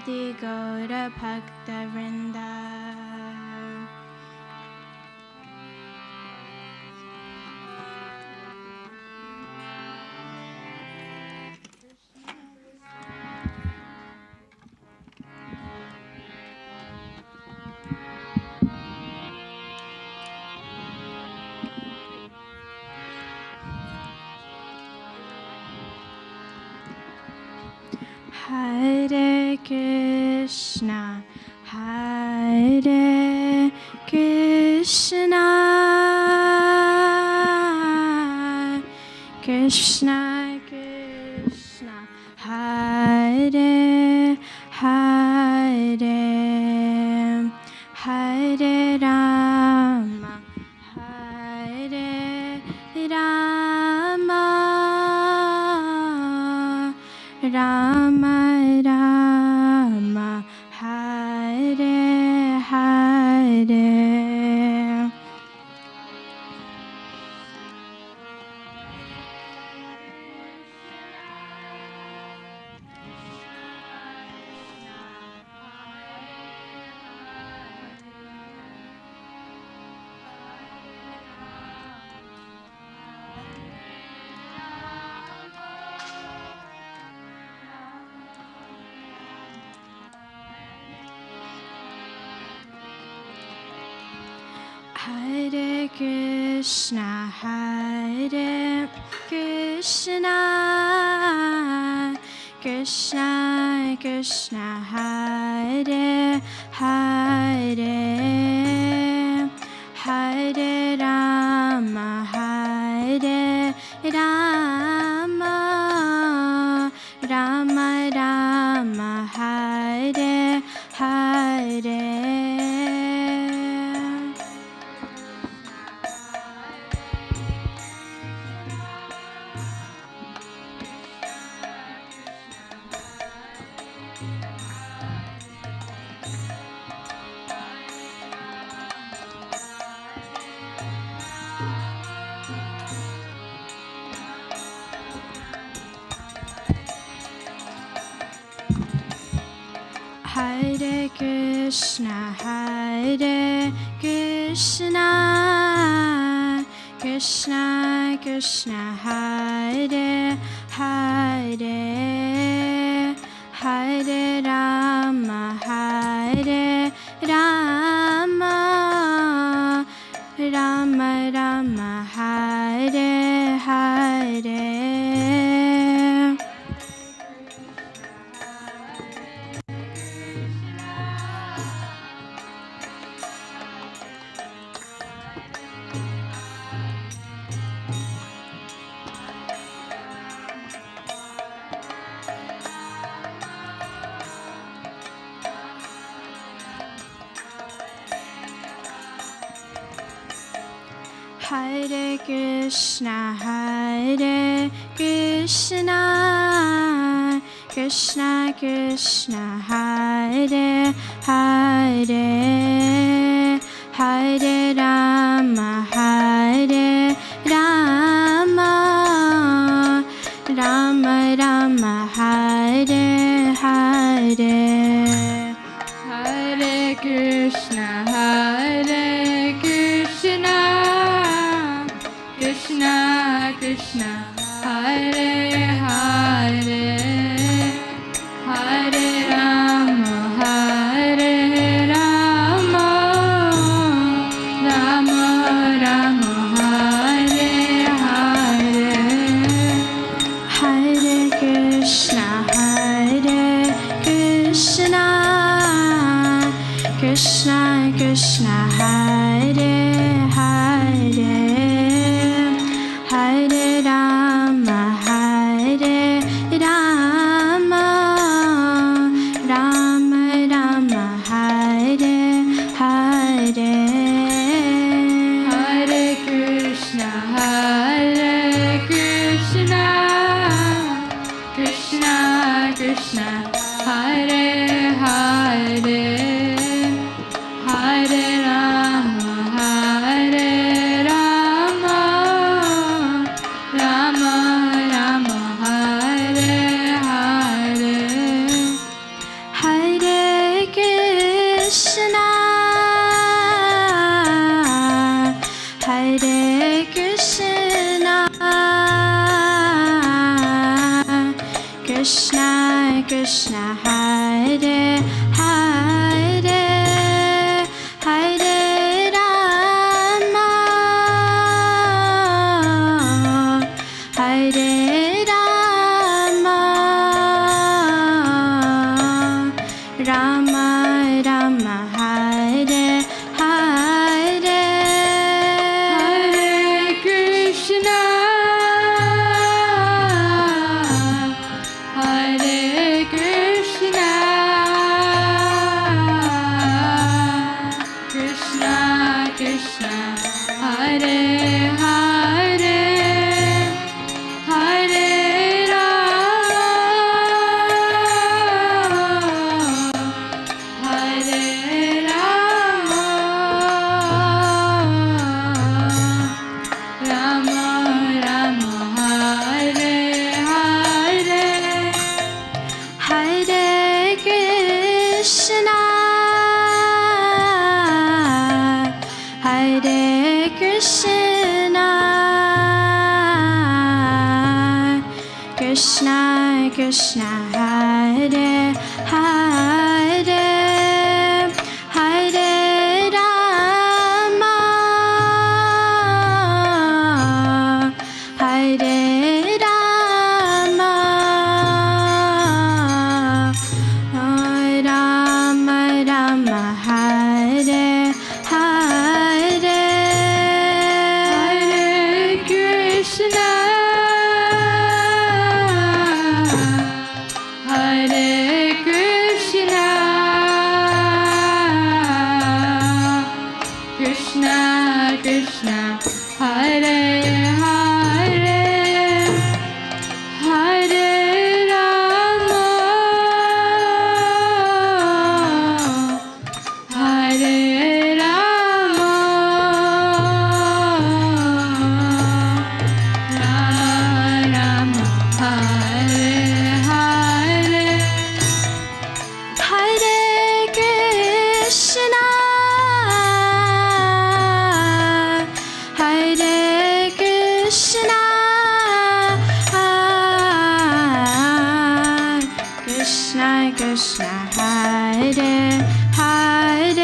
Adi Gaura Bhakta Vrinda. Hare Krishna, Hare Krishna, Krishna Krishna, Hare Hare, Hare Rama, Hare Rama, Rama Rama, Hare Hare. Hare Krishna, Hare Krishna, Krishna Krishna, Hare Hare, Hare Rama, Hare Rama, Rama Rama, Hare Hare. Hare Krishna, Hare Krishna, Krishna Krishna, Hare Hare, Hare Rama, Hare Rama, Rama Rama, Hare Hare. Hare Krishna, Hare Krishna, Krishna Krishna, Hare Hare, Hare Rama, Hare Rama, Rama Rama, Hare Hare. Hare Krishna, Hare Krishna, Krishna Krishna, Hare Hare, Hare Rama, Hare Rama, Rama Rama, Hare Hare. Hare Krishna, Hare Krishna, Krishna Krishna, Hare Hare, Hare Rama, Hare Rama, Rama Rama, Hare Hare. Hare Krishna, Hare Krishna, Krishna Krishna, Hare Hare, Hare Rama, Hare Rama, Rama Rama, Hare Hare. Hare Hare Hare Hare Rama Hare Rama Rama Rama Hare Hare Hare Krishna, Hare Krishna, Krishna Krishna, Hare Hare, Hare Rama, Hare Rama, Rama Rama, Hare Hare, Hare Krishna Hare Krishna Krishna Krishna Hare Hare Hare Rama Hare Rama Rama Rama Hare Hare Hare Krishna, Hare Krishna, Krishna Krishna, Hare Hare, Hare Rama, Hare Rama, Rama Rama, Hare Hare, Hare Krishna Hare Krishna Krishna Krishna Hare Hare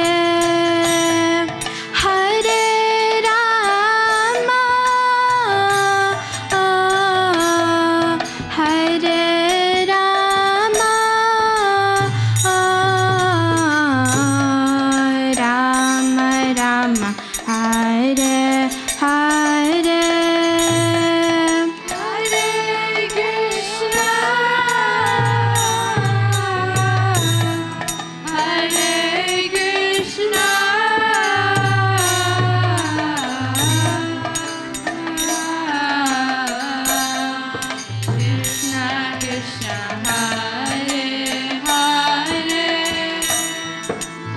Hare Rama Hare Rama Rama Rama Hare Hare Hare Krishna, Hare Krishna, Krishna Krishna, Hare Hare,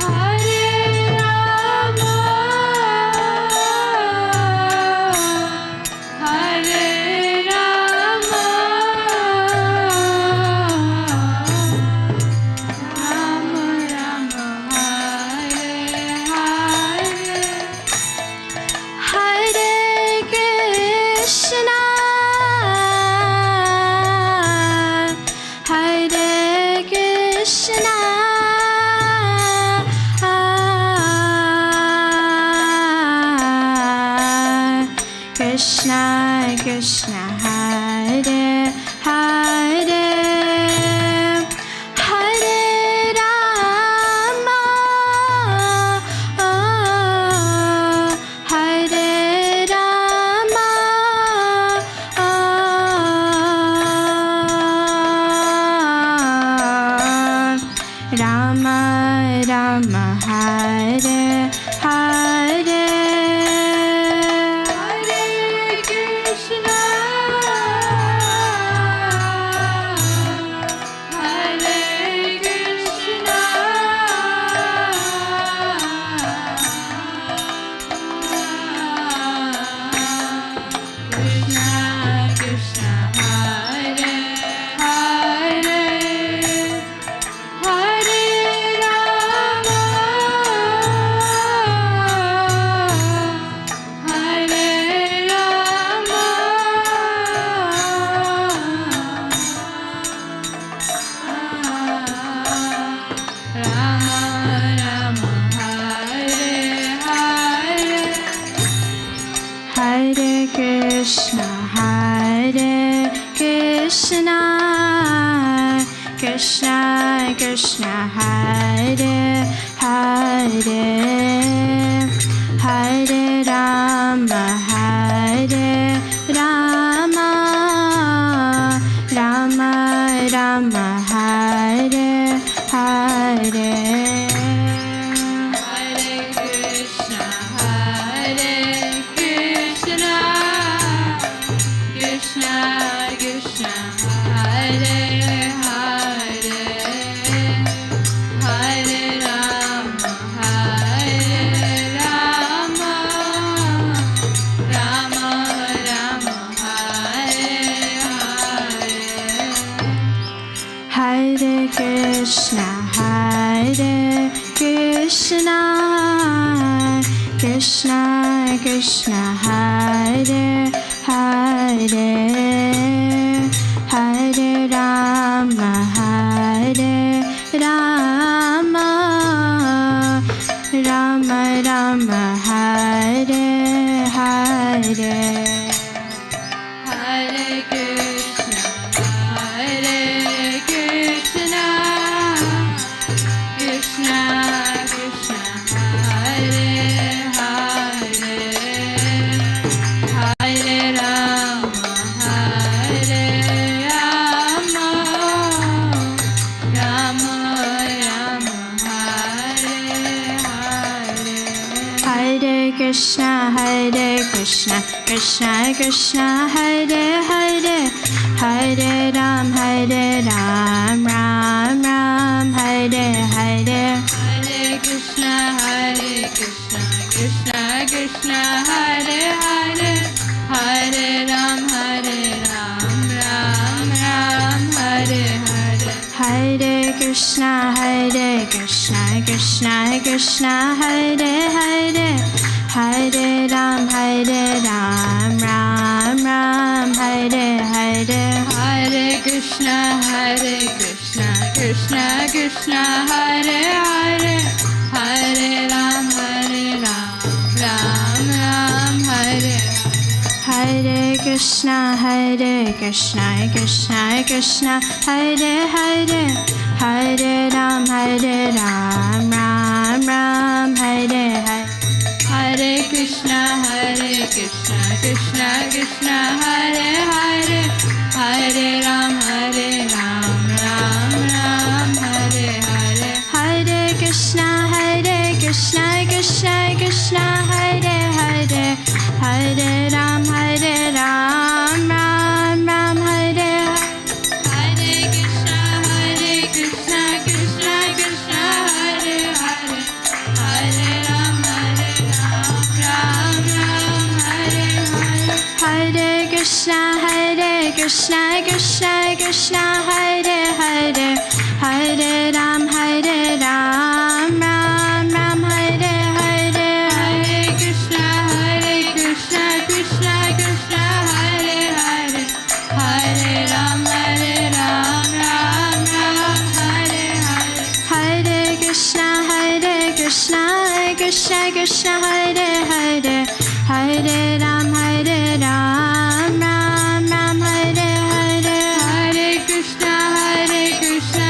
Hare Rama, Hare Rama, Rama Rama, Hare Hare, Hare Krishna Hare Krishna Krishna Krishna Hare Hare Hare Rama Hare Rama Rama Rama Hare Hare Hare Krishna, Hare Krishna, Krishna Krishna, Hare Hare, Hare Rama, Krishna, Hare Hare, Hare Rama, Hare Rama, Rama Rama, Hare Hare. Hare Krishna, Krishna Krishna, Hare Hare, Hare Rama, Rama Rama, Hare Hare. Hare Krishna, Krishna Krishna, Hare Hare, Hare Rama, Rama Rama Rama, Hare Hare. Hare Krishna, Krishna Krishna, Hare Hare, Hare Rama, Rama Rama, Hare Hare. Hare Krishna, Krishna Krishna, Hare Hare, Hare Ram, Ram Ram, Hare Hare. Hare Krishna, Krishna Krishna, Hare Hare, Hare Ram, Ram Ram, Hare Hare. Hare Krishna, Krishna Krishna, Hare Hare, Hare Ram, Ram Ram, Hare Hare. Hare Krishna, Krishna Krishna, Hare Hare, Hare Ram, Ram Ram, Hare Hare. Hare Krishna, Krishna Krishna, Hare Hare, Hare Ram, Ram Ram, Hare Hare. Hare Krishna, Krishna Krishna, Hare Hare, Hare Ram, Ram Ram, Hare Hare. Hare Krishna, Krishna Krishna, Hare Hare, Hare Ram, Ram Ram, Hare Hare. Hare Krishna, Krishna Krishna, Hare Hare, Hare Ram, Ram Ram, Hare Hare. Hare Krishna, Krishna Krishna, Hare Hare, Hare Ram, Ram Ram, Hare Hare. Hare Krishna, Krishna Krishna, Hare Hare, Hare Ram, Ram Ram, Hare Hare. Hare Krishna, Krishna Krishna, Hare Hare, Hare Ram, Ram Ram, Hare Hare. Hare Krishna, Krishna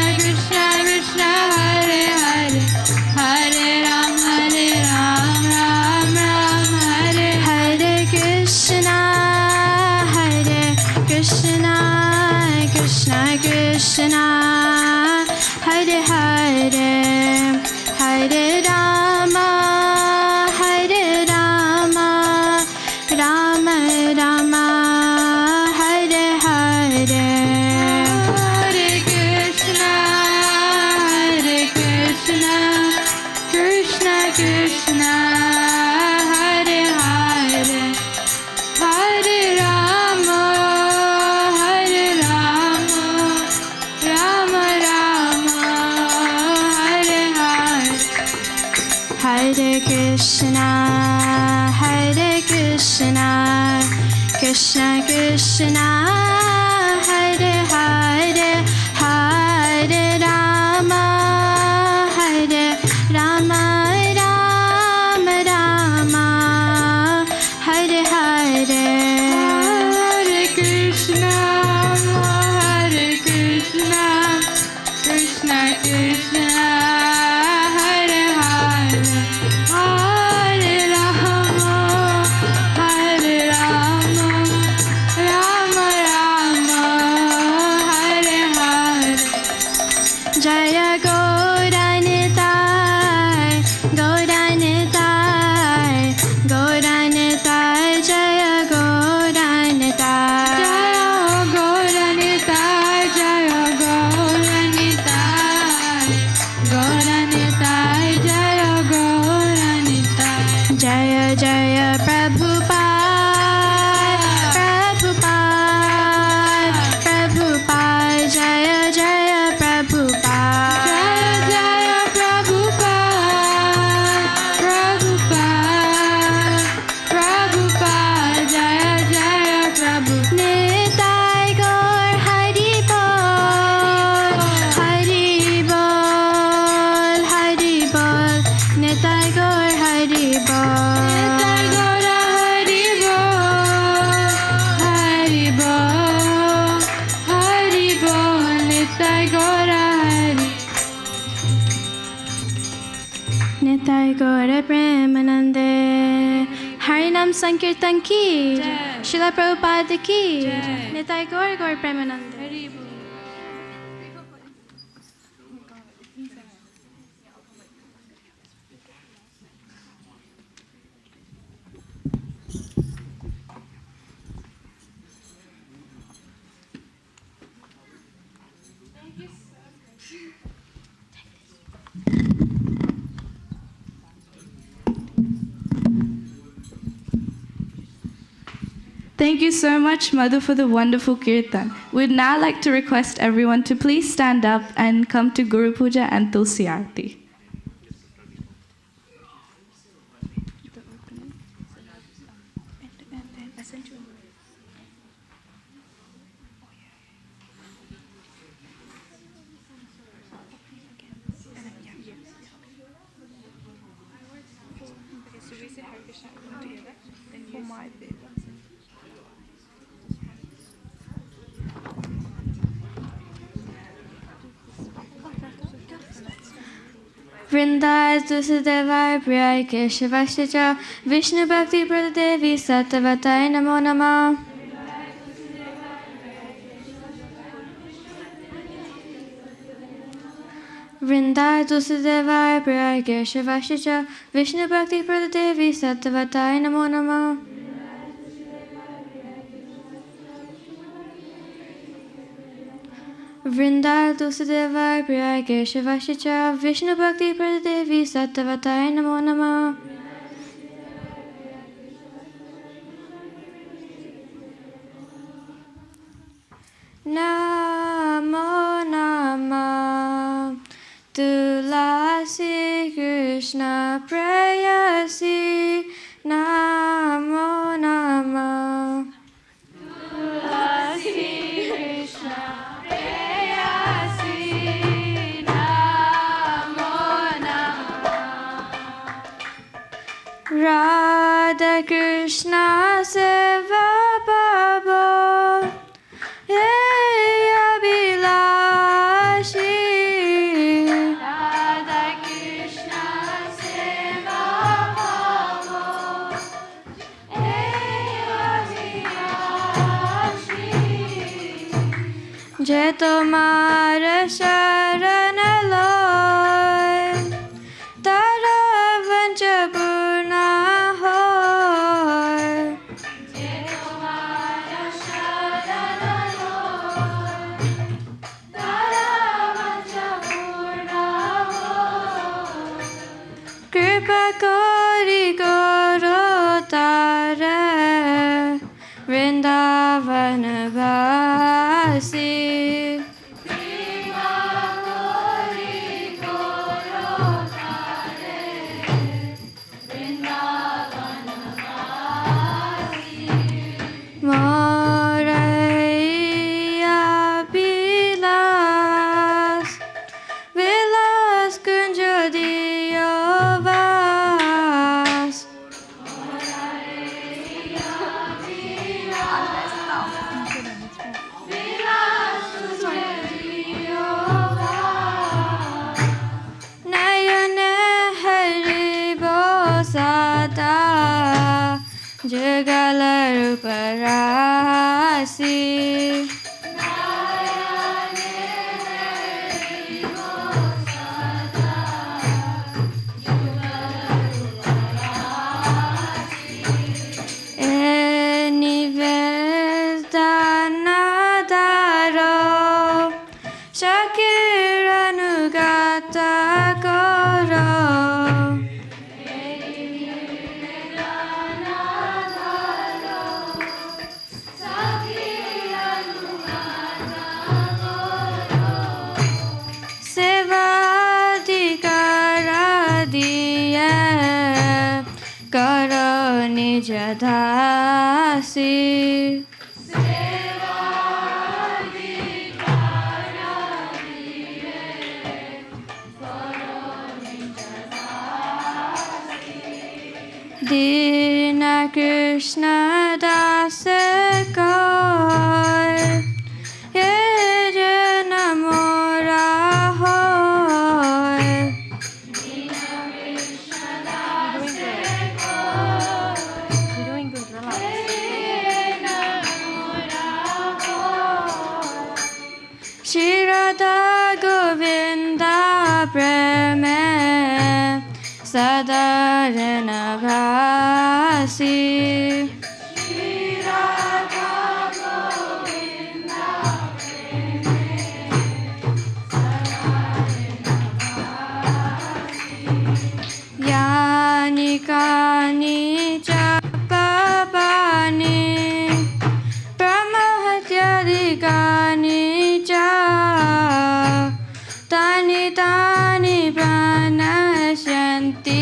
Krishna, Hare Hare, Hare Ram, Ram Ram, Hare Hare Krishna, Krishna Krishna, Hare Hare, Hare Rama, Rama Rama, Hare Hare. Hare Krishna, Krishna Krishna, Hare Hare, Hare Rama, Rama Rama, Hare Hare. Hare Krishna, Krishna Krishna, Hare Hare, Hare Rama, Rama Rama, Hare Hare. Hare Krishna, Krishna Krishna, Gauranitai, Jaya Gauranitai. Jaya Jaya Prabhupada, Prabhupada, Prabhupada, Jaya Jaya Prabhupada. Jaya Jaya Prabhupada, Prabhupada, Prabhupada, Jaya Jaya Prabhupada. Nitai Gaur Hari Bol, Hari Bol, Hari Bol. Nitai Gaur Hari Bol. Nitai Gaura Hari Bol, Hari Bol, Hari Bol, Nitai Gaura Hari. Nitai Gaura Premanande. Harinam Sankirtan ki, Jai. Srila Prabhupada ki, Jai. Nitai Gaur Gaur Premanande. Hari Bol. Thank you so much, Madhu, for the wonderful kirtan. We'd now like to request everyone to please stand up and come to Guru Puja and Tulsi Aarti. Vrindai Tusidevai Priyai Keshavastacha Vishnu Bhakti Pradadevi Sattvatai Namo Namah. Vrindai Tusidevai Priyai Keshavastacha Vishnu Bhakti Pradadevi Sattvatai Namo Namah. Vrindai Tusidevai Priyai Keshavastacha Vishnu Bhakti Pradadevi Sattvatai Namo Namah. Namo Namah Tulasi Krishna Prayasi. Namo Namah Tulasi Krishna Prayasi. Namo Namah Radha Krishna Seva Babo Abhilashi. Radha Krishna Seva Babo Abhilashi. Je tomar sharan loy, tara vancha purna hoy. Je tomar sharan loy, tara vancha purna hoy. Kripa kori koro tare Vrindavan Vasi. Kripa kori koro tare Vrindavan Vasi. Moraiya Vilas Vilas Kunjo Diyovas. Nayane Hari Bosata Jagalar Parasi. Nivedanadaro Shakiranugata निज दासी दीन कृष्ण दास कर हे जन मोरा होय श्री राधा गोविंद प्रेम सदारण भासी यानि कानि च पापानि प्रमहत्याधिकानि च तानि तानि प्रणश्यन्ति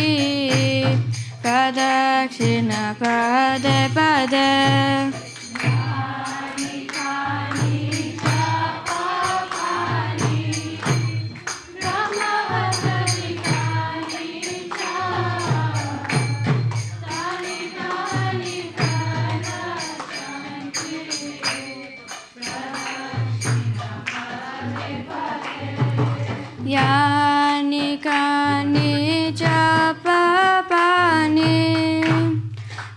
प्रदक्षिण पदे पदे यानि कानि च पापानि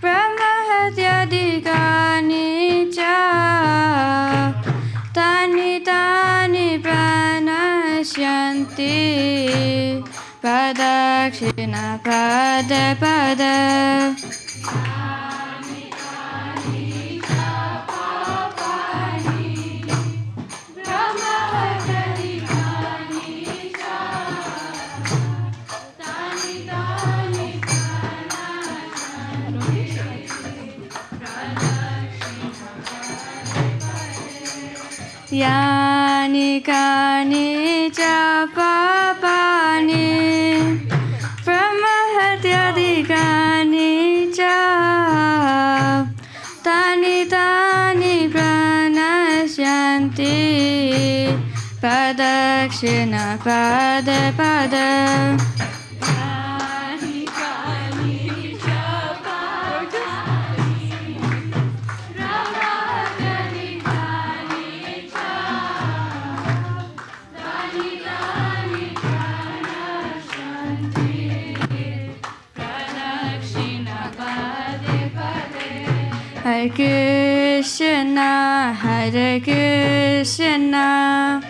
प्रमहत्याधिकानि च तानि तानि प्रणश्यन्ति प्रदक्षिण पदे पदे यानि कानि च पापानि प्रमहत्याधिकानि च तानि तानि प्रणश्यन्ति प्रदक्षिण पदे पदे Hare Krishna, Hare Krishna,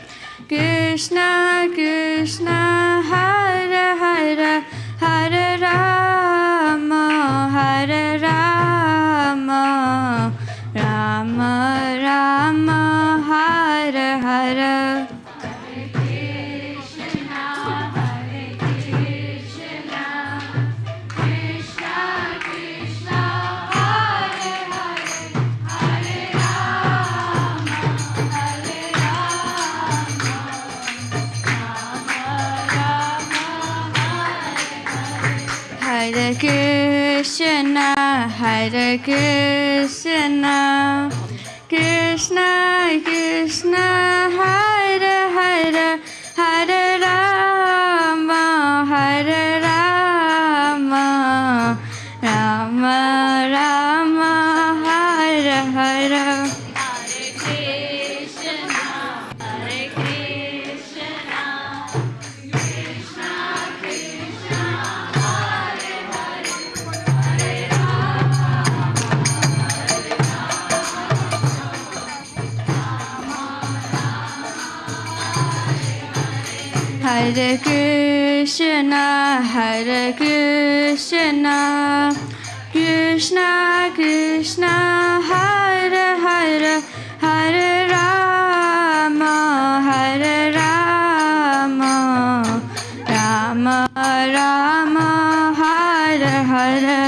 Krishna Krishna, Hare Hare, Hare Rama, Hare Rama, Rama Rama, Hare Hare. Hare Krishna, Hare Krishna, Krishna Krishna, Hare Hare, Hare Rama, Hare Rama, Rama Rama, Hare Hare. Hare Krishna, Hare Krishna, Krishna Krishna, Hare Hare, Hare Rama, Hare Rama, Rama Rama, Hare Hare.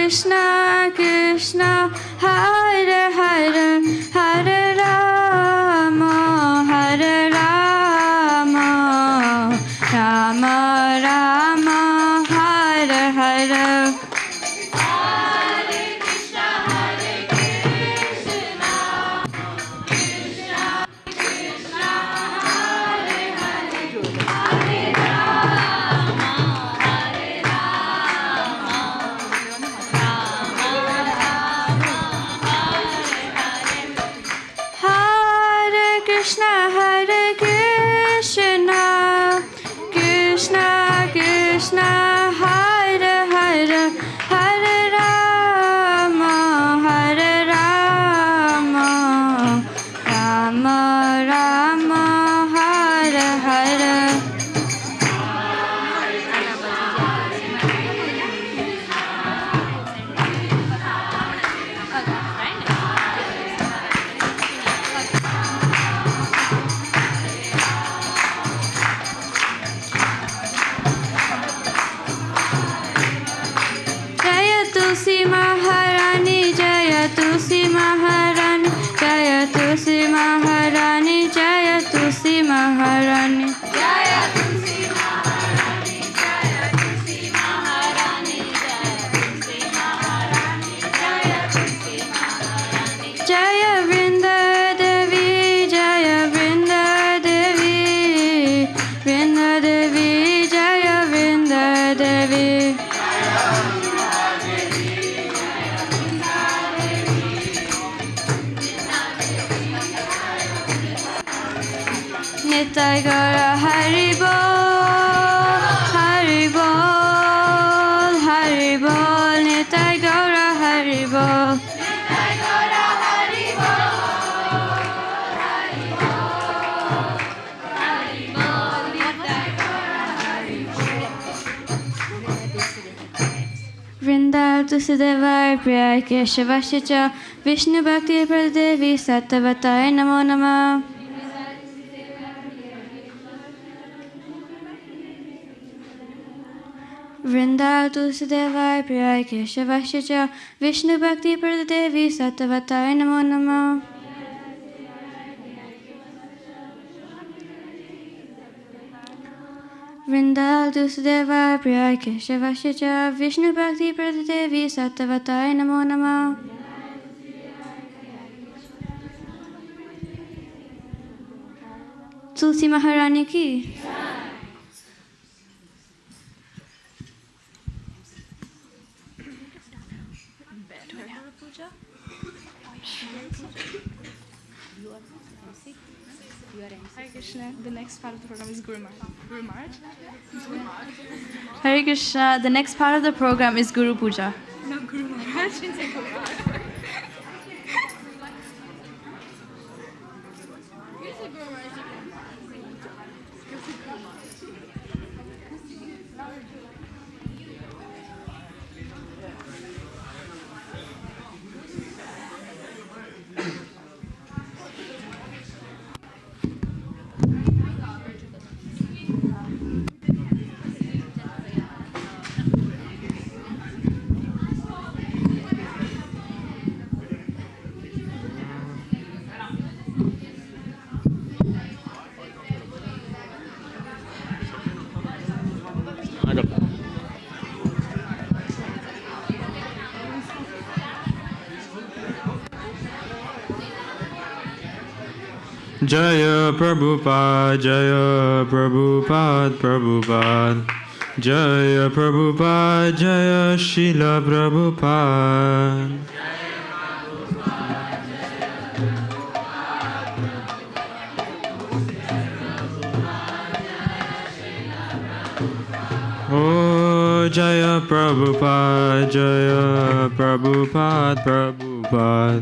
Krishna Krishna Hare Hare Hare Rama Hare Rama Rama Rama Hare Hare Krishna Hare Krishna Krishna Krishna Hare Hare Hare Rama Hare Rama Rama Rama Hare Hare Tulsi Maharani Jaya Tulsi Maharani Jaya Tulsi Maharani Jaya Tulsi Maharani Jaya Tulsi Maharani Jaya Tulsi Maharani Jaya Tulsi Maharani Jaya Tulsi Maharani Jaya Vrinda Devi Jaya Vrinda Devi Vrinda Devi Jaya Vrinda Devi Nitai Gaura Hari Bol, Hari Bol, Hari Bol, Nitai Gaura Hari Bol. Nitai Gaura Hari Bol, Hari Bol, Hari Bol, Nitai Gaura Hari Bol. Vrinda Tusideva Priya Keshavashi Vishnu Bhakti Pradevi Sattvatai Namo Namah. Vrinda Tusideva Priya Keshavashi Vishnu Bhakti Pradevi Sattvatai Namo Namah. Vrinda Tusideva Priya Keshavashi Vishnu Bhakti Pradevi Sattvatai Namo Namah. Tulsi Maharani ki Hare Krishna. The next part of the program is Guru Maharaj. Hare Krishna. The next part of the program is Guru Puja. No, Guru Maharaj. Didn't say Guru Maharaj. Jaya Prabhupada, Jaya Prabhupada, Prabhupada. Jaya Prabhupada, Jaya Srila Prabhupada. Oh, Jaya Prabhupada, Jaya Prabhupada, Prabhupada.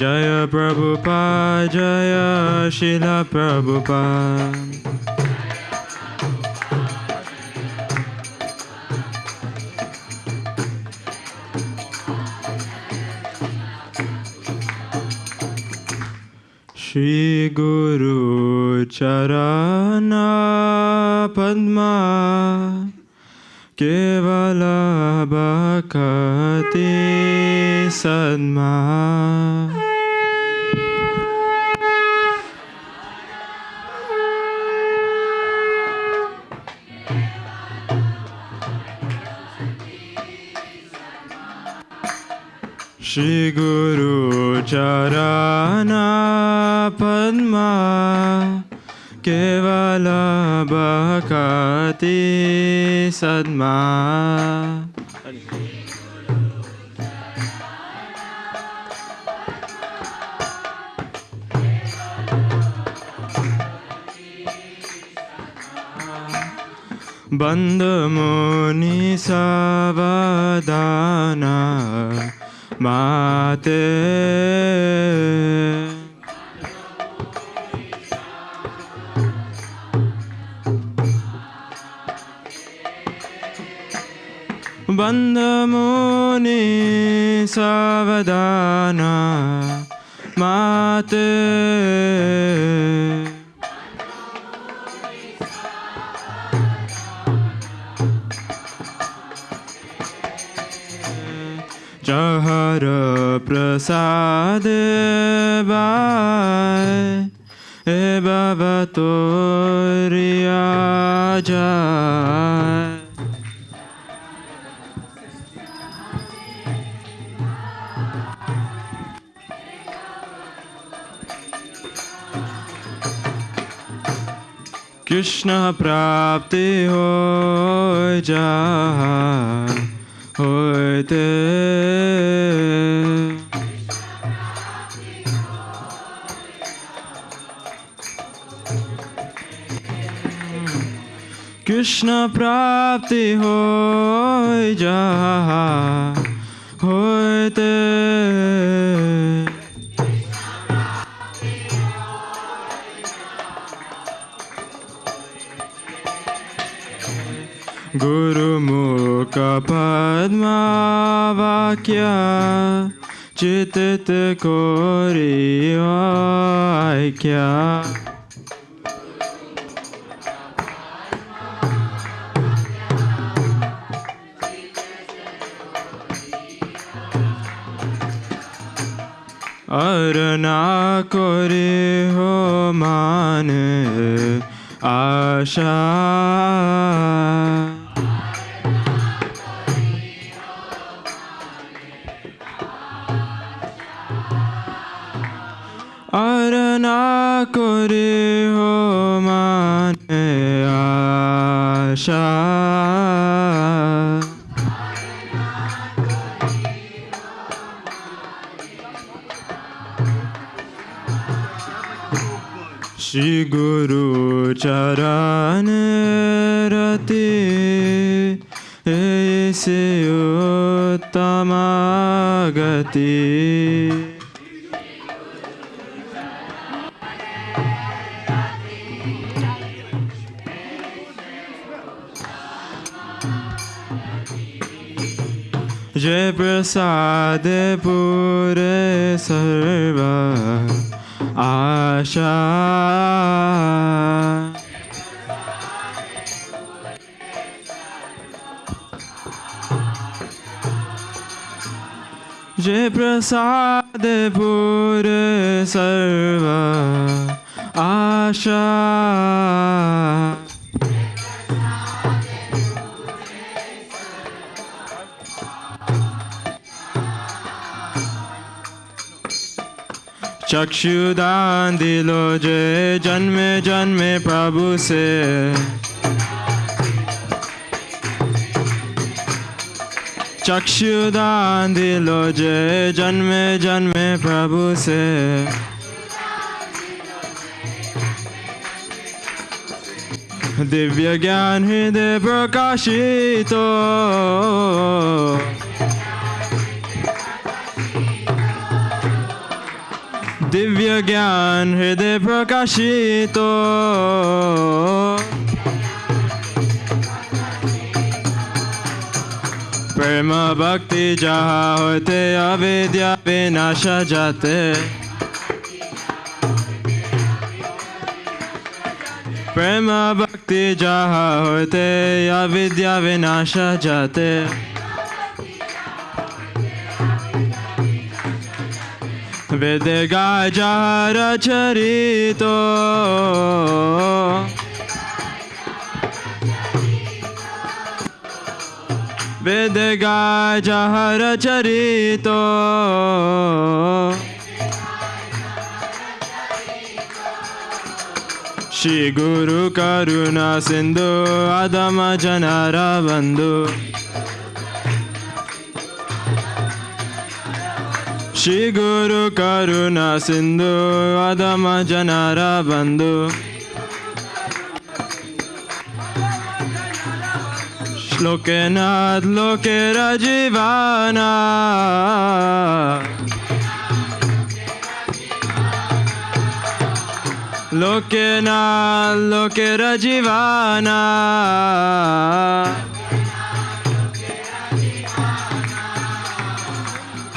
Jaya Prabhupada, Jaya Srila Prabhupada. Shri Guru Charana Padma Kevala bhakati sadma. Shri Guru Charana Padma Kevala Bhakati Sadma. Bandhamuni Savadana Mate. Bandhamuni Savadana Mate. Jahara prasad bai bhavatoriya jai. Krishna prapti hoy jai hoite. Krishna prapti hoy jai hoite. Guru Mukha Padma Vakya Chitit Kori Aikya. Arna Kori Ho Mane Asha. Arana kori ho mane asha. Shri Guru Charane Rati Aise Uttama Gati. Jai prasad pure sarva asha. Jai prasad pure sarva asha. चक्षुदान दिलो जय जन्मे जन्मे प्रभु से. चक्षुदान दिलो जय जन्मे जन्मे प्रभु से. दिव्य ज्ञान हृदय प्रकाशितो. दिव्य ज्ञान हृदय प्रकाशितो. प्रेम भक्ति जहाँ होते अविद्या विनाश जाते. प्रेम भक्ति जहाँ होते अविद्या विनाश जाते. Vede Gajara Charito Vede Gajara Charito Shri Guru Karuna Sindhu Adama Janara Bandhu Shri Guru Karuna Sindhu Adama Janara Bandhu Shlokenath Lokera Jivana Lokena Lokera Jivana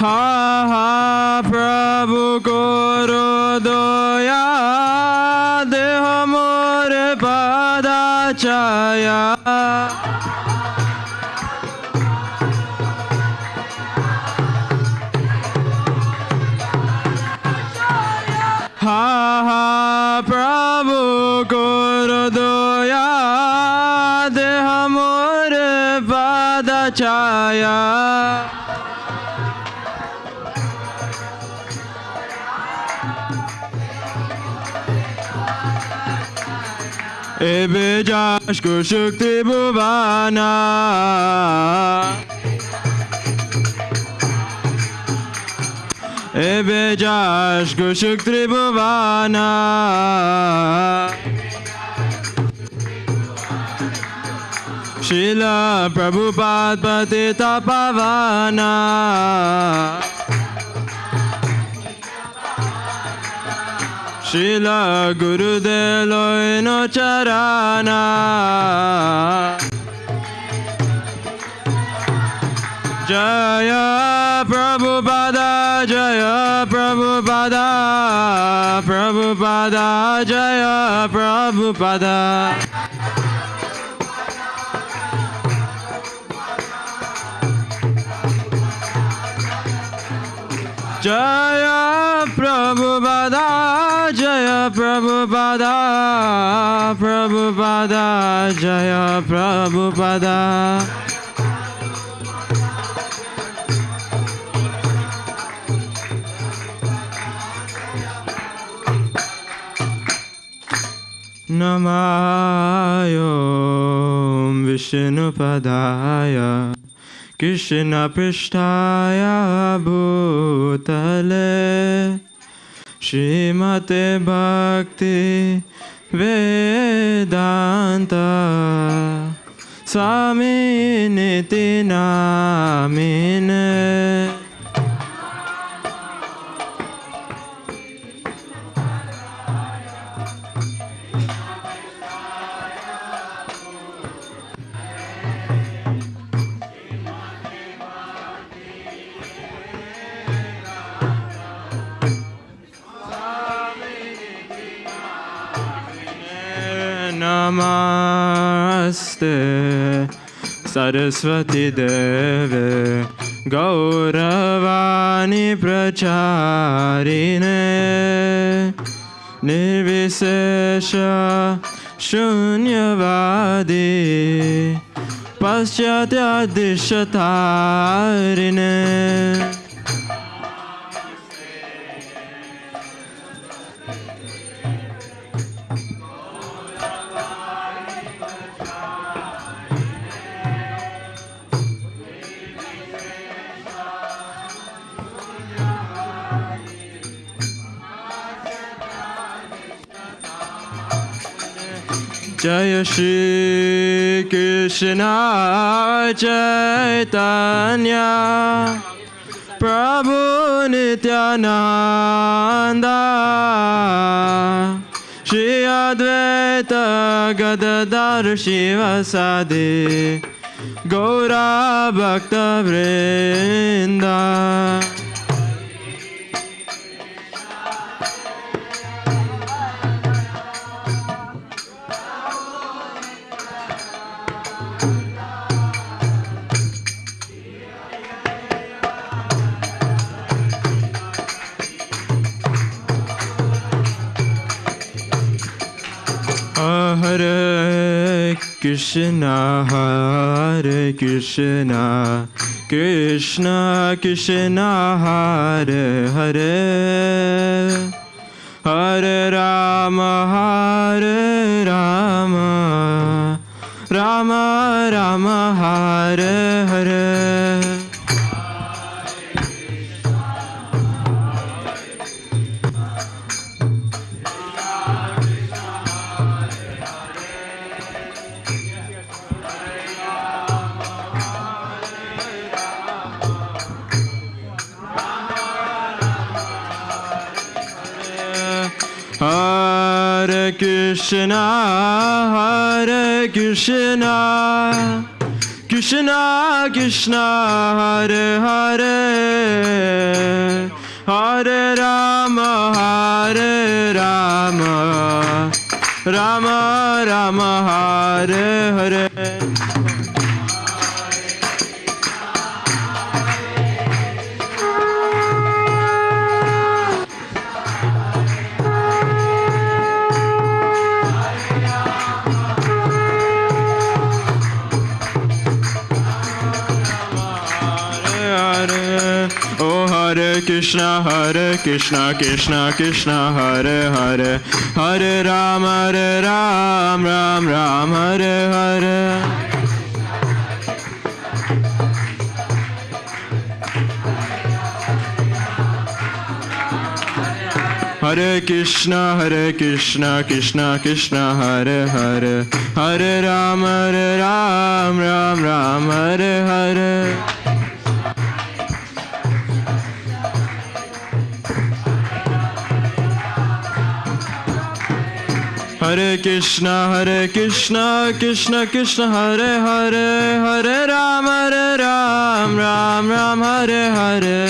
Ha ha Prabhu Koro Doya Deha More Pada Chaya Ha ha Prabhu Koro Doya Deha More Pada Chaya Ebe Jashko Shukti Bhuvana Ebe Jashko Shukti Bhuvana Srila Prabhupada Patita Pavana Srila Gurudev Loino Charana Jaya Prabhupada Jaya Prabhupada Prabhupada Jaya Prabhupada Jaya Prabhupada Jaya Prabhupada Prabhupada Jaya Prabhupada Namayom Vishnupadaya Krishna Prishtaya Bhutale Srimate Bhakti Vedanta Swami Niti Namine Namaste Saraswati Deve Gauravani Pracharine Nirvisesha Shunyavadi Paschatya Dishatarine Jaya Shri Krishna Chaitanya Prabhu Nityananda Shri Advaita Gadadhar Shivasadi Gaura Bhakta Vrinda Krishna Hare Krishna Krishna Krishna Hare Hare Hare Rama Rama Rama Hare Hare Hare Krishna Krishna Krishna Hare Hare Hare Rama Rama Rama Hare Hare Hare Krishna Krishna Krishna Hare Hare Hare Ram Ram Ram Hare Hare Hare Krishna Krishna Krishna Hare Hare Hare Ram Ram Ram Hare Hare Hare Krishna Krishna Krishna Hare Hare Hare Ram Ram Ram Hare Hare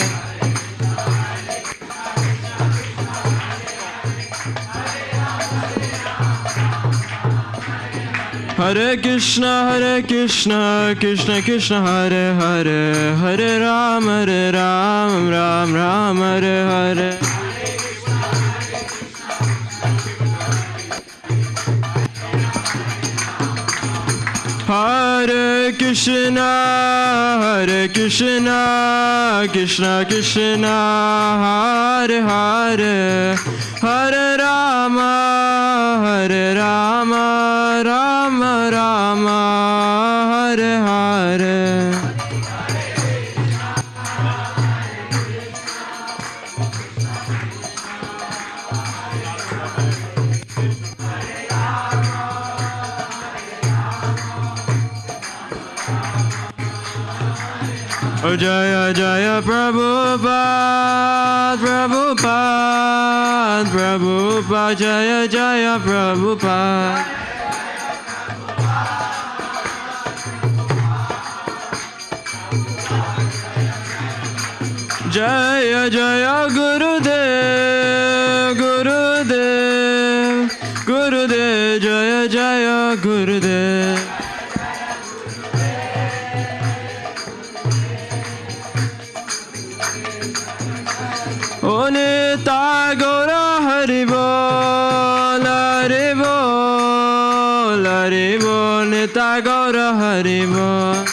Hare Krishna Krishna Krishna Hare Hare Hare Ram Ram Ram Hare Hare Hare Krishna Krishna Krishna Hare Hare Hare Rama Rama Rama Hare Hare Oh Jaya Jaya Prabhupada Prabhupada Prabhupada Jaya Jaya Prabhupada Jaya Jaya Gurudev Gurudev Gurudev Jaya Jaya Gurudev O Nitya Gaura Hari Bol Hari Bol Hari Bol Nitya Gaura Hari Bol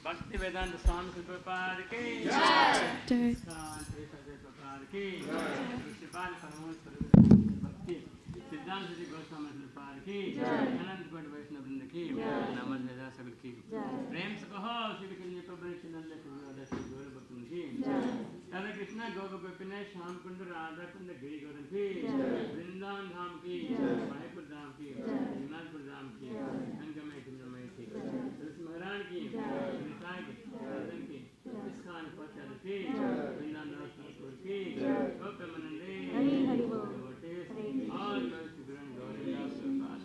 Bhakti Vedanta Swami Prabhupada ki Jai. Shanti Prabhupada ki Jai. Sripal Paramahans Bhakti Siddhanta Ji Goswami Prabhupada ki Jai. Anant Kod Vaishnava Vrinda ki Namah Veda Sagar ki Prem se kaho Shri Krishna Prabhu Nityananda Prabhupada Shri Gaur Bhaktan ki Radha Krishna Goga Gopinath Shyam Kund Radha Kund Giri Godan ki Vrindavan Dham ki Mahipur Dham ki Himalpur Dham ki Angamay Kundamay ki Tulsi Maharan ki ISKCON Kochal ki Vrindavan Thakur ki Gopamanande devotees all those who grant glory to God.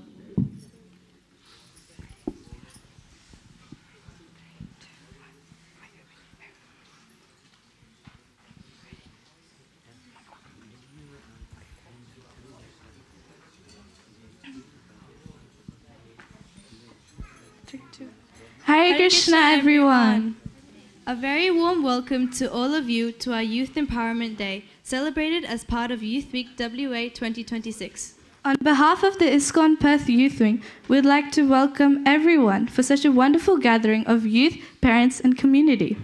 Hare Krishna, everyone. A very warm welcome to all of you to our Youth Empowerment Day, celebrated as part of Youth Week WA 2026. On behalf of the ISKCON Perth Youth Wing, we'd like to welcome everyone for such a wonderful gathering of youth, parents, and community.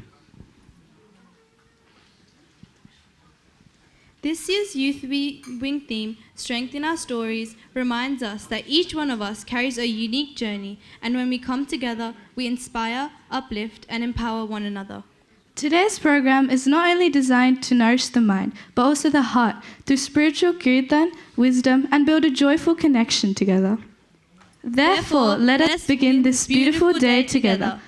This year's Youth Wing theme, Strength in Our Stories, reminds us that each one of us carries a unique journey, and when we come together, we inspire, uplift, and empower one another. Today's program is not only designed to nourish the mind, but also the heart through spiritual kirtan, wisdom, and build a joyful connection together. Therefore, let us begin this beautiful day together.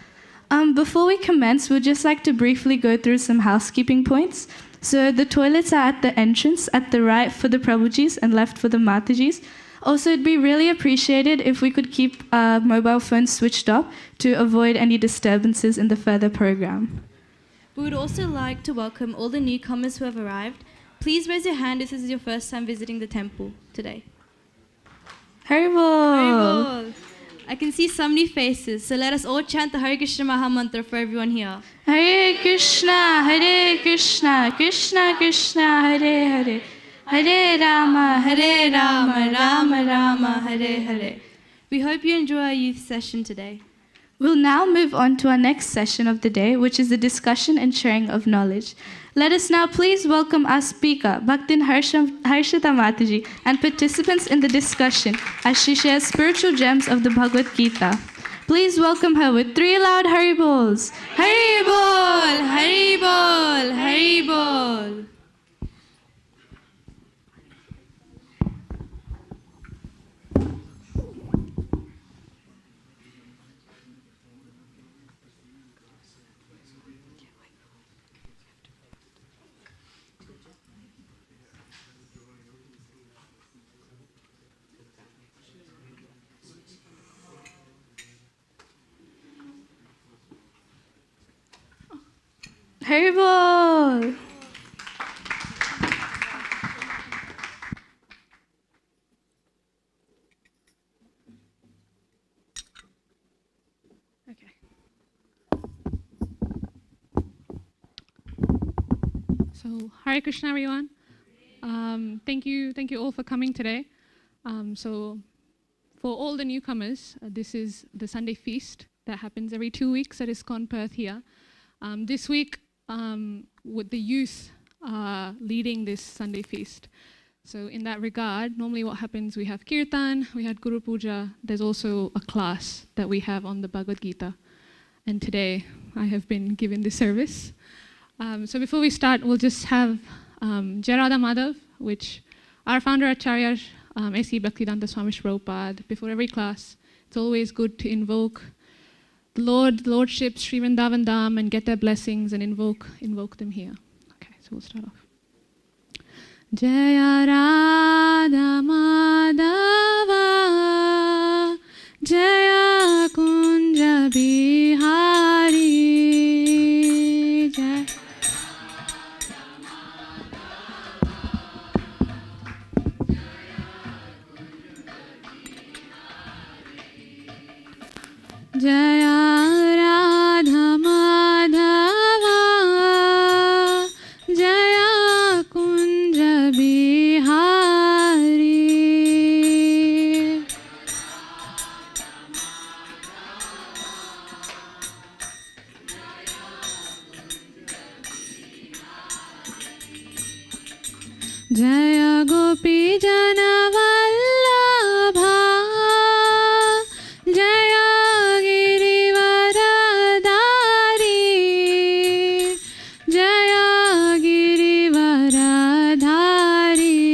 Before we commence, we'd just like to briefly go through some housekeeping points. So the toilets are at the entrance, at the right for the Prabhujis and left for the Matajis. Also, it'd be really appreciated if we could keep our mobile phones switched off to avoid any disturbances in the further program. We would also like to welcome all the newcomers who have arrived. Please raise your hand if this is your first time visiting the temple today. Haribol! Haribol! I can see so many faces, so let us all chant the Hare Krishna Maha Mantra for everyone here. Hare Krishna, Krishna Krishna, Hare Hare, Hare Rama, Rama Rama, Hare Hare. We hope you enjoy our youth session today. We'll now move on to our next session of the day, which is the discussion and sharing of knowledge. Let us now please welcome our speaker, Bhaktin Harshita Mataji, and participants in the discussion as she shares spiritual gems of the Bhagavad Gita. Please welcome her with 3 loud Haribols. Haribol! Haribol! Haribol! Haribol! Okay. So, Hare Krishna, everyone. Thank you all for coming today. So, for all the newcomers, this is the Sunday feast that happens every 2 weeks at ISKCON Perth here. This week, with the youth leading this Sunday feast. So in that regard, normally what happens, we have Kirtan, we had Guru Puja, there's also a class that we have on the Bhagavad Gita. And today, I have been given this service. So before we start, we'll just have Jai Radha Madhav, which our founder Acharya, A.C. Bhaktivedanta Swami Prabhupada, before every class, it's always good to invoke the Lordship, Sri Vrindavan Dham, and get their blessings and invoke them here. Okay, so we'll start off. Jaya Radha Madhava, Jaya Kunja Bihari, Jaya Jaya Radha Madhava, Jaya Kunja Bihari. Jaya Gopi Jana Vallabha, Jaya Girivaradhari, Jaya Girivaradhari.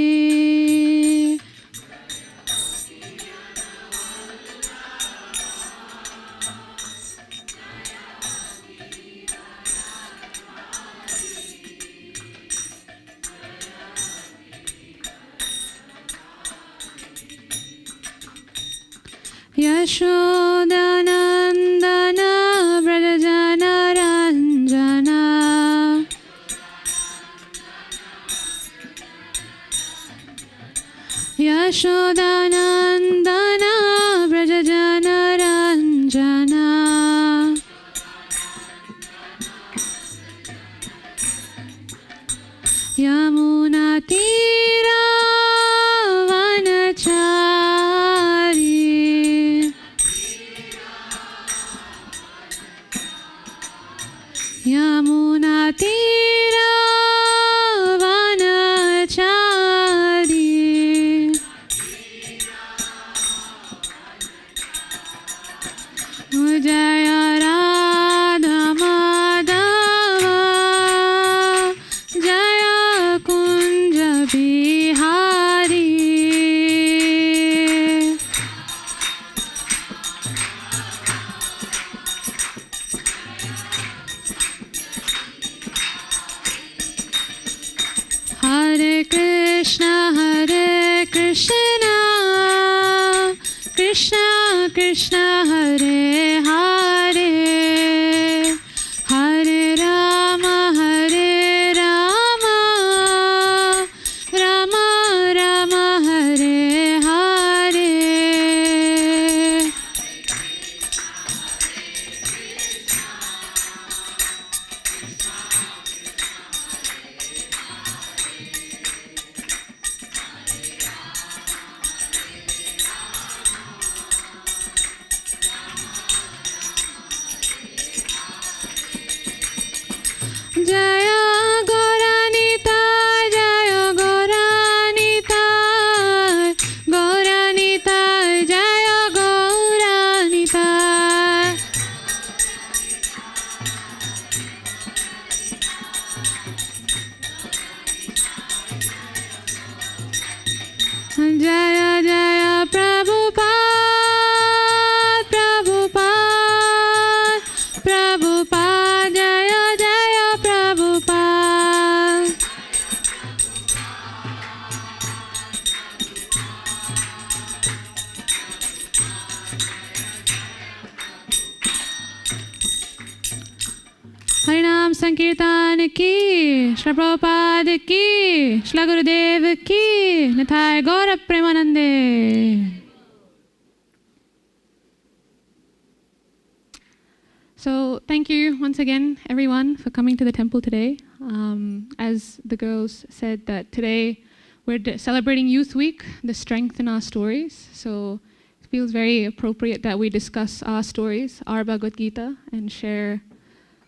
Yashodanandana Brajajana Ranjana, Yashodanandana Brajajana Ranjana, यमुनातीरा वनचारी जय राधा माधवा जय Kunj Bihari Hare Krishna Krishna Krishna Hare Hare Hare Rama Rama Rama Hare Hare Jaya Goranita Jaya Goranita Goranita Jaya Goranita Jaya Jaya Prabhupada Prabhupada Prabhupada Jaya Jaya Prabhupada Harinam Sankirtan ki, Shri Prabhupada ki, Shri Gurudev ki, Nitai Gaura Premanande. So thank you once again, everyone, for coming to the temple today. As the girls said, that today we're celebrating Youth Week, the strength in our stories. So it feels very appropriate that we discuss our stories, our Bhagavad Gita, and share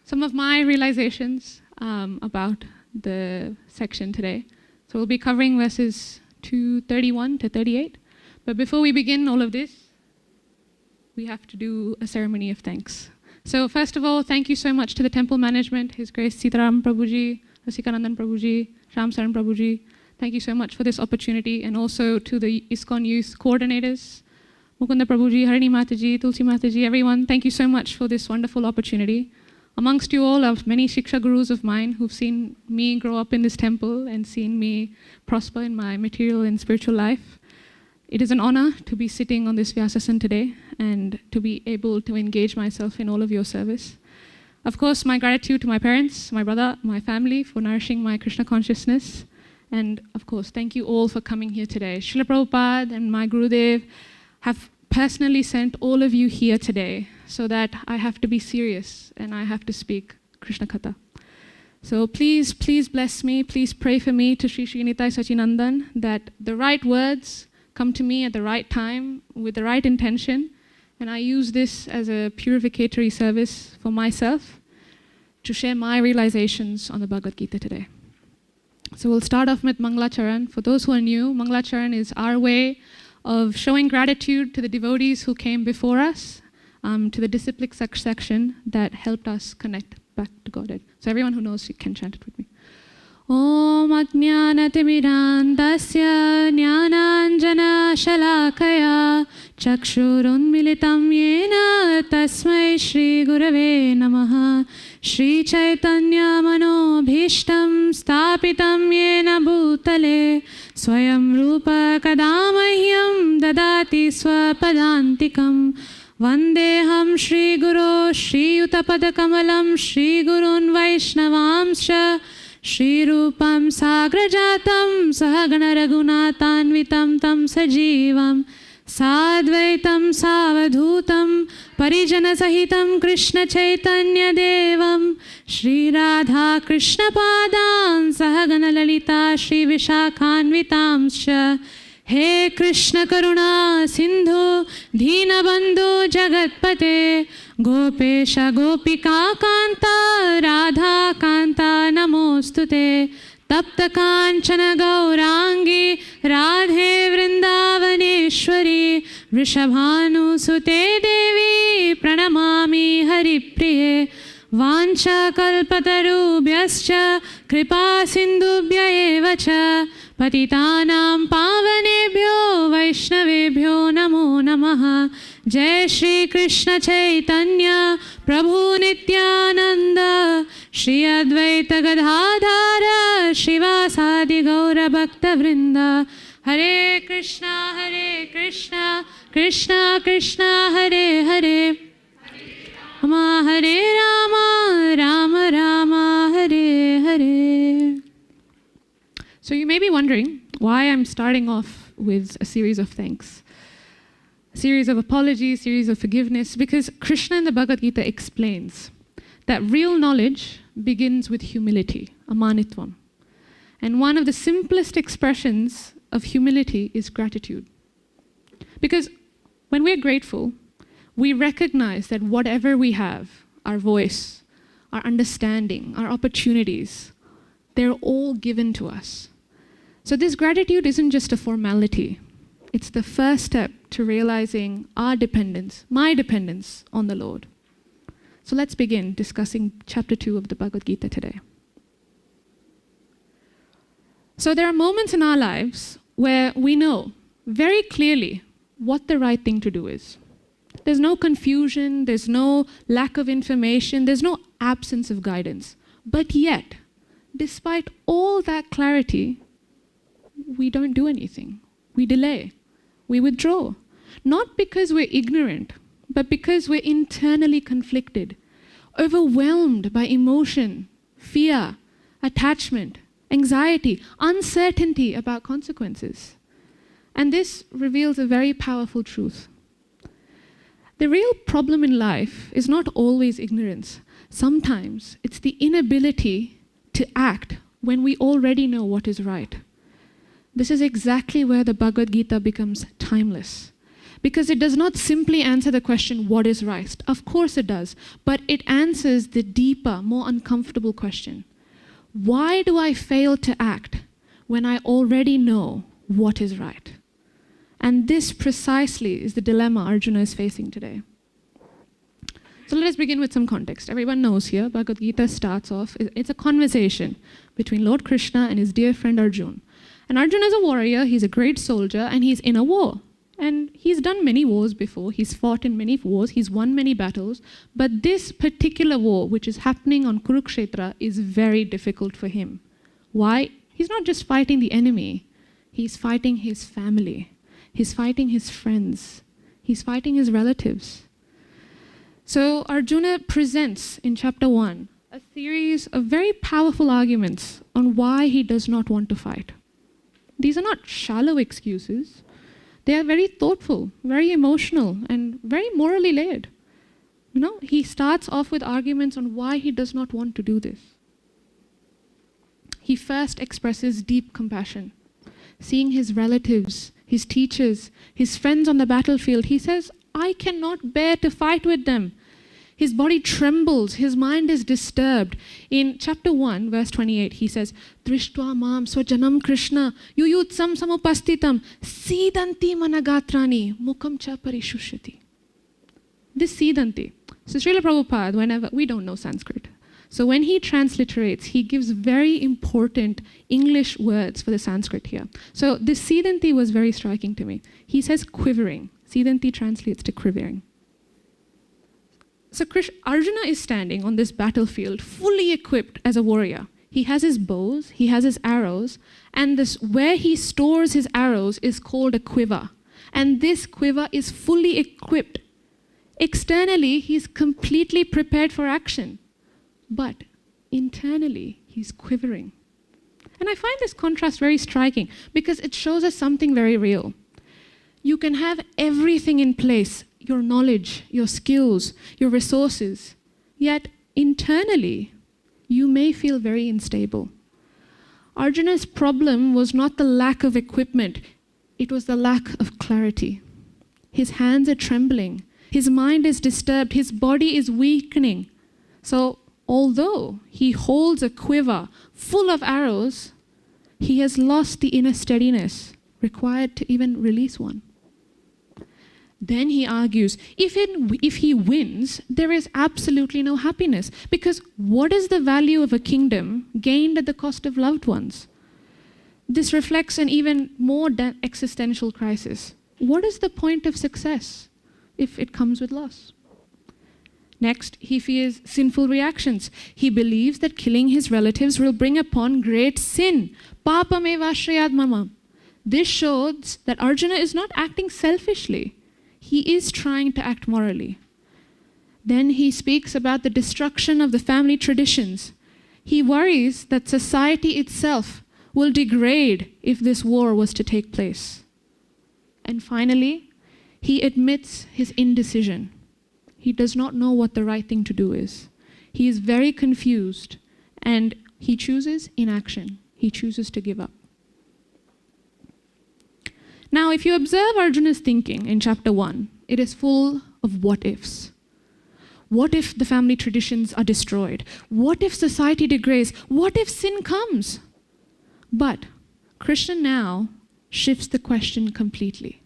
some of my realizations about the section today. So we'll be covering verses 231 to 38. But before we begin all of this, we have to do a ceremony of thanks. So first of all, thank you so much to the temple management, His Grace Sitaram Prabhuji, Asikanandan Prabhuji, Ram Saran Prabhuji. Thank you so much for this opportunity, and also to the ISKCON youth coordinators, Mukunda Prabhuji, Harini Mataji, Tulsi Mataji, everyone. Thank you so much for this wonderful opportunity. Amongst you all are many Shiksha Gurus of mine who've seen me grow up in this temple and seen me prosper in my material and spiritual life. It is an honor to be sitting on this Vyasasana today and to be able to engage myself in all of your service. Of course, my gratitude to my parents, my brother, my family for nourishing my Krishna consciousness. And of course, thank you all for coming here today. Srila Prabhupada and my Gurudev have personally sent all of you here today so that I have to be serious and I have to speak Krishna Katha. So please, please bless me. Please pray for me to Sri Sri Nitai Sachinandan that the right words come to me at the right time with the right intention, and I use this as a purificatory service for myself to share my realizations on the Bhagavad Gita today. So we'll start off with Mangala Charan. For those who are new, Mangala Charan is our way of showing gratitude to the devotees who came before us, to the disciplic section that helped us connect back to Godhead. So everyone who knows, you can chant it with me. Om Ajnanatimirandasya Jnananjana Shalakaya Chakshurunmilitam Yena Tasmai Shri Gurave Namaha Shri Chaitanya Manobhishtam Stapitam Yena Bhutale Swayam Rupa Kadamahyam Dadati Swapadantikam Vandeham Shri Guru Shri Utapadakamalam Shri Gurun Vaishnavamsha Shri Rupam Sagrajatam Sahagana Raghunatanvitam Tam Sajivam Sadvaitam Savadhutam Parijana Sahitam Krishna Chaitanya Devam Shri Radha Krishna Padan Sahagana Lalita Shri Vishakhanvitamscha हे कृष्ण करुणा सिंधु दीनबंधु जगतपते गोपेश गोपिका कांता राधा कांता नमोस्तुते तप्त कांचन गौरांगी राधे वृंदावनेश्वरी वृषभानुसुते देवी प्रणमामि हरिप्रिये वाञ्छाकल्पतरुभ्यश्च कृपा सिन्धुभ्य एव च पतितानां पावनेभ्यो वैष्णवेभ्यो नमो नमः जय श्री कृष्ण चैतन्य प्रभु नित्यानंद श्री अद्वैत गदाधर श्रीवासादि गौर भक्तवृंद हरे Krishna Krishna Krishna Hare Hare Hare Ram Ram Ram Hare Hare. So you may be wondering why I'm starting off with a series of thanks, a series of apologies, series of forgiveness, because Krishna in the Bhagavad Gita explains that real knowledge begins with humility, amanitvam. And one of the simplest expressions of humility is gratitude. Because when we're grateful, we recognize that whatever we have, our voice, our understanding, our opportunities, they're all given to us. So this gratitude isn't just a formality. It's the first step to realizing our dependence, my dependence on the Lord. So let's begin discussing chapter 2 of the Bhagavad Gita today. So there are moments in our lives where we know very clearly what the right thing to do is. There's no confusion, there's no lack of information, there's no absence of guidance. But yet, despite all that clarity, we don't do anything. We delay. We withdraw. Not because we're ignorant, but because we're internally conflicted, overwhelmed by emotion, fear, attachment, anxiety, uncertainty about consequences. And this reveals a very powerful truth. The real problem in life is not always ignorance. Sometimes it's the inability to act when we already know what is right. This is exactly where the Bhagavad Gita becomes timeless. Because it does not simply answer the question, what is right? Of course it does. But it answers the deeper, more uncomfortable question. Why do I fail to act when I already know what is right? And this precisely is the dilemma Arjuna is facing today. So let us begin with some context. Everyone knows here, Bhagavad Gita starts off, it's a conversation between Lord Krishna and his dear friend Arjuna. And Arjuna is a warrior, he's a great soldier, and he's in a war. And he's done many wars before, he's fought in many wars, he's won many battles. But this particular war, which is happening on Kurukshetra, is very difficult for him. Why? He's not just fighting the enemy, he's fighting his family. He's fighting his friends. He's fighting his relatives. So Arjuna presents in chapter 1 a series of very powerful arguments on why he does not want to fight. These are not shallow excuses. They are very thoughtful, very emotional, and very morally layered. You know, he starts off with arguments on why he does not want to do this. He first expresses deep compassion. Seeing his relatives, his teachers, his friends on the battlefield, he says, I cannot bear to fight with them. His body trembles, his mind is disturbed. In chapter 1, verse 28, he says, Drishtva mam swajanam Krishna yuyutsam samupastitam sidanti managatrani mukam cha parishushati. This sidanti. So Srila Prabhupada, whenever, we don't know Sanskrit. So when he transliterates, he gives very important English words for the Sanskrit here. So this sidanti was very striking to me. He says quivering. Sidanti translates to quivering. So Arjuna is standing on this battlefield, fully equipped as a warrior. He has his bows, he has his arrows, and this where he stores his arrows is called a quiver. And this quiver is fully equipped. Externally, he's completely prepared for action. But internally, he's quivering. And I find this contrast very striking because it shows us something very real. You can have everything in place, your knowledge, your skills, your resources, yet internally, you may feel very unstable. Arjuna's problem was not the lack of equipment. it was the lack of clarity. His hands are trembling. His mind is disturbed. His body is weakening. So although he holds a quiver full of arrows, he has lost the inner steadiness required to even release one. Then he argues, if he wins, there is absolutely no happiness, because what is the value of a kingdom gained at the cost of loved ones? This reflects an even more existential crisis. What is the point of success if it comes with loss? Next, he fears sinful reactions. He believes that killing his relatives will bring upon great sin. Papameva shriyad mama. This shows that Arjuna is not acting selfishly. He is trying to act morally. Then he speaks about the destruction of the family traditions. He worries that society itself will degrade if this war was to take place. And finally, he admits his indecision. He does not know what the right thing to do is. He is very confused, and he chooses inaction. He chooses to give up. Now, if you observe Arjuna's thinking in chapter 1, it is full of what-ifs. What if the family traditions are destroyed? What if society degrades? What if sin comes? But Krishna now shifts the question completely.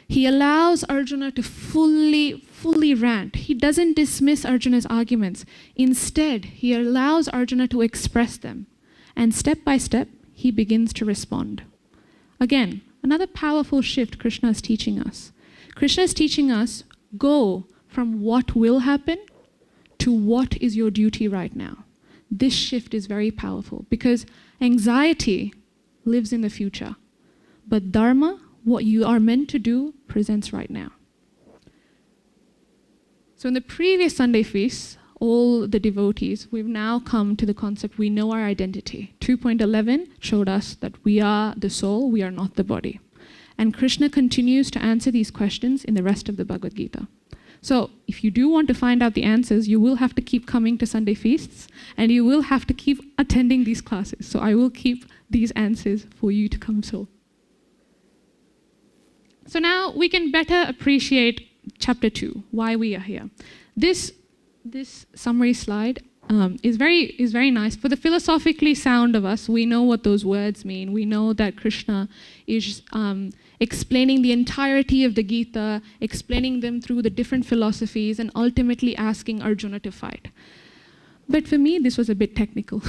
He allows Arjuna to fully rant. He doesn't dismiss Arjuna's arguments. Instead, he allows Arjuna to express them. And step by step, he begins to respond. Again, another powerful shift Krishna is teaching us. Krishna is teaching us, go from what will happen to what is your duty right now. This shift is very powerful because anxiety lives in the future. But dharma, what you are meant to do, presents right now. So in the previous Sunday feasts, all the devotees, we've now come to the concept we know our identity. 2.11 showed us that we are the soul, we are not the body. And Krishna continues to answer these questions in the rest of the Bhagavad Gita. So if you do want to find out the answers, you will have to keep coming to Sunday feasts, and you will have to keep attending these classes. So I will keep these answers for you to come so. So now we can better appreciate chapter 2, why we are here. This summary slide is very nice. For the philosophically sound of us, we know what those words mean. We know that Krishna is explaining the entirety of the Gita, explaining them through the different philosophies, and ultimately asking Arjuna to fight. But for me, this was a bit technical.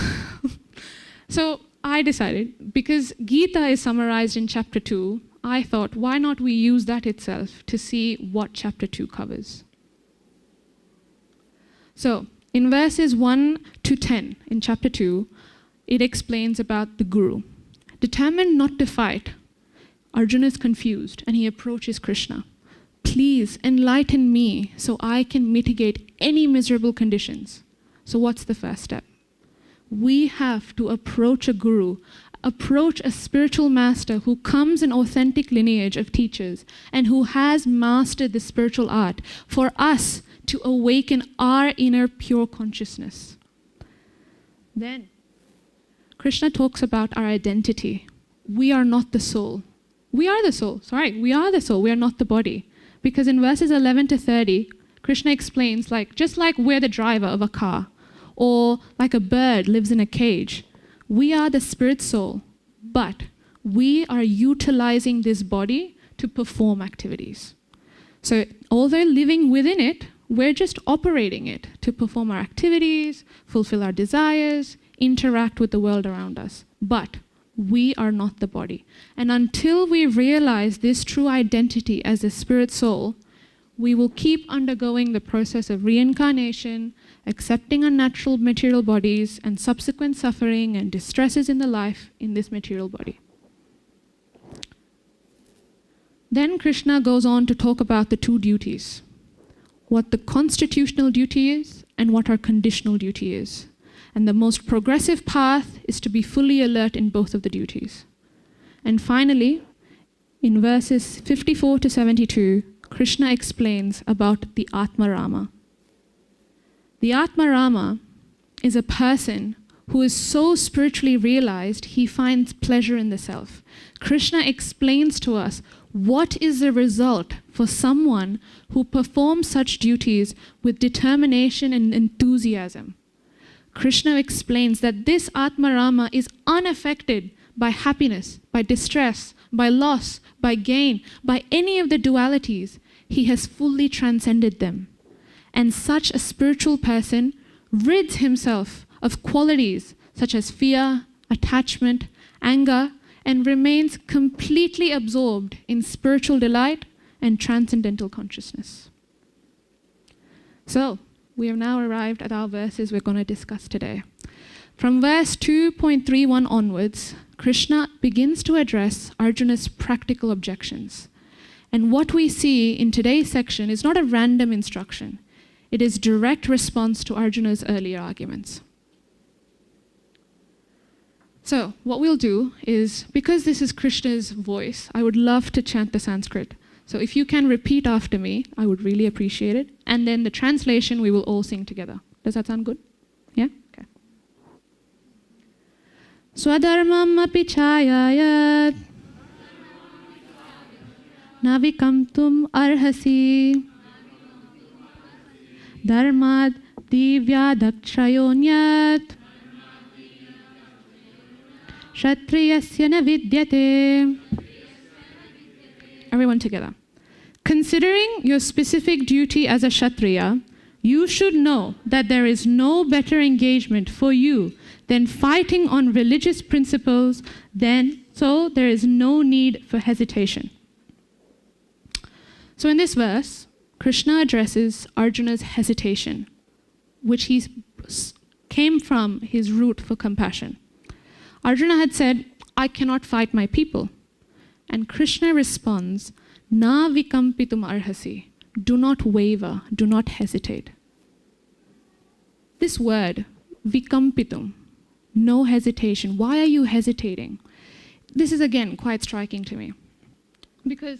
So I decided, because Gita is summarized in chapter 2, I thought, why not we use that itself to see what chapter 2 covers? So, in verses 1 to 10 in chapter 2, it explains about the guru. Determined not to fight, Arjuna is confused and he approaches Krishna. Please enlighten me so I can mitigate any miserable conditions. So what's the first step? We have to approach a guru, approach a spiritual master who comes in authentic lineage of teachers and who has mastered the spiritual art for us to awaken our inner pure consciousness. Then, Krishna talks about our identity. We are not the soul. We are the soul. We are the soul. We are not the body. Because in verses 11 to 30, Krishna explains, just like we're the driver of a car, or like a bird lives in a cage, we are the spirit soul, but we are utilizing this body to perform activities. So although living within it, we're just operating it to perform our activities, fulfill our desires, interact with the world around us. But we are not the body. And until we realize this true identity as a spirit soul, we will keep undergoing the process of reincarnation, accepting unnatural material bodies, and subsequent suffering and distresses in the life in this material body. Then Krishna goes on to talk about the two duties, what the constitutional duty is and what our conditional duty is. And the most progressive path is to be fully alert in both of the duties. And finally, in verses 54 to 72, Krishna explains about the Atma Rama. The Atma Rama is a person who is so spiritually realized, he finds pleasure in the self. Krishna explains to us what is the result for someone who performs such duties with determination and enthusiasm. Krishna explains that this Atmarama is unaffected by happiness, by distress, by loss, by gain, by any of the dualities. He has fully transcended them. And such a spiritual person rids himself of qualities such as fear, attachment, anger, and remains completely absorbed in spiritual delight and transcendental consciousness. So, we have now arrived at our verses we're going to discuss today. From verse 2.31 onwards, Krishna begins to address Arjuna's practical objections. And what we see in today's section is not a random instruction. It is direct response to Arjuna's earlier arguments. So, what we'll do is, because this is Krishna's voice, I would love to chant the Sanskrit. So if you can repeat after me, I would really appreciate it. And then the translation, we will all sing together. Does that sound good? Yeah? Okay. Swadharmam api chayayat navikamtum arhasi dharmad divyadakshayonyat Kshatriyasya na vidyate. Everyone together. Considering your specific duty as a Kshatriya, you should know that there is no better engagement for you than fighting on religious principles, so there is no need for hesitation. So in this verse, Krishna addresses Arjuna's hesitation, which he came from his root for compassion. Arjuna had said, I cannot fight my people. And Krishna responds, Na vikampitum arhasi. Do not waver, do not hesitate. This word, vikampitum, no hesitation. Why are you hesitating? This is again quite striking to me. Because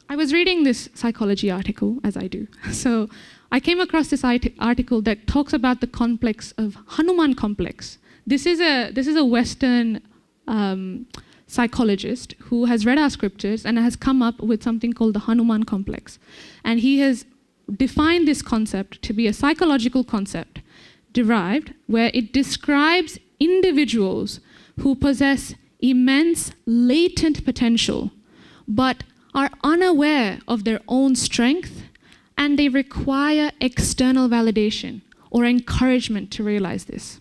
I was reading this psychology article, as I do. So I came across this article that talks about the complex of Hanuman complex. This is a Western psychologist who has read our scriptures and has come up with something called the Hanuman complex. And he has defined this concept to be a psychological concept derived where it describes individuals who possess immense latent potential but are unaware of their own strength, and they require external validation or encouragement to realize this.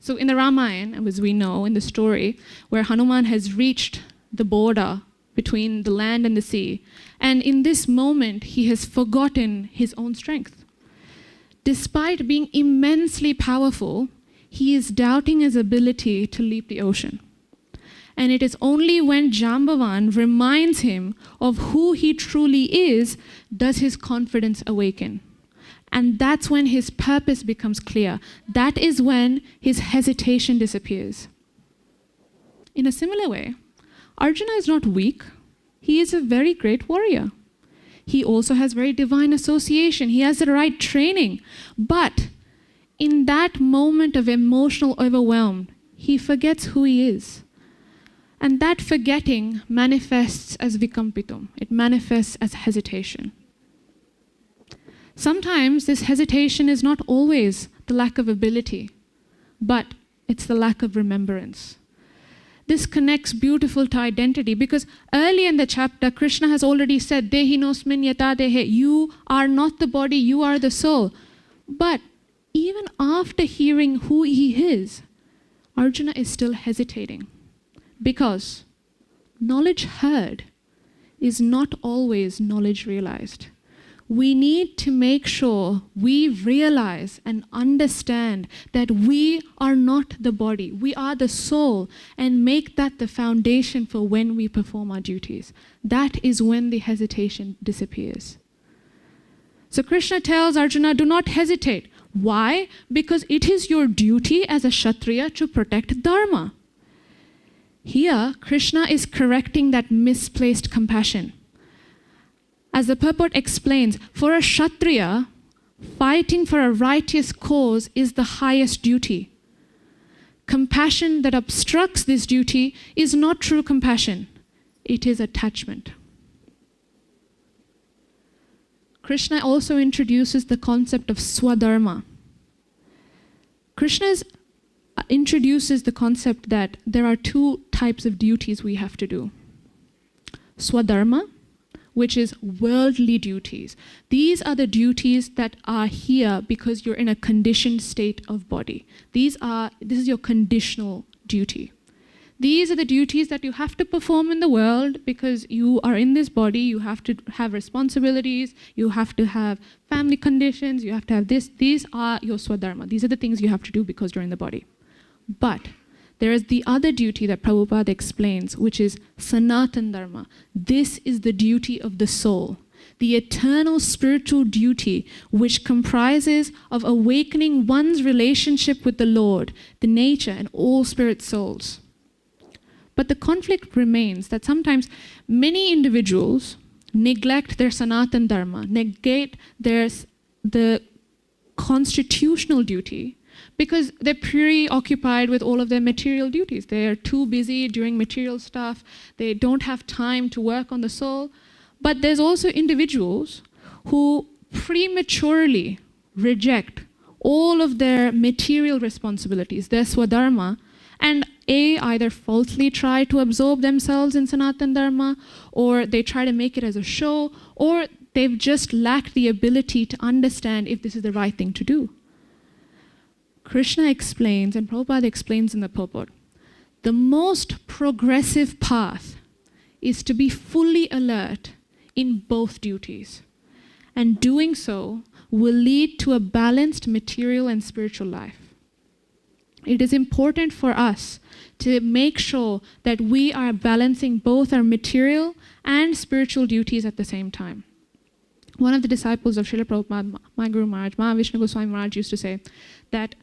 So in the Ramayana, as we know in the story, where Hanuman has reached the border between the land and the sea, and in this moment he has forgotten his own strength. Despite being immensely powerful, he is doubting his ability to leap the ocean. And it is only when Jambavan reminds him of who he truly is, does his confidence awaken. And that's when his purpose becomes clear. That is when his hesitation disappears. In a similar way, Arjuna is not weak. He is a very great warrior. He also has very divine association. He has the right training. But in that moment of emotional overwhelm, he forgets who he is. And that forgetting manifests as vikampitum. It manifests as hesitation. Sometimes this hesitation is not always the lack of ability, but it's the lack of remembrance. This connects beautiful to identity because early in the chapter, Krishna has already said, Dehi nosmin yata dehe, you are not the body, you are the soul. But even after hearing who he is, Arjuna is still hesitating because knowledge heard is not always knowledge realized. We need to make sure we realize and understand that we are not the body, we are the soul, and make that the foundation for when we perform our duties. That is when the hesitation disappears. So Krishna tells Arjuna, do not hesitate. Why? Because it is your duty as a Kshatriya to protect Dharma. Here, Krishna is correcting that misplaced compassion. As the purport explains, for a Kshatriya, fighting for a righteous cause is the highest duty. Compassion that obstructs this duty is not true compassion. It is attachment. Krishna also introduces the concept of swadharma. Krishna introduces the concept that there are two types of duties we have to do. Swadharma, which is worldly duties. These are the duties that are here because you're in a conditioned state of body. This is your conditional duty. These are the duties that you have to perform in the world because you are in this body, you have to have responsibilities, you have to have family conditions, you have to have this. These are your swadharma. These are the things you have to do because you're in the body. But there is the other duty that Prabhupada explains, which is Sanatan Dharma. This is the duty of the soul, the eternal spiritual duty, which comprises of awakening one's relationship with the Lord, the nature, and all spirit souls. But the conflict remains that sometimes many individuals neglect their Sanatan Dharma, negate the constitutional duty, because they're preoccupied with all of their material duties. They are too busy doing material stuff. They don't have time to work on the soul. But there's also individuals who prematurely reject all of their material responsibilities, their swadharma, and either falsely try to absorb themselves in Sanatan Dharma, or they try to make it as a show, or they've just lacked the ability to understand if this is the right thing to do. Krishna explains, and Prabhupada explains in the purport, the most progressive path is to be fully alert in both duties. And doing so will lead to a balanced material and spiritual life. It is important for us to make sure that we are balancing both our material and spiritual duties at the same time. One of the disciples of Srila Prabhupada, my Guru Maharaj, Mahavishnu Goswami Maharaj, used to say that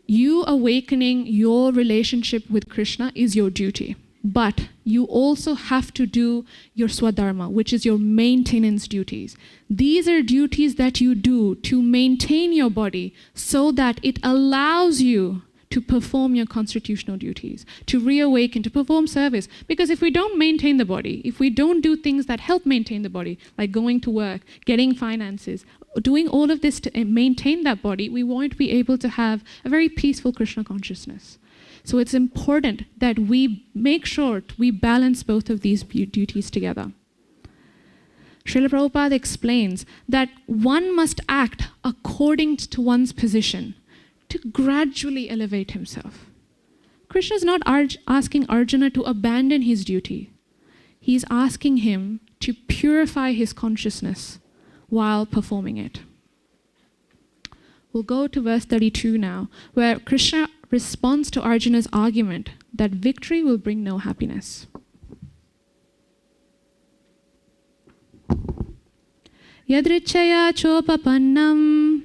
you awakening your relationship with Krishna is your duty, but you also have to do your swadharma, which is your maintenance duties. These are duties that you do to maintain your body so that it allows you to perform your constitutional duties, to reawaken, to perform service. Because if we don't maintain the body, if we don't do things that help maintain the body, like going to work, getting finances, doing all of this to maintain that body, we won't be able to have a very peaceful Krishna consciousness. So it's important that we make sure we balance both of these duties together. Srila Prabhupada explains that one must act according to one's position to gradually elevate himself. Krishna is not asking Arjuna to abandon his duty. He's asking him to purify his consciousness while performing it. We'll go to verse 32 now, where Krishna responds to Arjuna's argument that victory will bring no happiness. Yadrichaya chopapannam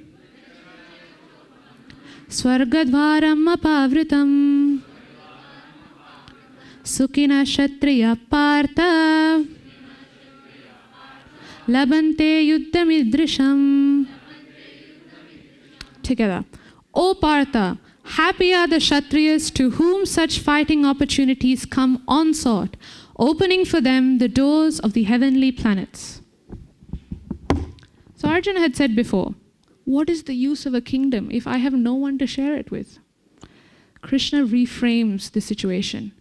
Swargadvaram apavritam Sukhina kshatriya partha Labante yuddhamidrisham. Together. O Partha, happy are the Kshatriyas to whom such fighting opportunities come unsought, opening for them the doors of the heavenly planets. So Arjuna had said before, what is the use of a kingdom if I have no one to share it with? Krishna reframes the situation.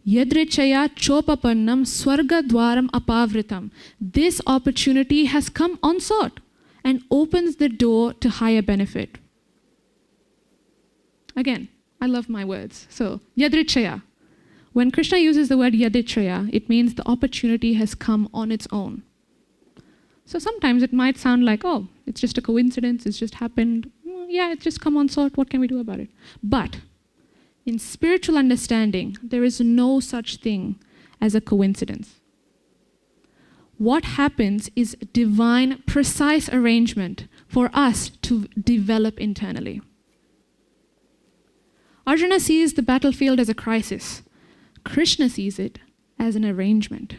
Yadrichaya chopapannam swargadwaram apavritam. This opportunity has come unsought and opens the door to higher benefit. Again, I love my words. So, yadrichaya. When Krishna uses the word yadrichaya, it means the opportunity has come on its own. So sometimes it might sound like, oh, it's just a coincidence, it's just happened. Yeah, it's just come unsought, what can we do about it? But in spiritual understanding, there is no such thing as a coincidence. What happens is divine, precise arrangement for us to develop internally. Arjuna sees the battlefield as a crisis. Krishna sees it as an arrangement.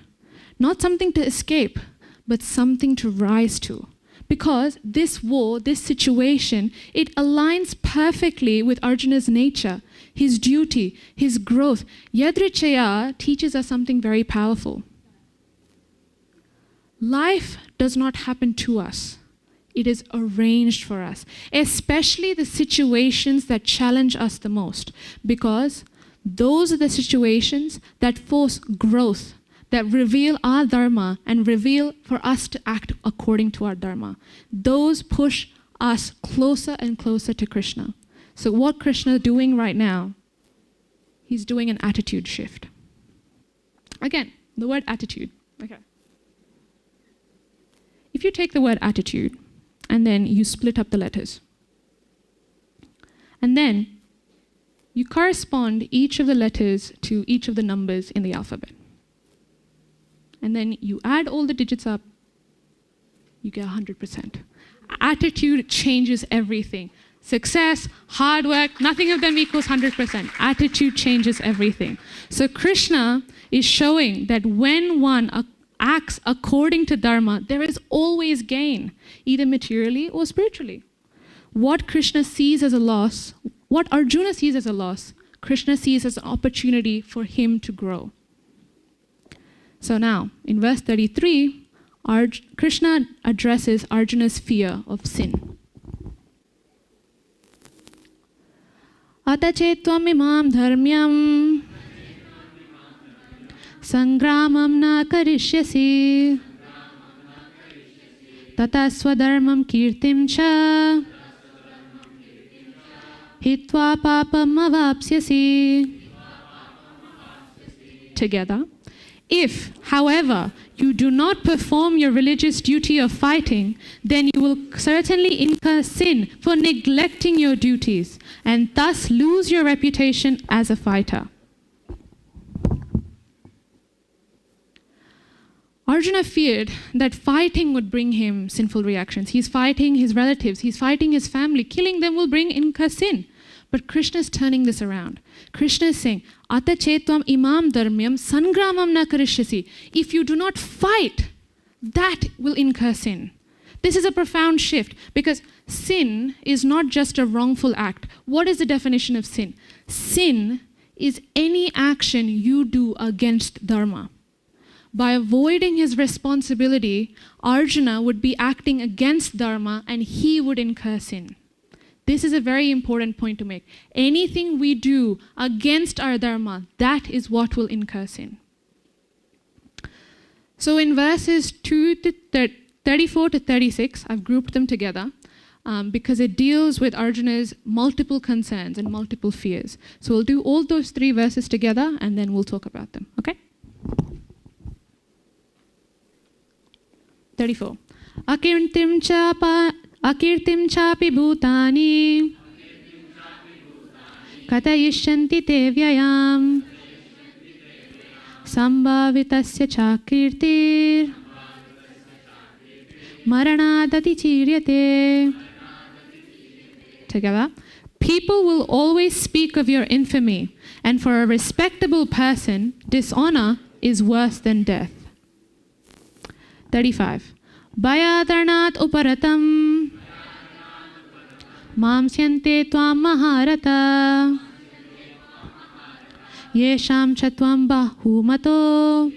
Not something to escape, but something to rise to. Because this war, this situation, it aligns perfectly with Arjuna's nature, his duty, his growth. Yadrichaya teaches us something very powerful. Life does not happen to us. It is arranged for us, especially the situations that challenge us the most, because those are the situations that force growth, that reveal our dharma and reveal for us to act according to our dharma. Those push us closer and closer to Krishna. So what Krishna is doing right now, he's doing an attitude shift. Again, the word attitude. Okay. If you take the word attitude and then you split up the letters, and then you correspond each of the letters to each of the numbers in the alphabet, and then you add all the digits up, you get 100%. Attitude changes everything. Success, hard work, nothing of them equals 100%. Attitude changes everything. So Krishna is showing that when one acts according to dharma, there is always gain, either materially or spiritually. What Krishna sees as a loss, what Arjuna sees as a loss, Krishna sees as an opportunity for him to grow. So now, in verse 33, Krishna addresses Arjuna's fear of sin. Atachetvam imam dharmyam sangramam na karishyasi tata swadharmam kirtim cha hitva papam avapsyasi. Together. If, however, you do not perform your religious duty of fighting, then you will certainly incur sin for neglecting your duties and thus lose your reputation as a fighter. Arjuna feared that fighting would bring him sinful reactions. He's fighting his relatives, he's fighting his family. Killing them will incur sin. But Krishna is turning this around. Krishna is saying, Ata chetvam imam dharmyam sangramam na karishyasi. If you do not fight, that will incur sin. This is a profound shift, because sin is not just a wrongful act. What is the definition of sin? Sin is any action you do against dharma. By avoiding his responsibility, Arjuna would be acting against dharma and he would incur sin. This is a very important point to make. Anything we do against our dharma, that is what will incur sin. So in verses 34 to 36, I've grouped them together because it deals with Arjuna's multiple concerns and multiple fears. So we'll do all those three verses together and then we'll talk about them, okay? 34. Akirtim chapi bhutani katayishyanti te vyayam sambhavitasya chakirtir maranadati chiryate. Together. People will always speak of your infamy, and for a respectable person, dishonor is worse than death. 35. Bhayadarnat uparatam mamsyante tvam maharata yesham chatvam bahumato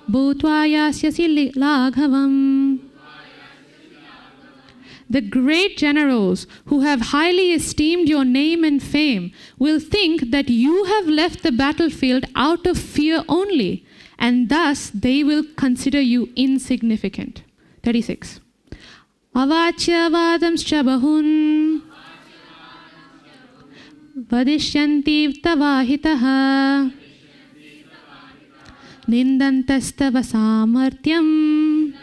bhutva yasyasi laghavam. The great generals who have highly esteemed your name and fame will think that you have left the battlefield out of fear only, and thus they will consider you insignificant. 36. Avachya vadamscha bahun vadishyanti tavahitaha nindantastava samartyam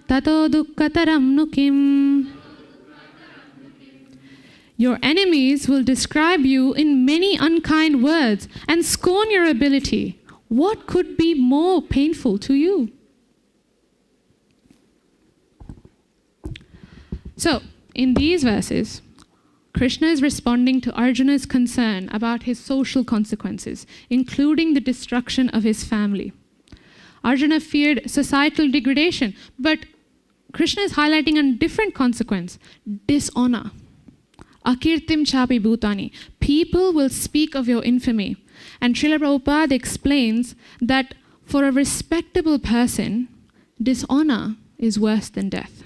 tato dukkataram nukim. Your enemies will describe you in many unkind words and scorn your ability. What could be more painful to you? So, in these verses, Krishna is responding to Arjuna's concern about his social consequences, including the destruction of his family. Arjuna feared societal degradation. But Krishna is highlighting a different consequence: dishonor. Akirtim chapi bhutani. People will speak of your infamy. And Srila Prabhupada explains that for a respectable person, dishonor is worse than death.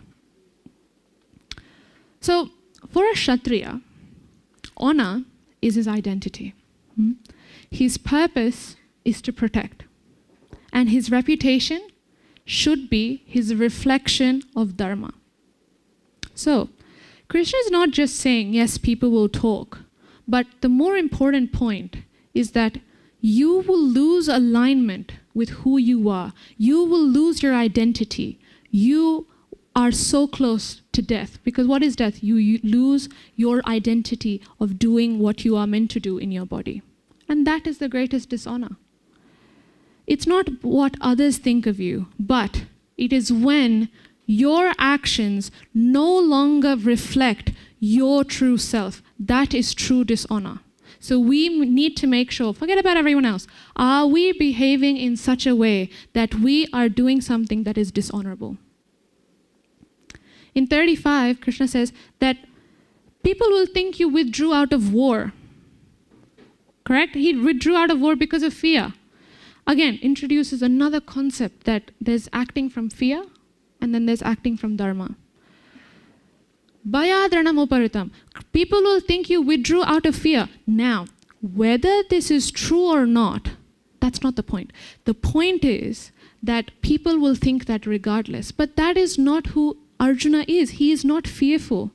So, for a Kshatriya, honor is his identity. His purpose is to protect. And his reputation should be his reflection of dharma. So, Krishna is not just saying, yes, people will talk, but the more important point is that you will lose alignment with who you are. You will lose your identity. You are so close to death. Because what is death? You lose your identity of doing what you are meant to do in your body. And that is the greatest dishonor. It's not what others think of you, but it is when your actions no longer reflect your true self. That is true dishonor. So we need to make sure, forget about everyone else, are we behaving in such a way that we are doing something that is dishonorable? In 35, Krishna says that people will think you withdrew out of war. Correct? He withdrew out of war because of fear. Again, introduces another concept that there's acting from fear and then there's acting from dharma. Bayadranam uparitam. People will think you withdrew out of fear. Now, whether this is true or not, that's not the point. The point is that people will think that regardless. But that is not who Arjuna is. He is not fearful.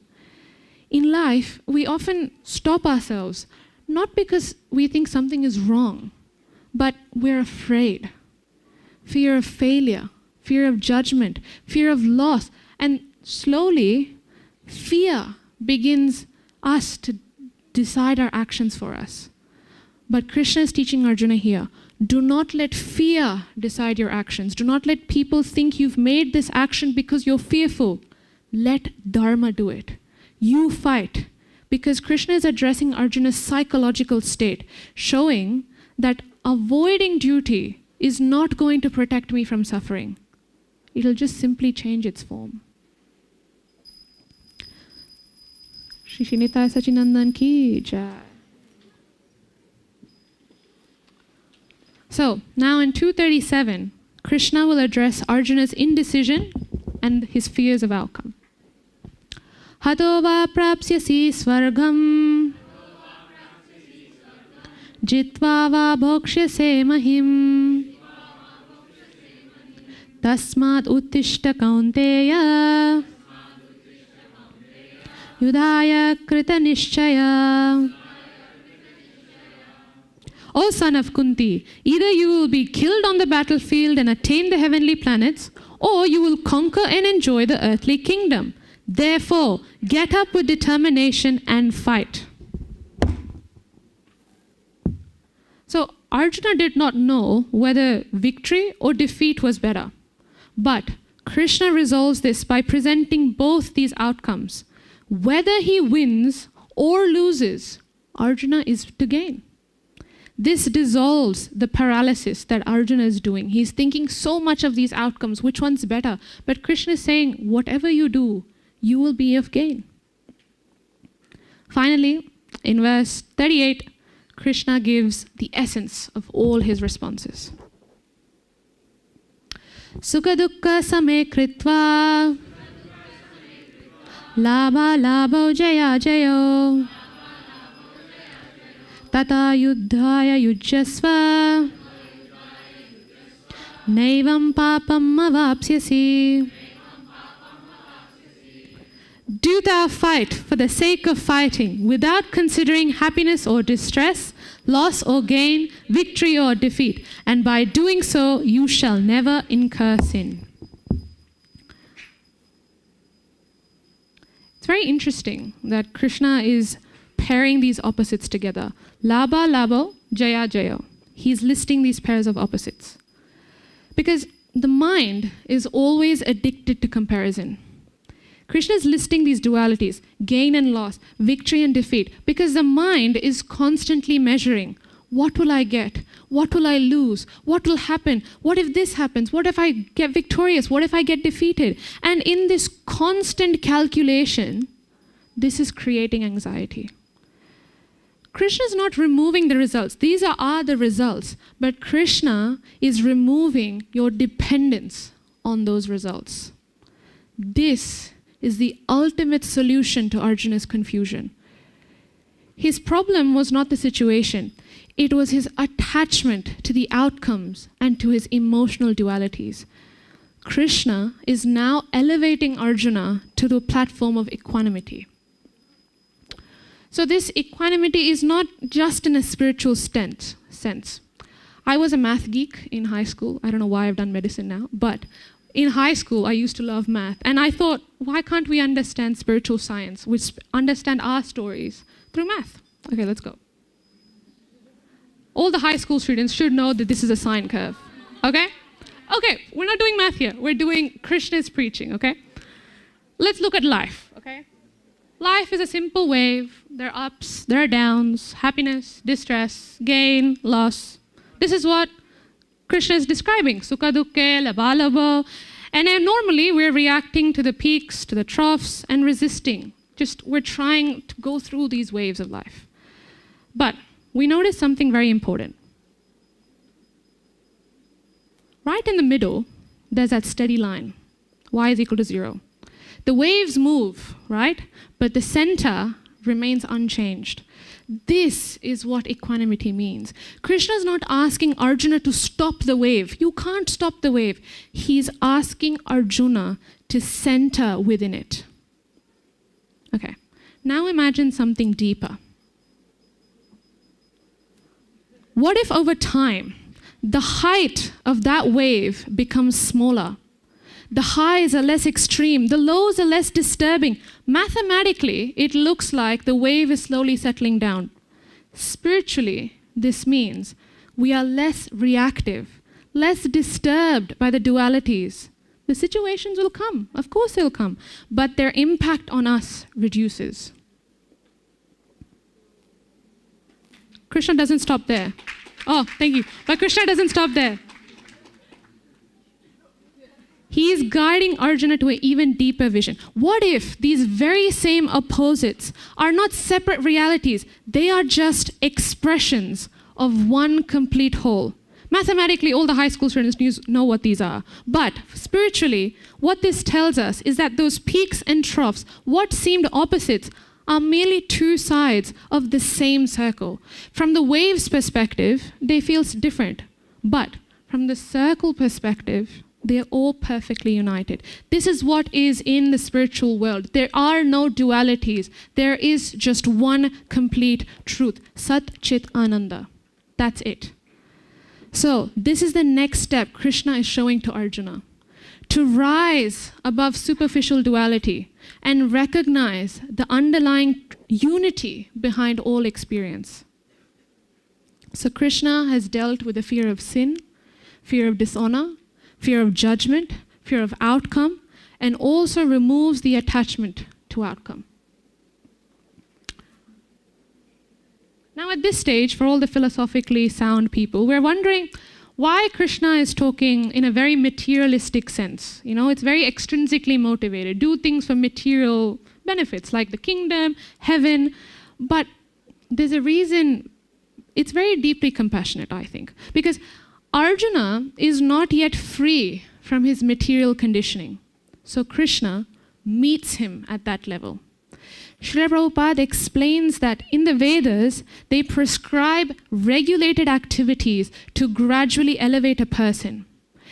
In life, we often stop ourselves, not because we think something is wrong, but we're afraid. Fear of failure, fear of judgment, fear of loss. And slowly, fear begins us to decide our actions for us. But Krishna is teaching Arjuna here, do not let fear decide your actions. Do not let people think you've made this action because you're fearful. Let dharma do it. You fight. Because Krishna is addressing Arjuna's psychological state, showing that avoiding duty is not going to protect me from suffering. It'll just simply change its form. Shri Srinitaya Sachinandan ki jai. So, now in 237, Krishna will address Arjuna's indecision and his fears of outcome. Hato va prapsyasi svargam jitva va bhokshyase mahim tasmad uttishta kaunteya yudhaya krita nishchaya. O son of Kunti, either you will be killed on the battlefield and attain the heavenly planets, or you will conquer and enjoy the earthly kingdom. Therefore, get up with determination and fight. So, Arjuna did not know whether victory or defeat was better. But Krishna resolves this by presenting both these outcomes. Whether he wins or loses, Arjuna is to gain. This dissolves the paralysis that Arjuna is doing. He's thinking so much of these outcomes, which one's better? But Krishna is saying, whatever you do, you will be of gain. Finally, in verse 38, Krishna gives the essence of all his responses. Sukha dukkha same kritva labha labho jaya jayo tata yuddhaya yujyasva naivam papam avapsyasi. Do thou fight for the sake of fighting, without considering happiness or distress, loss or gain, victory or defeat, and by doing so you shall never incur sin. It's very interesting that Krishna is pairing these opposites together. Labha, labho, jaya, jayo. He's listing these pairs of opposites. Because the mind is always addicted to comparison. Krishna is listing these dualities, gain and loss, victory and defeat, because the mind is constantly measuring What will I get? What will I lose? What will happen? What if this happens? What if I get victorious? What if I get defeated? And in this constant calculation, this is creating anxiety. Krishna is not removing the results. These are the results. But Krishna is removing your dependence on those results. This is the ultimate solution to Arjuna's confusion. His problem was not the situation. It was his attachment to the outcomes and to his emotional dualities. Krishna is now elevating Arjuna to the platform of equanimity. So this equanimity is not just in a spiritual sense. I was a math geek in high school. I don't know why I've done medicine now, but in high school, I used to love math. And I thought, why can't we understand spiritual science, which understand our stories through math? Okay, let's go. All the high school students should know that this is a sine curve, okay? Okay, we're not doing math here. We're doing Krishna's preaching, okay? Let's look at life, okay? Life is a simple wave. There are ups, there are downs, happiness, distress, gain, loss. This is what Krishna is describing. Sukha dukkhe, labha labha. And then normally we're reacting to the peaks, to the troughs, and resisting. We're trying to go through these waves of life. But we notice something very important. Right in the middle, there's that steady line. Y is equal to 0. The waves move, right? But the center remains unchanged. This is what equanimity means. Krishna is not asking Arjuna to stop the wave. You can't stop the wave. He's asking Arjuna to center within it. Okay, now imagine something deeper. What if over time, the height of that wave becomes smaller? The highs are less extreme, the lows are less disturbing. Mathematically, it looks like the wave is slowly settling down. Spiritually, this means we are less reactive, less disturbed by the dualities. The situations will come, of course they'll come, but their impact on us reduces. Krishna doesn't stop there. Oh, thank you. But Krishna doesn't stop there. He is guiding Arjuna to an even deeper vision. What if these very same opposites are not separate realities? They are just expressions of one complete whole. Mathematically, all the high school students know what these are. But spiritually, what this tells us is that those peaks and troughs, what seemed opposites, are merely two sides of the same circle. From the wave's perspective, they feel different. But from the circle perspective, they're all perfectly united. This is what is in the spiritual world. There are no dualities. There is just one complete truth. Sat Chit Ananda. That's it. So this is the next step Krishna is showing to Arjuna. To rise above superficial duality and recognize the underlying unity behind all experience. So Krishna has dealt with the fear of sin, fear of dishonor, fear of judgment, fear of outcome, and also removes the attachment to outcome. Now at this stage, for all the philosophically sound people, we're wondering why Krishna is talking in a very materialistic sense. You know, it's very extrinsically motivated. Do things for material benefits, like the kingdom, heaven. But there's a reason. It's very deeply compassionate, I think. Because Arjuna is not yet free from his material conditioning. So Krishna meets him at that level. Srila Prabhupada explains that in the Vedas, they prescribe regulated activities to gradually elevate a person.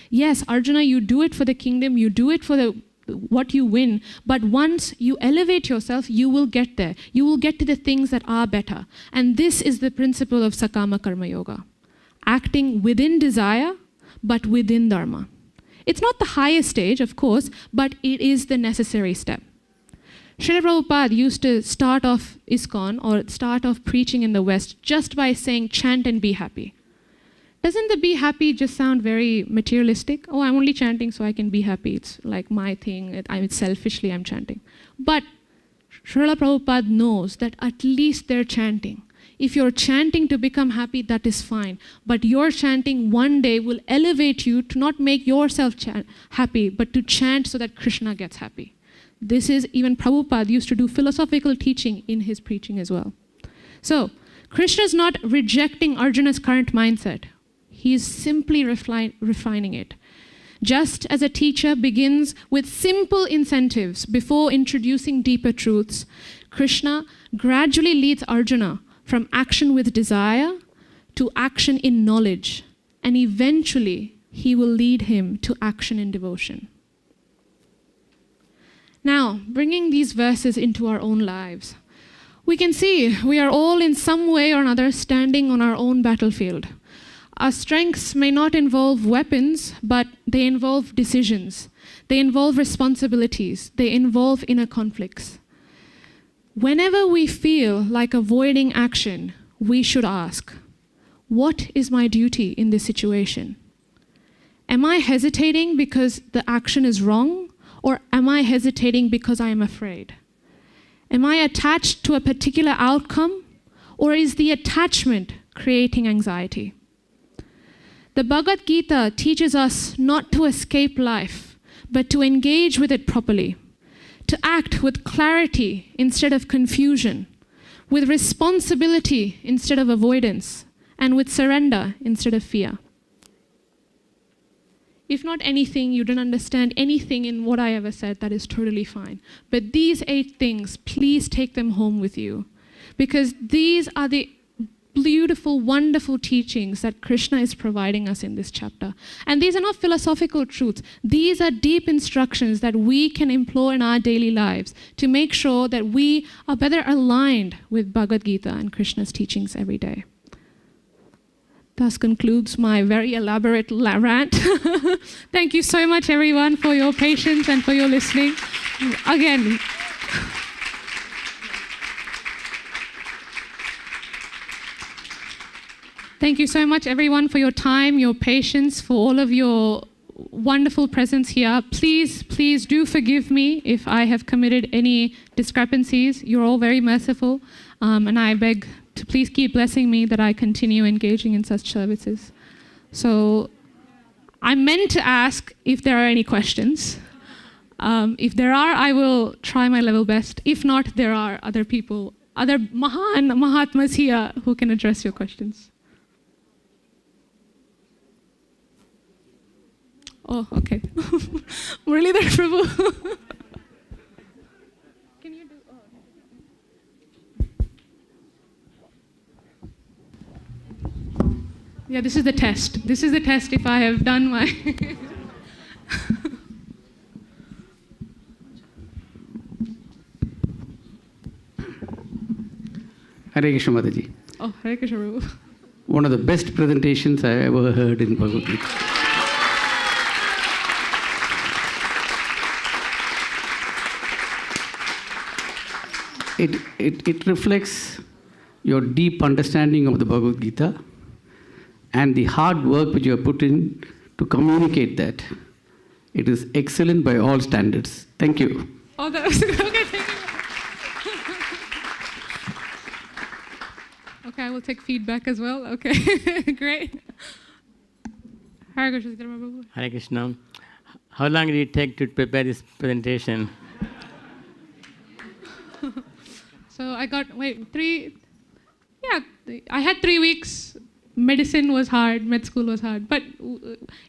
Yes, Arjuna, you do it for the kingdom, you do it for what you win, but once you elevate yourself, you will get there. You will get to the things that are better. And this is the principle of Sakama Karma Yoga. Acting within desire, but within dharma. It's not the highest stage, of course, but it is the necessary step. Srila Prabhupada used to start off ISKCON or start off preaching in the West just by saying, chant and be happy. Doesn't the be happy just sound very materialistic? Oh, I'm only chanting so I can be happy. It's like my thing. I'm chanting. But Srila Prabhupada knows that at least they're chanting. If you're chanting to become happy, that is fine. But your chanting one day will elevate you to not make yourself happy, but to chant so that Krishna gets happy. This is even Prabhupada used to do philosophical teaching in his preaching as well. So, Krishna is not rejecting Arjuna's current mindset. He is simply refining it. Just as a teacher begins with simple incentives before introducing deeper truths, Krishna gradually leads Arjuna from action with desire to action in knowledge, and eventually he will lead him to action in devotion. Now, bringing these verses into our own lives, we can see we are all in some way or another standing on our own battlefield. Our strengths may not involve weapons, but they involve decisions. They involve responsibilities. They involve inner conflicts. Whenever we feel like avoiding action, we should ask, what is my duty in this situation? Am I hesitating because the action is wrong, or am I hesitating because I am afraid? Am I attached to a particular outcome, or is the attachment creating anxiety? The Bhagavad Gita teaches us not to escape life, but to engage with it properly, to act with clarity instead of confusion, with responsibility instead of avoidance, and with surrender instead of fear. If not anything, you don't understand anything in what I ever said, that is totally fine. But these 8 things, please take them home with you, because these are the beautiful, wonderful teachings that Krishna is providing us in this chapter. And these are not philosophical truths. These are deep instructions that we can employ in our daily lives to make sure that we are better aligned with Bhagavad Gita and Krishna's teachings every day. Thus concludes my very elaborate rant. Thank you so much, everyone, for your patience and for your listening. Again, thank you so much, everyone, for your time, your patience, for all of your wonderful presence here. Please do forgive me if I have committed any discrepancies. You're all very merciful, and I beg to please keep blessing me that I continue engaging in such services. So I meant to ask if there are any questions. If there are, I will try my level best. If not, there are other people, other Mahatmas here who can address your questions. Oh, okay. Really there, Prabhu? Can you do... Yeah, this is the test. This is the test if I have done my... Hare Krishna Mataji. Oh, Hare Krishna Prabhu. One of the best presentations I ever heard in Bhagavad Gita. It reflects your deep understanding of the Bhagavad Gita and the hard work which you have put in to communicate that. It is excellent by all standards. Thank you. Oh, that was okay. Thank you. Okay, I will take feedback as well. Okay, great. Hare Krishna, Prabhu. Hare Krishna. How long did it take to prepare this presentation? So I got, I had 3 weeks. Medicine was hard, med school was hard, but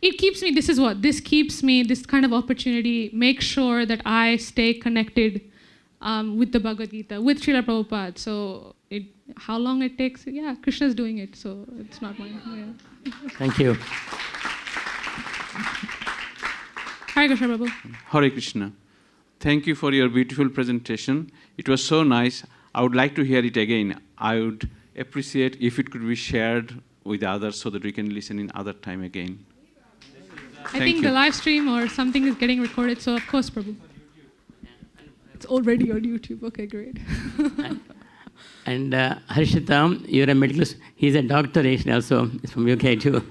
it keeps me, this keeps me, this kind of opportunity, make sure that I stay connected with the Bhagavad Gita, with Srila Prabhupada. So how long it takes, Krishna's doing it, so it's not mine. Yeah. Thank you. Hare Krishna, Prabhu. Hare Krishna. Thank you for your beautiful presentation. It was so nice. I would like to hear it again. I would appreciate if it could be shared with others so that we can listen in other time again. I think the live stream or something is getting recorded, so of course, Prabhu. It's already on YouTube. Okay, great. And Harshitam, you're a medical, he's a doctor also, he's from UK too.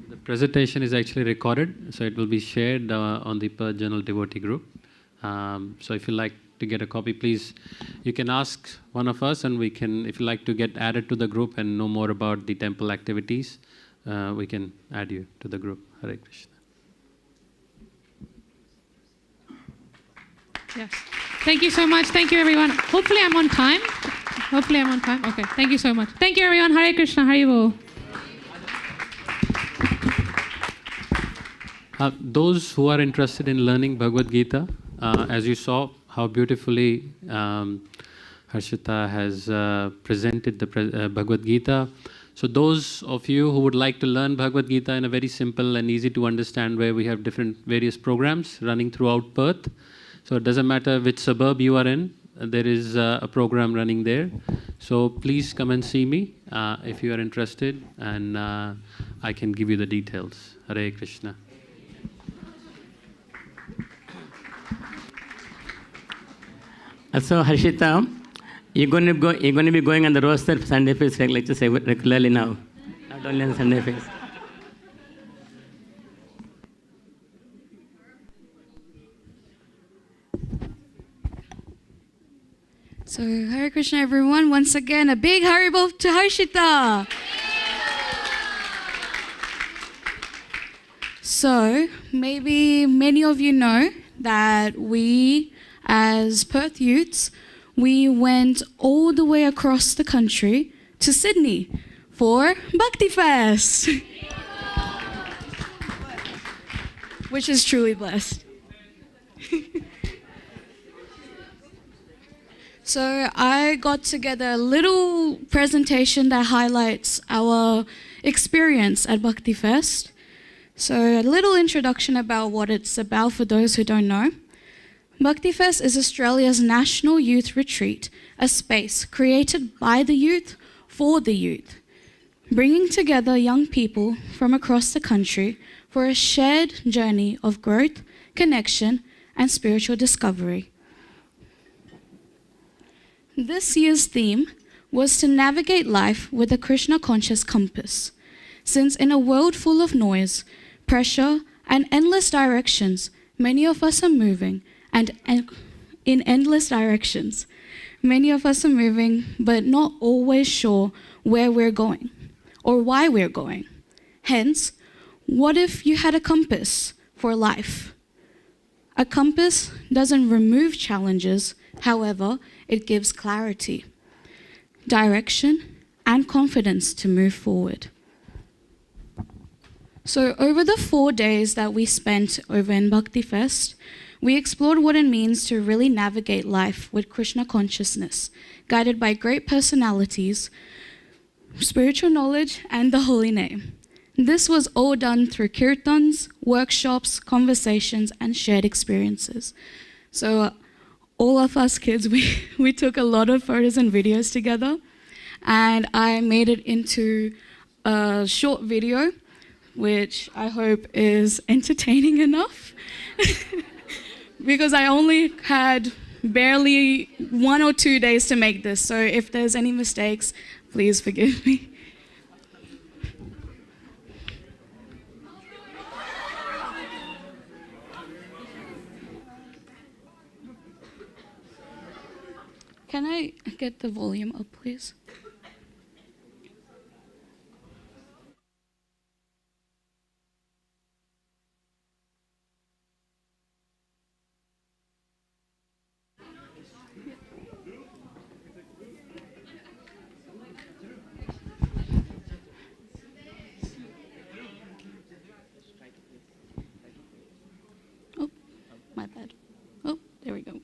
The presentation is actually recorded, so it will be shared on the Perth Journal Devotee group. So if you like to get a copy, please, you can ask one of us, and we can, if you like to get added to the group and know more about the temple activities, we can add you to the group. Hare Krishna. Yes. Thank you so much. Thank you, everyone. Hopefully I'm on time. Hopefully I'm on time. Okay. Thank you so much. Thank you, everyone. Hare Krishna. Haribo. Those who are interested in learning Bhagavad Gita, as you saw how beautifully Harshita has presented the Bhagavad Gita. So those of you who would like to learn Bhagavad Gita in a very simple and easy to understand way, we have various programs running throughout Perth. So it doesn't matter which suburb you are in, there is a program running there. So please come and see me if you are interested, and I can give you the details. Hare Krishna. So Harshita, you're going to be going on the roster for Sunday Feast lectures regularly now, not only on Sunday Feast. So Hare Krishna, everyone. Once again, a big Haribo to Harshita. So maybe many of you know that we, as Perth youths, we went all the way across the country to Sydney for Bhakti Fest, which is truly blessed. So I got together a little presentation that highlights our experience at Bhakti Fest. So a little introduction about what it's about for those who don't know. Bhakti Fest is Australia's national youth retreat, a space created by the youth for the youth, bringing together young people from across the country for a shared journey of growth, connection, and spiritual discovery. This year's theme was to navigate life with a Krishna-conscious compass, since in a world full of noise, pressure, and endless directions, many of us are moving, and in endless directions. Many of us are moving, but not always sure where we're going or why we're going. Hence, what if you had a compass for life? A compass doesn't remove challenges, however, it gives clarity, direction, and confidence to move forward. So over the 4 days that we spent over in Bhakti Fest, we explored what it means to really navigate life with Krishna consciousness, guided by great personalities, spiritual knowledge, and the holy name. This was all done through kirtans, workshops, conversations, and shared experiences. So all of us kids, we took a lot of photos and videos together, and I made it into a short video, which I hope is entertaining enough. Because I only had barely 1 or 2 days to make this, so if there's any mistakes, please forgive me. Can I get the volume up, please? Oh, my bad. Oh, there we go.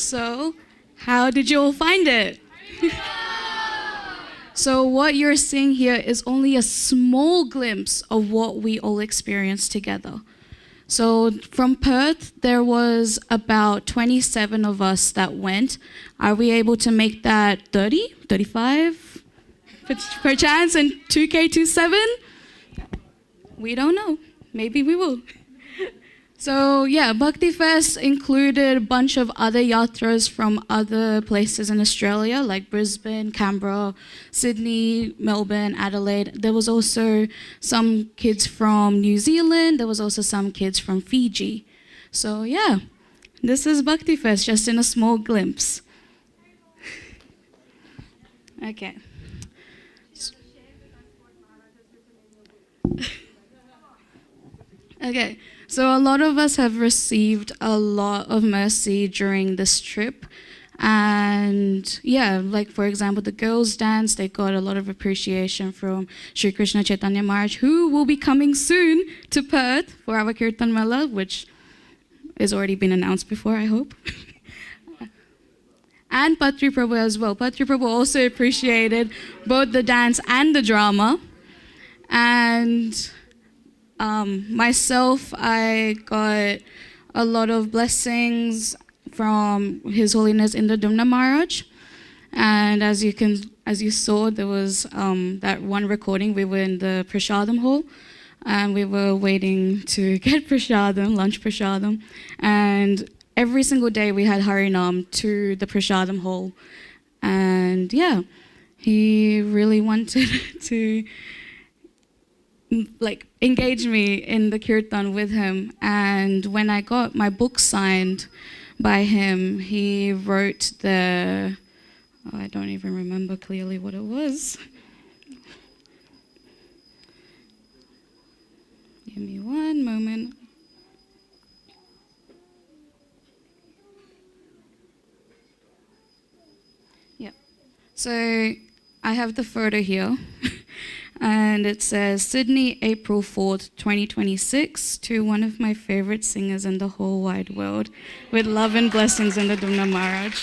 So, how did you all find it? So what you're seeing here is only a small glimpse of what we all experienced together. So from Perth, there was about 27 of us that went. Are we able to make that 30, 35 per chance in 2K27? We don't know. Maybe we will. So yeah, Bhakti Fest included a bunch of other yatras from other places in Australia, like Brisbane, Canberra, Sydney, Melbourne, Adelaide. There was also some kids from New Zealand. There was also some kids from Fiji. So yeah, this is Bhakti Fest, just in a small glimpse. Okay. Okay. So a lot of us have received a lot of mercy during this trip. And yeah, like for example, the girls' dance, they got a lot of appreciation from Sri Krishna Chaitanya Maharaj, who will be coming soon to Perth for our Kirtan Mela, which has already been announced before, I hope. And Patri Prabhu as well. Patri Prabhu also appreciated both the dance and the drama. And myself, I got a lot of blessings from His Holiness Indradumna Maharaj. And as you saw, there was that one recording. We were in the Prasadam hall, and we were waiting to get Prasadam, lunch Prasadam. And every single day we had Harinam to the Prasadam hall. And yeah, he really wanted to like engage me in the kirtan with him. And when I got my book signed by him, he wrote I don't even remember clearly what it was. Give me one moment. Yeah. So I have the photo here. And it says, Sydney, April 4th, 2026, to one of my favorite singers in the whole wide world, with love and blessings in the Dumna Maharaj.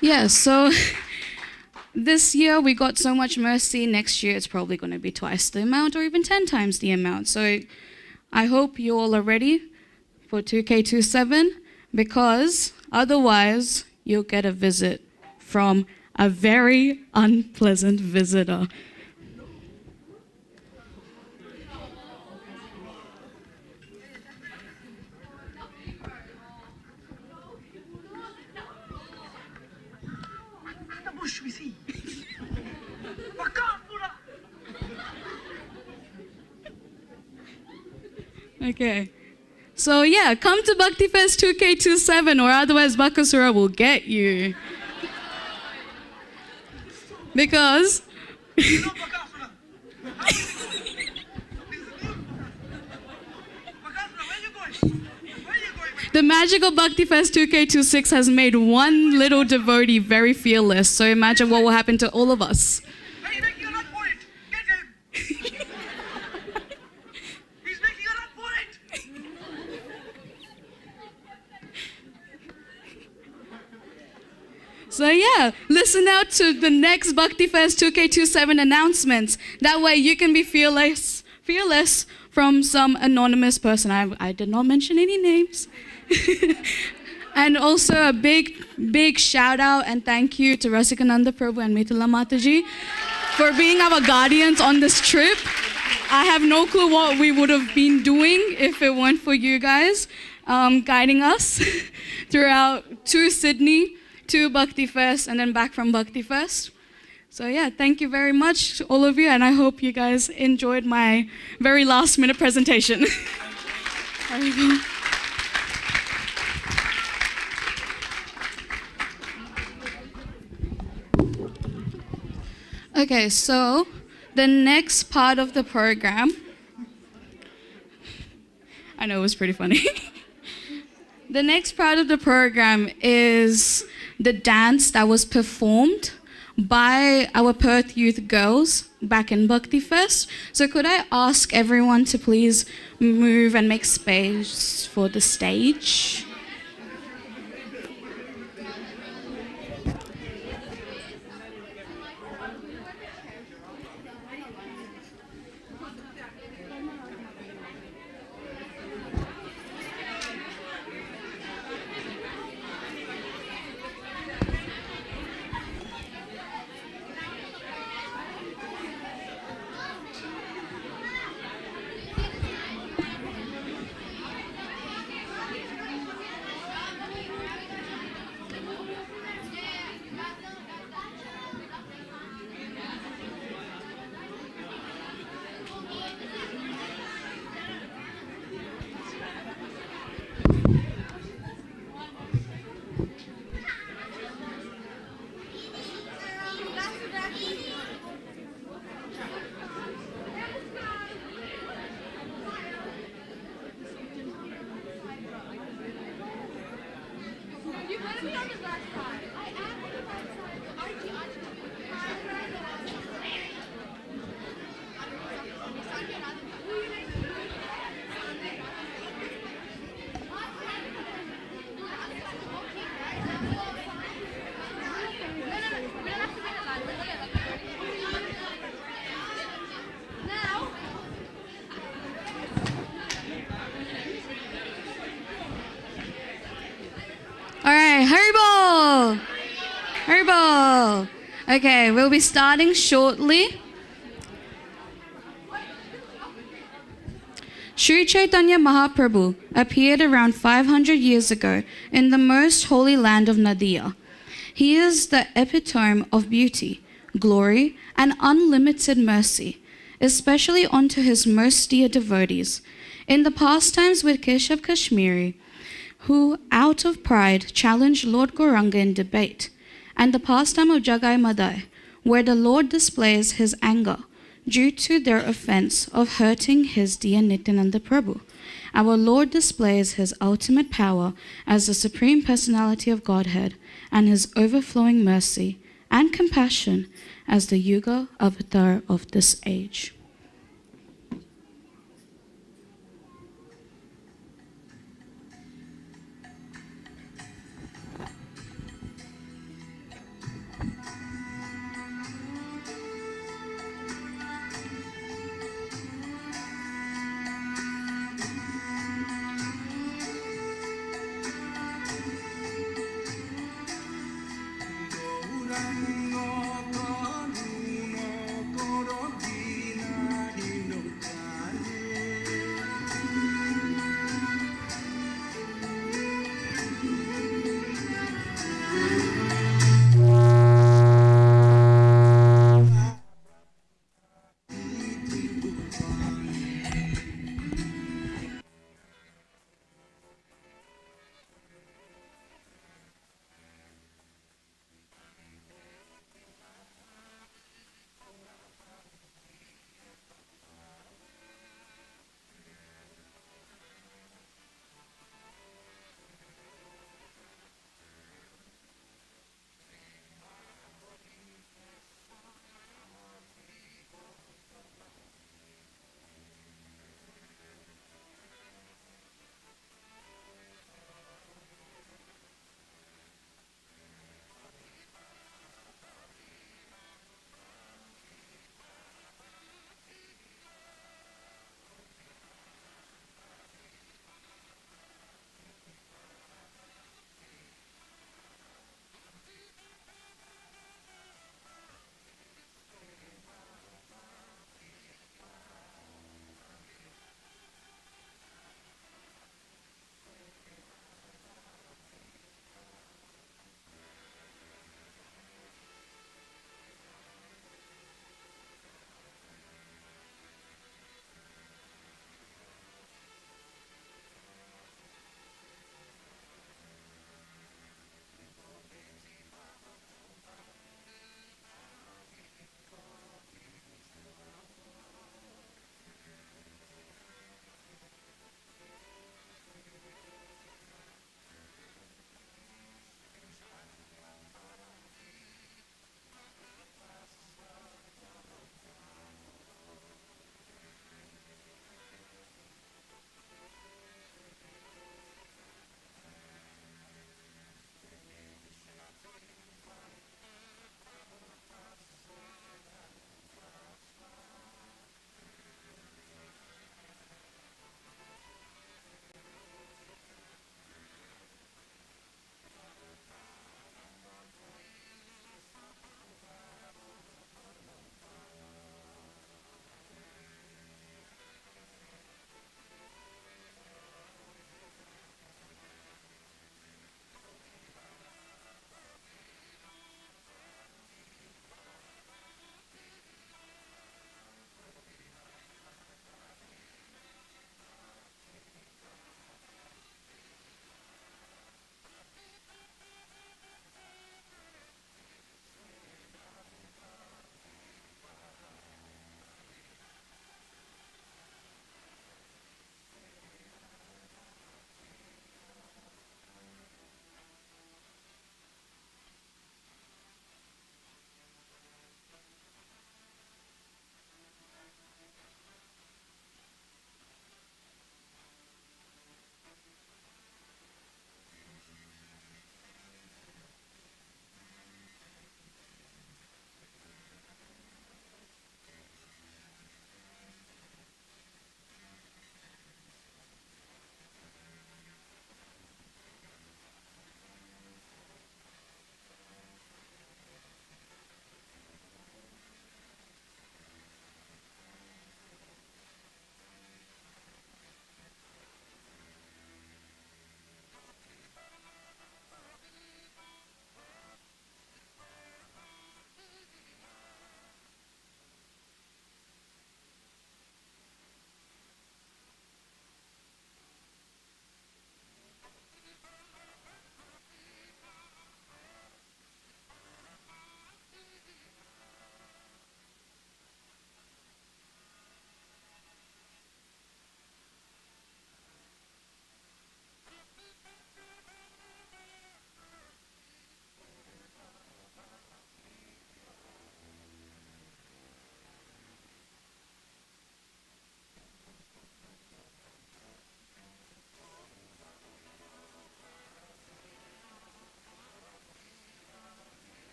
Yeah, so this year we got so much mercy. Next year it's probably going to be twice the amount or even 10 times the amount. So I hope you all are ready for 2K27, because otherwise you'll get a visit from a very unpleasant visitor. Okay. So yeah, come to Bhakti Fest 2K27, or otherwise Bakasura will get you. Because the magic of Bhakti Fest 2K26 has made one little devotee very fearless. So imagine what will happen to all of us. So yeah, listen out to the next Bhakti Fest 2K27 announcements. That way you can be fearless from some anonymous person. I did not mention any names. And also a big shout out and thank you to Rasikananda Prabhu and Mithila Mataji for being our guardians on this trip. I have no clue what we would have been doing if it weren't for you guys guiding us throughout to Sydney, to Bhakti Fest, and then back from Bhakti Fest. So yeah, thank you very much to all of you, and I hope you guys enjoyed my very last minute presentation. Okay, so the next part of the program, I know it was pretty funny. The next part of the program is the dance that was performed by our Perth youth girls back in Bhakti Fest. So could I ask everyone to please move and make space for the stage? Okay, we'll be starting shortly. Sri Chaitanya Mahaprabhu appeared around 500 years ago in the most holy land of Nadia. He is the epitome of beauty, glory, and unlimited mercy, especially unto his most dear devotees. In the pastimes with Keshav Kashmiri, who out of pride challenged Lord Gauranga in debate, and the pastime of Jagai Madai, where the Lord displays his anger due to their offense of hurting his dear Nityananda Prabhu. Our Lord displays his ultimate power as the Supreme Personality of Godhead and his overflowing mercy and compassion as the Yuga Avatar of this age.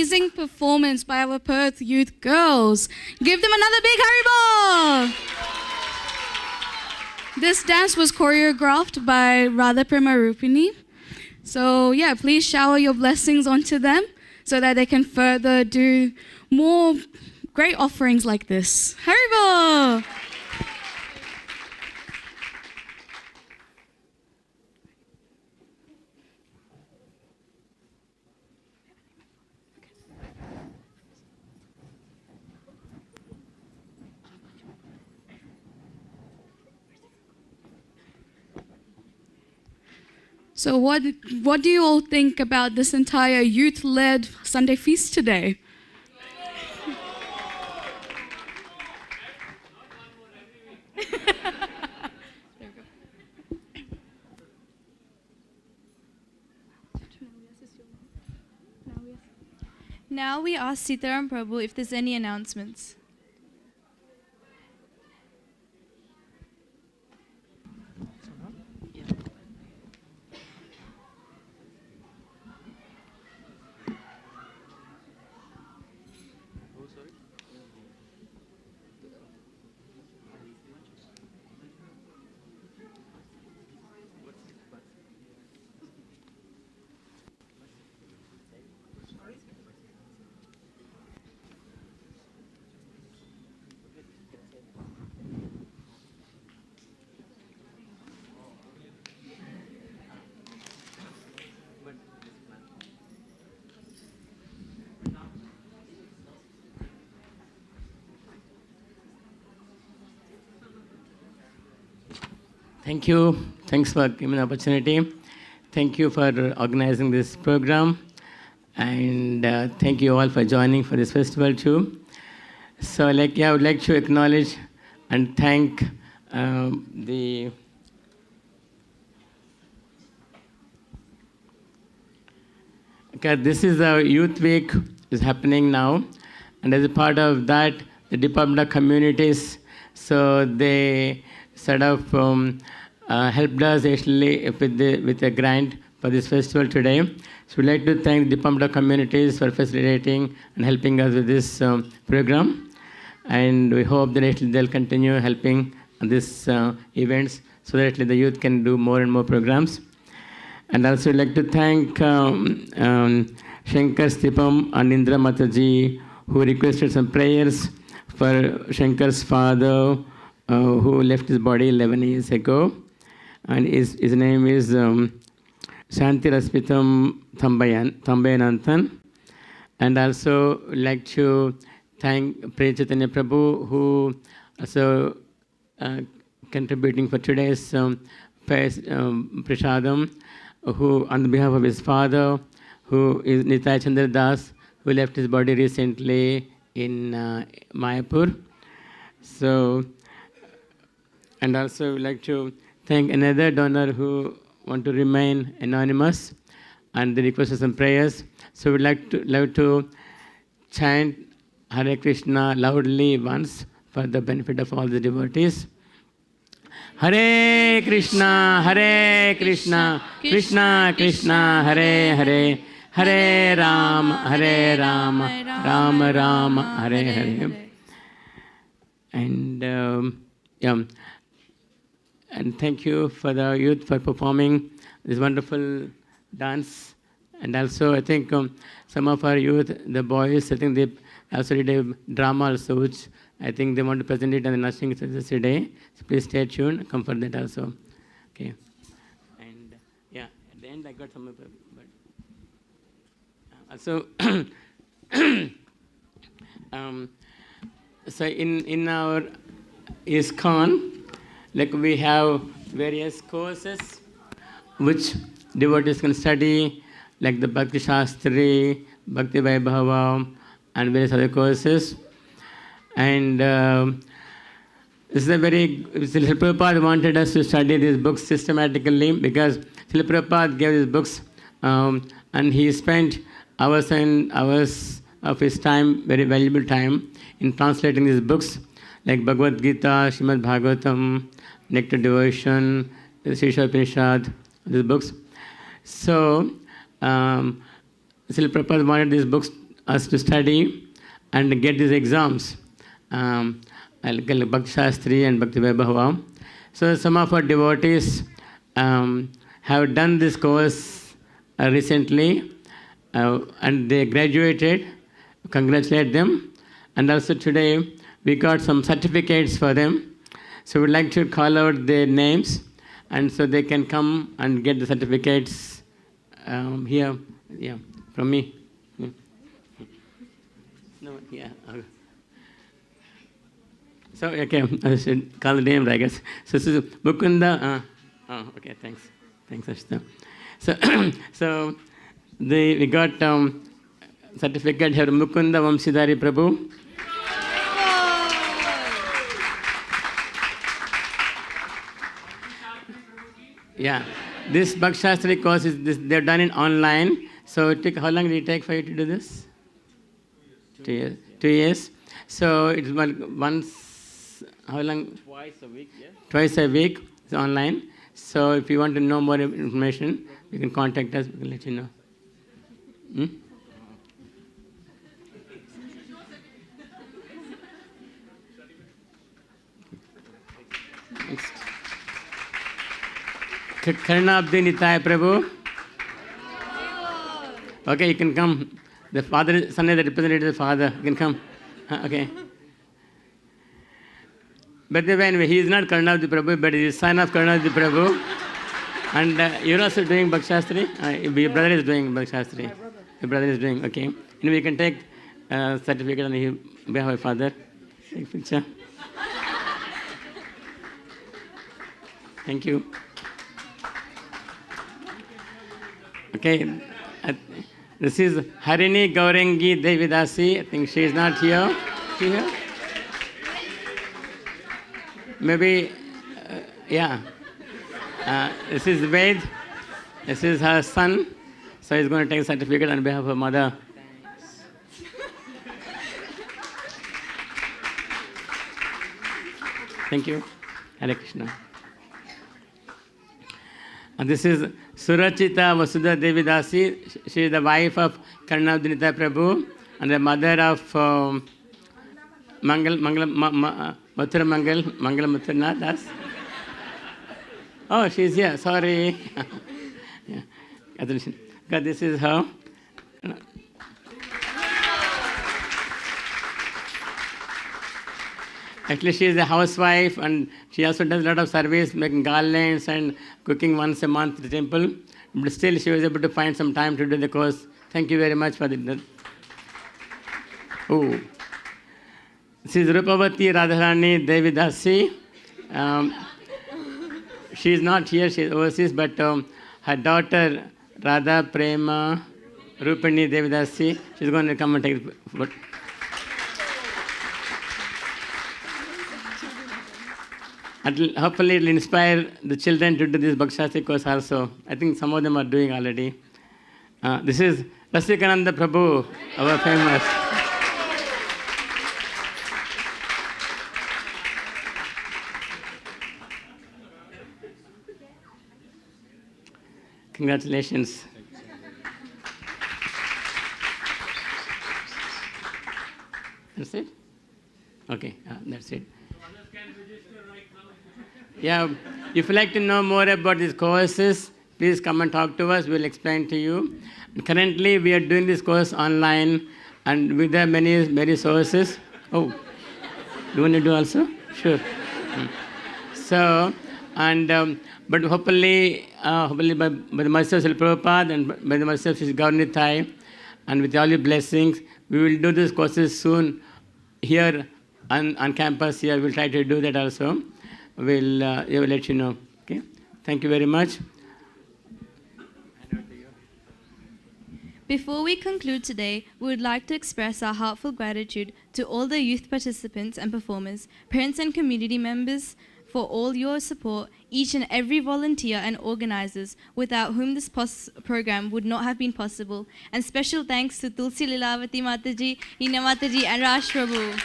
amazing performance by our Perth youth girls. Give them another big Haribol! This dance was choreographed by Radha Prema Rupini. So yeah, please shower your blessings onto them so that they can further do more great offerings like this. Haribol! So what do you all think about this entire youth-led Sunday feast today? Now we ask Sitaram Prabhu if there's any announcements. Thank you. Thanks for giving me the opportunity. Thank you for organizing this program. And thank you all for joining for this festival too. So I would like to acknowledge and thank this is our youth week is happening now. And as a part of that, the Department of Communities, so they sort of helped us actually with a grant for this festival today. So we'd like to thank the Department of Communities for facilitating and helping us with this program. And we hope that actually they'll continue helping on these events so that actually the youth can do more and more programs. And also we'd like to thank Shankar Stipam and Indra Mataji, who requested some prayers for Shankar's father, who left his body 11 years ago. And his name is Shanti Raspitam Thambayananthan. And also like to thank Priya Chaitanya Prabhu, who also contributing for today's prasadam, who on behalf of his father, who is Nitai Chandra Das, who left his body recently in Mayapur. So, and also would like to thank another donor who want to remain anonymous, and they requested some prayers. So we'd like to chant Hare Krishna loudly once for the benefit of all the devotees. Hare Krishna, Krishna Krishna, Hare Hare, Hare Rama, Rama Rama, Hare Hare. And and thank you for the youth for performing this wonderful dance. And also I think some of our youth, the boys, I think they also did a drama also, which I think they want to present it on the nursing service today. So please stay tuned, come for that also. Okay. And yeah, at the end I got some, but also so in our ISKCON, like we have various courses which devotees can study, like the Bhakti Shastri, Bhakti Vaibhava, and various other courses. And this is a very, Srila Prabhupada wanted us to study these books systematically, because Srila Prabhupada gave these books and he spent hours and hours of his time, very valuable time, in translating these books, like Bhagavad Gita, Srimad Bhagavatam, Nectar Devotion, Srisha Upanishad, these books. So, Srila Prabhupada wanted these books us to study and get these exams, like Bhakti Shastri and Bhakti Vaibhava. So some of our devotees have done this course recently, and they graduated. Congratulate them. And also today we got some certificates for them. So we'd like to call out their names, and so they can come and get the certificates here, yeah, from me. Yeah. No, yeah. So, okay, I should call the name, I guess. So, this is Mukunda. Okay, thanks. Thanks, Ashita. So, we got certificate here, Mukunda Vamsidhari Prabhu. Yeah, this Bhakti Shastri course they're done in online. So, how long did it take for you to do this? 2 years. 2 years. So, it's once, how long? Twice a week, yes. Twice a week, it's online. So, if you want to know more information, you can contact us, we can let you know. Next. Karnabdi Nitaya Prabhu. Okay, you can come. The father, son is the representative of the father. You can come. Okay. But anyway, he is not Karnabdi Prabhu, but he is son of Karnabdi Prabhu. And you're also doing Bhakti Shastri? Your brother is doing Bhakti Shastri. Your brother is doing, okay. Anyway, you can take certificate on behalf of your father. Take picture. Thank you. Okay. This is Harini Gaurangi Devidasi. I think she is not here. She here? Maybe, yeah. This is Ved. This is her son. So he's going to take a certificate on behalf of her mother. Thank you. Hare Krishna. And this is Surachita Vasudha Devidasi. She is the wife of Karnabdinita Prabhu and the mother of Mathura Muthurnath Das. Oh, she's here. Sorry. Yeah. Because this is her. Actually, she is a housewife and she also does a lot of service, making garlands and cooking once a month at the temple. But still, she was able to find some time to do the course. Thank you very much for the. Oh. This is Rupavati Radharani Devidasi. She is not here, she is overseas, but her daughter Radha Prema Rupani Devidasi, she is going to come and take the. Hopefully it will inspire the children to do this Bhakti Shastri course also. I think some of them are doing already. This is Rasikananda Prabhu, our famous. Congratulations. That's it? Okay, that's it. Yeah, if you'd like to know more about these courses, please come and talk to us. We'll explain to you. Currently, we are doing this course online, and with the many sources. Oh, you want to do also? Sure. So, and but hopefully by the mercy of Srila Prabhupada and by the mercy of Sri Gauranitai, and with all your blessings, we will do these courses soon here on campus. Here, we'll try to do that also. We'll let you know. Okay. Thank you very much. Before we conclude today, we would like to express our heartfelt gratitude to all the youth participants and performers, parents and community members for all your support, each and every volunteer and organizers without whom this program would not have been possible. And special thanks to Tulsi Lilavati Mataji, Hina Mataji and Raj Prabhu.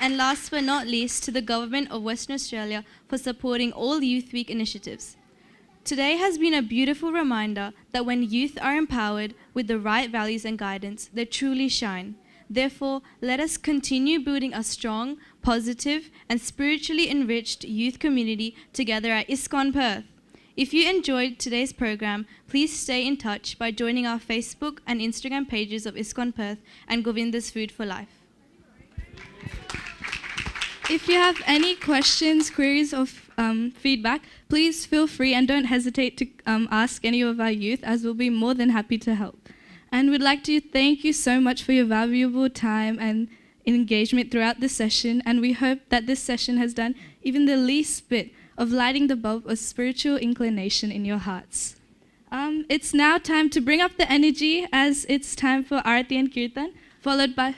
And last but not least, to the Government of Western Australia for supporting all Youth Week initiatives. Today has been a beautiful reminder that when youth are empowered with the right values and guidance, they truly shine. Therefore, let us continue building a strong, positive, and spiritually enriched youth community together at ISKCON Perth. If you enjoyed today's program, please stay in touch by joining our Facebook and Instagram pages of ISKCON Perth and Govinda's Food for Life. If you have any questions, queries, or feedback, please feel free and don't hesitate to ask any of our youth, as we'll be more than happy to help. And we'd like to thank you so much for your valuable time and engagement throughout this session, and we hope that this session has done even the least bit of lighting the bulb of spiritual inclination in your hearts. It's now time to bring up the energy, as it's time for Arati and Kirtan, followed by...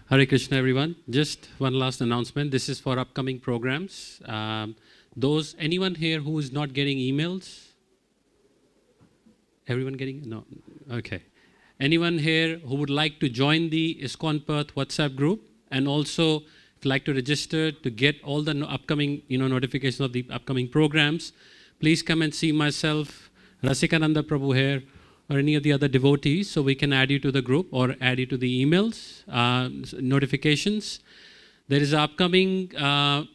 Hare Krishna, everyone. Just one last announcement. This is for upcoming programs. Anyone here who is not getting emails? Everyone getting? No. Okay. Anyone here who would like to join the ISKCON Perth WhatsApp group, and also if you'd like to register to get all the upcoming notifications of the upcoming programs, please come and see myself, Rasikananda Prabhu here, or any of the other devotees, so we can add you to the group or add you to the emails, notifications. There is an upcoming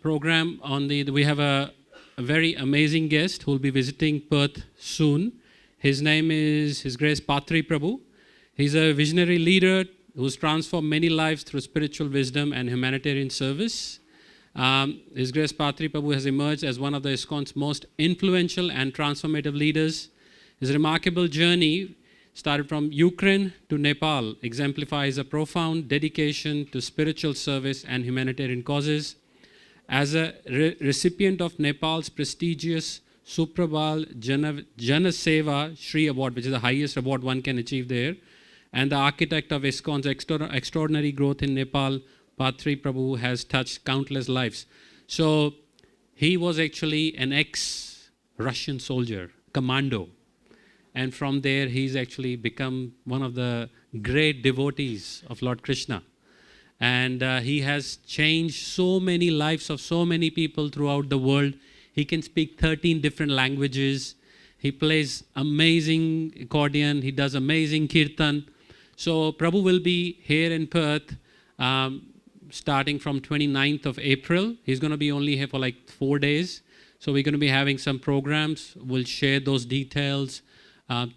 program we have a very amazing guest who will be visiting Perth soon. His name is His Grace Patri Prabhu. He's a visionary leader who's transformed many lives through spiritual wisdom and humanitarian service. His Grace Patri Prabhu has emerged as one of the ISKCON's most influential and transformative leaders. His remarkable journey started from Ukraine to Nepal, exemplifies a profound dedication to spiritual service and humanitarian causes. As a recipient of Nepal's prestigious Suprabal Jana Seva Shri Award, which is the highest award one can achieve there, and the architect of ISKCON's extraordinary growth in Nepal, Patri Prabhu has touched countless lives. So he was actually an ex-Russian soldier, commando. And from there, he's actually become one of the great devotees of Lord Krishna. And he has changed so many lives of so many people throughout the world. He can speak 13 different languages. He plays amazing accordion. He does amazing kirtan. So Prabhu will be here in Perth starting from 29th of April. He's going to be only here for like 4 days. So we're going to be having some programs. We'll share those details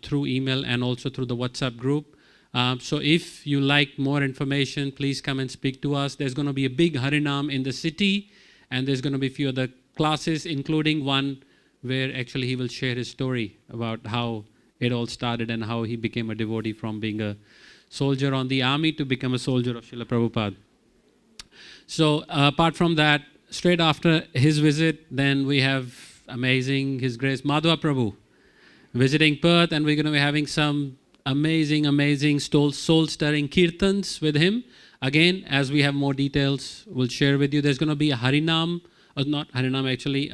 through email and also through the WhatsApp group. So if you like more information, please come and speak to us. There's going to be a big Harinam in the city, and there's going to be a few other classes, including one where actually he will share his story about how it all started and how he became a devotee from being a soldier on the army to become a soldier of Srila Prabhupada. So apart from that, straight after his visit, then we have amazing His Grace Madhva Prabhu visiting Perth, and we're going to be having some amazing soul-stirring kirtans with him. Again, as we have more details, we'll share with you. There's going to be a Harinam, or not Harinam actually,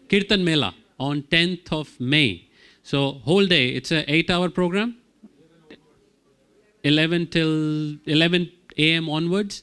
Kirtan Mela on 10th of May. So whole day, it's an 8-hour program, 11 a.m. onwards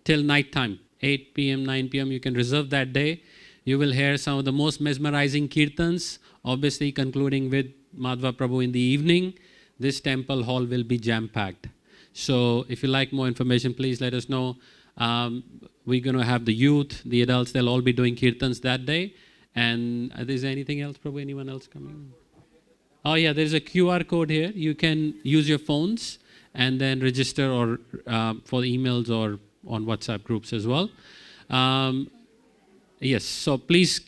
till night time, 8 p.m., 9 p.m. You can reserve that day. You will hear some of the most mesmerizing kirtans, obviously concluding with Madhva Prabhu in the evening. This temple hall will be jam-packed. So if you like more information, please let us know. We're going to have the youth, the adults, they'll all be doing kirtans that day. And is there anything else, Prabhu? Anyone else coming? Oh yeah, there's a QR code here. You can use your phones and then register or for emails or on WhatsApp groups as well. Yes, so please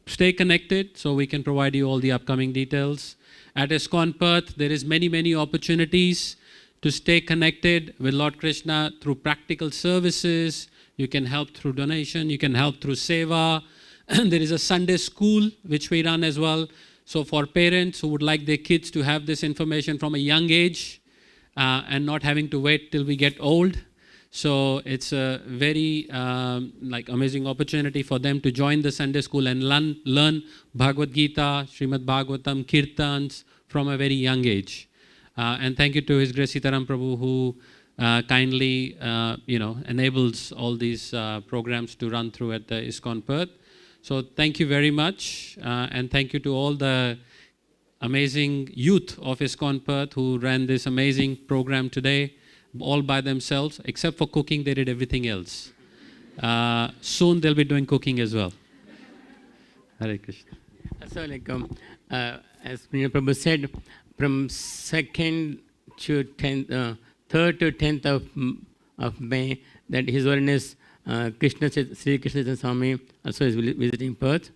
stay connected so we can provide you all the upcoming details. At ISKCON Perth, there is many opportunities to stay connected with Lord Krishna through practical services. You can help through donation, you can help through seva. There is a Sunday school which we run as well. So for parents who would like their kids to have this information from a young age and not having to wait till we get old. So it's a very amazing opportunity for them to join the Sunday school and learn Bhagavad Gita, Srimad Bhagavatam, Kirtans from a very young age. And thank you to His Grace Sitaram Prabhu who kindly enables all these programs to run through at the ISKCON Perth. So thank you very much, and thank you to all the amazing youth of ISKCON Perth who ran this amazing program today, all by themselves. Except for cooking, they did everything else. Soon they'll be doing cooking as well. Hare Krishna. So as Prabhu said, from 2nd to 10th, 3rd to 10th of May, that His Holiness Sri Krishna Swami also is visiting Perth.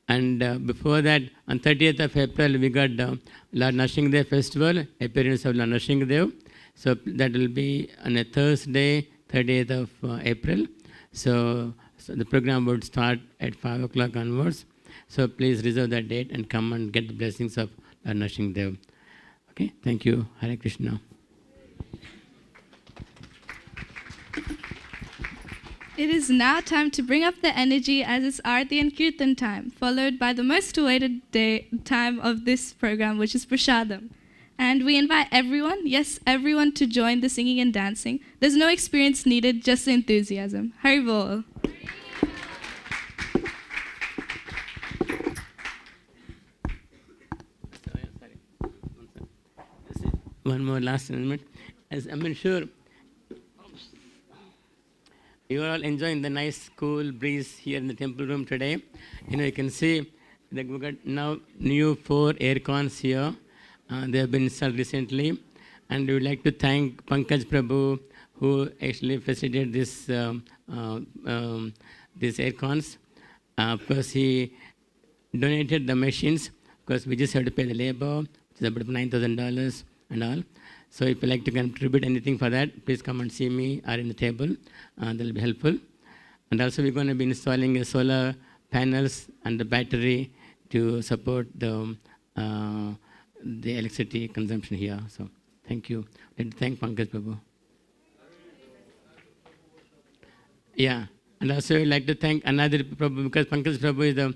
And before that, on 30th of April, we got Lord Narsingadev Festival, appearance of Lord Narsingadev. So that will be on a Thursday, 30th of April. So the program would start at 5 o'clock onwards. So please reserve that date and come and get the blessings of Lord Narsingadev. Okay, thank you. Hare Krishna. It is now time to bring up the energy as it's Aarti and Kirtan time, followed by the most awaited time of this program, which is Prashadam. And we invite everyone, yes, everyone, to join the singing and dancing. There's no experience needed, just enthusiasm. Hari Bol. One more last announcement. As I'm sure you are all enjoying the nice cool breeze here in the temple room today. You can see that we got now new 4 air cons here. They have been installed recently. And we would like to thank Pankaj Prabhu, who actually facilitated these air cons. Of course, he donated the machines, because we just have to pay the labor, which is about $9,000 and all. So if you like to contribute anything for that, please come and see me or in the table. That will be helpful. And also we're going to be installing solar panels and the battery to support the electricity consumption here. So thank you. Let me thank Pankaj Prabhu. Yeah, and also I'd like to thank Anadri Prabhu, because Pankaj Prabhu is a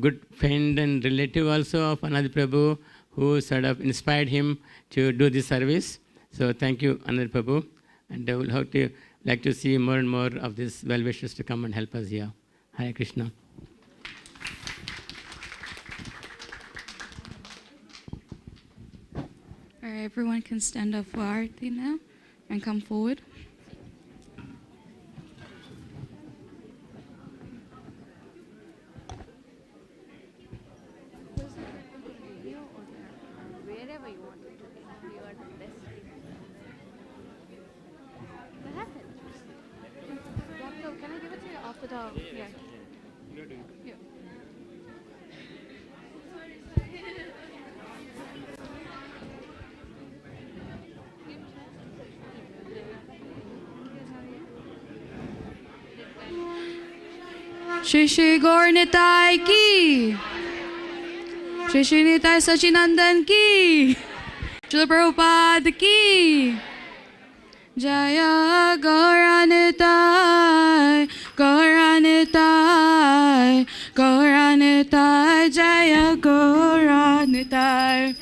good friend and relative also of Anadri Prabhu, who sort of inspired him to do this service. So thank you, Anadri Prabhu. And I will like to see more and more of these well-wishers to come and help us here. Hare Krishna. All right, everyone can stand up for Aarti now and come forward. Wherever you want it to be, you are the best. What happened? So can I give it to you after the... Yeah. Yeah. Shri Shri Gaur Nitai ki, Shri Shri Nitai Sachinandan ki, Srila Prabhupada ki, Jaya Gaura Nitai, Gaura Nitai, Gaura Nitai, Jaya Gaura Nitai.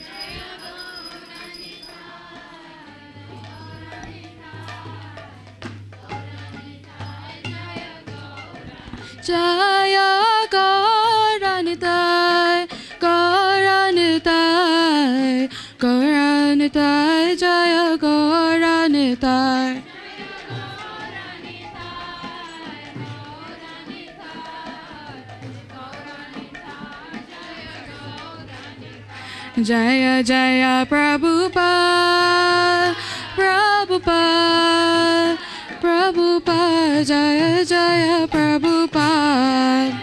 Jaya Gaura Nitai, Gaura Nitai, Gaura Nitai, Jaya Gaura Nitai. Jaya Jaya Prabhupada, Prabhupada, Prabhupada, Jaya Jaya Prabhupada.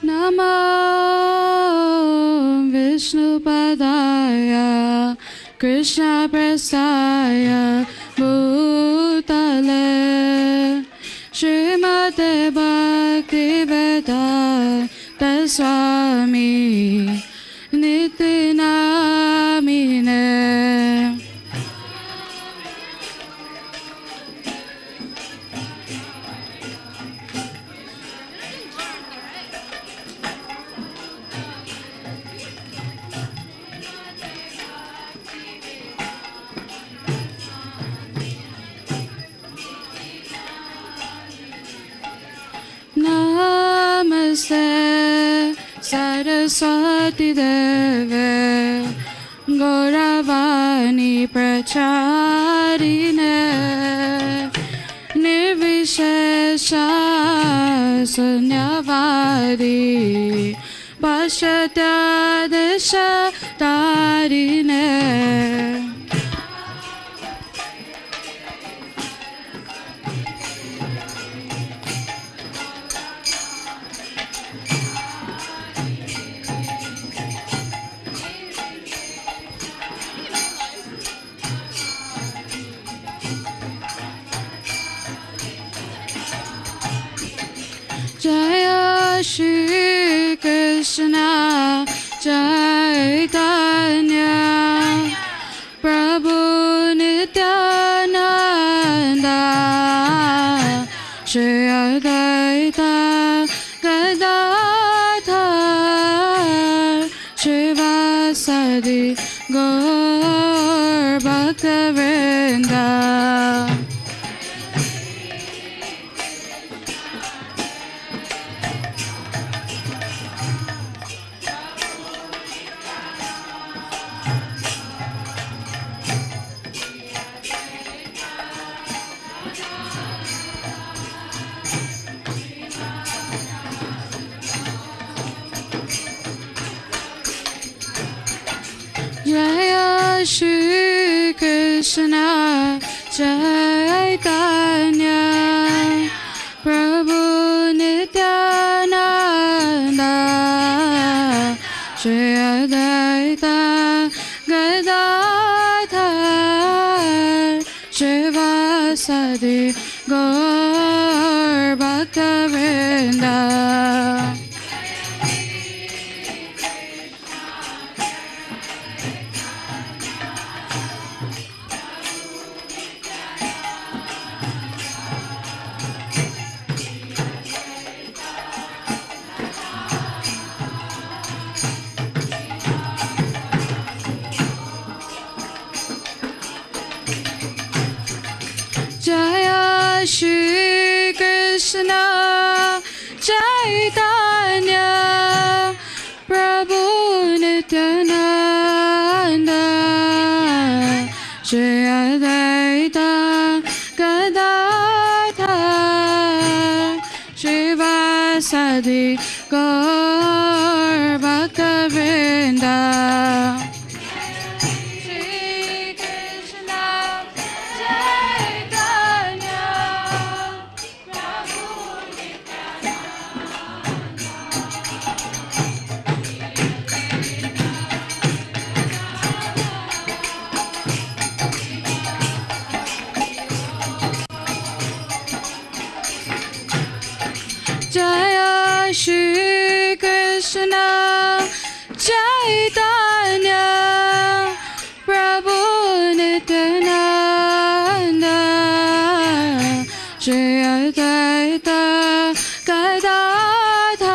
Namo Vishnu Padaya, Krishna Prasaya, Bhutale, Srimate Bhaktivedanta Swami, Nitinamine. Saraswati देवे गौरवाणी प्रचारिणे निर्विशेष शून्यवादी पश्चात्यादेश तारिणे जय श्री कृष्ण चैतन्य प्रभु नित्यानंद श्री अद्वैत गदाधर श्रीवासदि गौर भक्तवृंद जय श्री कृष्ण चैतन्य प्रभु नित्यानंद श्री अद्वैत गदाधर श्रीवासदि गौर भक्तवृंद जय श्री कृष्ण चैतन्य प्रभु नित्यानंद श्री अद्वैत गदाधर श्रीवासदि गौर भक्तवृंद जय श्री कृष्ण चैतन्य प्रभु नित्यानंद श्री अद्वैत गदाधर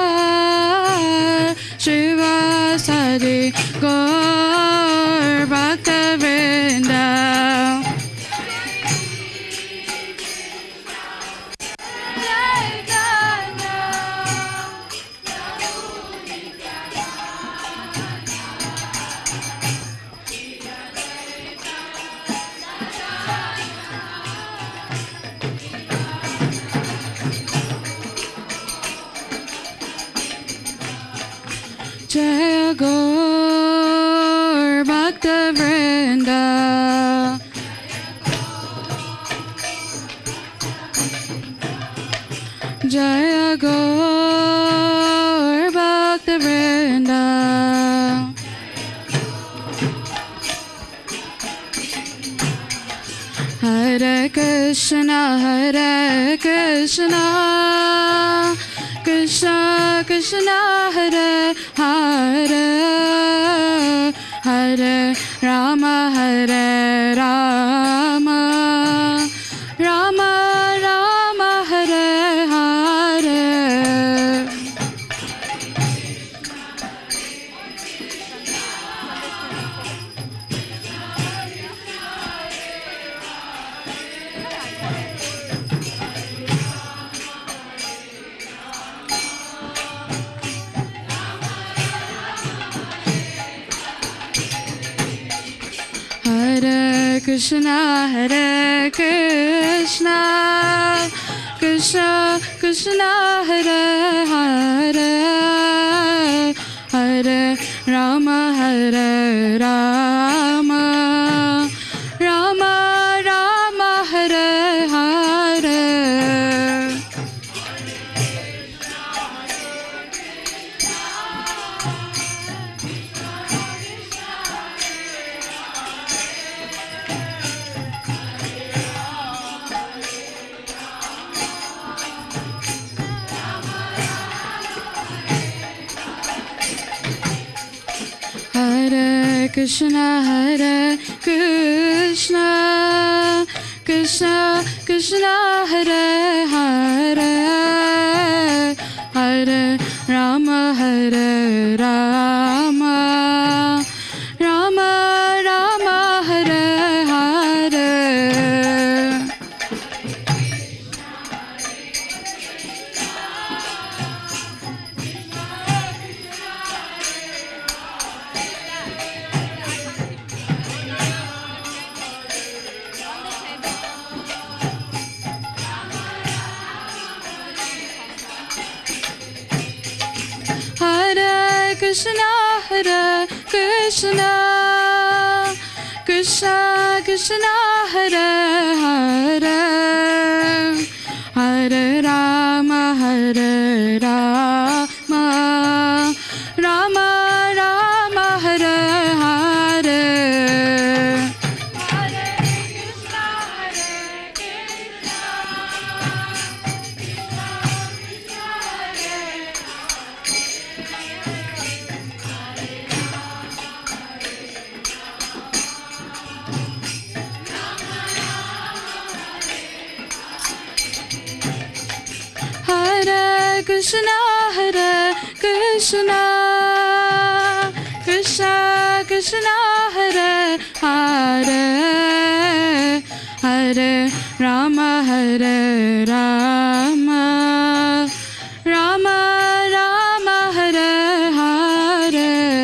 श्रीवासदि गौर भक्तवृंद जय गौर भक्तवृंद जय गौर भक्तवृंद हरे Krishna Krishna Krishna Hare Hare Hare Ram Ram Ram Ram Hare Hare Hare Krishna, Krishna Krishna, Hare Hare, Hare Rama, Hare Rama, Rama Rama, Hare Hare. Hare Krishna, Krishna Krishna, Hare Hare, Hare Rama, Hare Rama, Rama Rama, Hare Hare. Hare Krishna, Krishna Krishna, Hare Hare, Hare Rama, Hare Rama, Rama Rama, Hare Hare. Hare Krishna, Krishna Krishna, Hare Hare, Hare Rama, Hare Rama, Rama Rama, Hare Hare.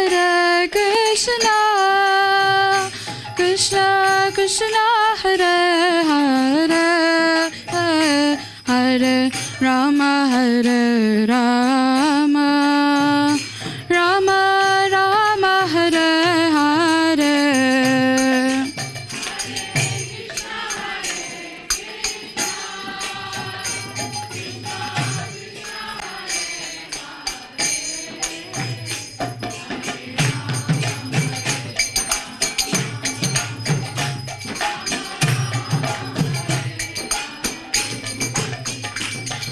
Hare Krishna, Krishna Krishna, Hare Hare, Hare Rama, Hare Rama, Rama Rama, Hare Hare.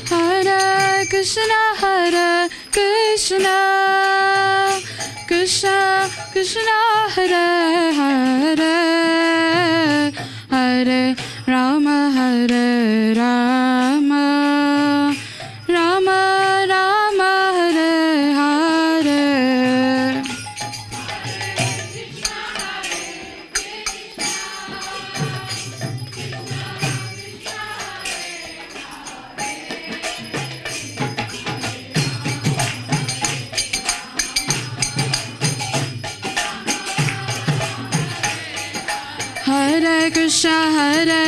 Hare Krishna, Krishna Krishna, Hare Hare, Hare Rama, Hare Rama, Rama Rama, Hare Hare. Hare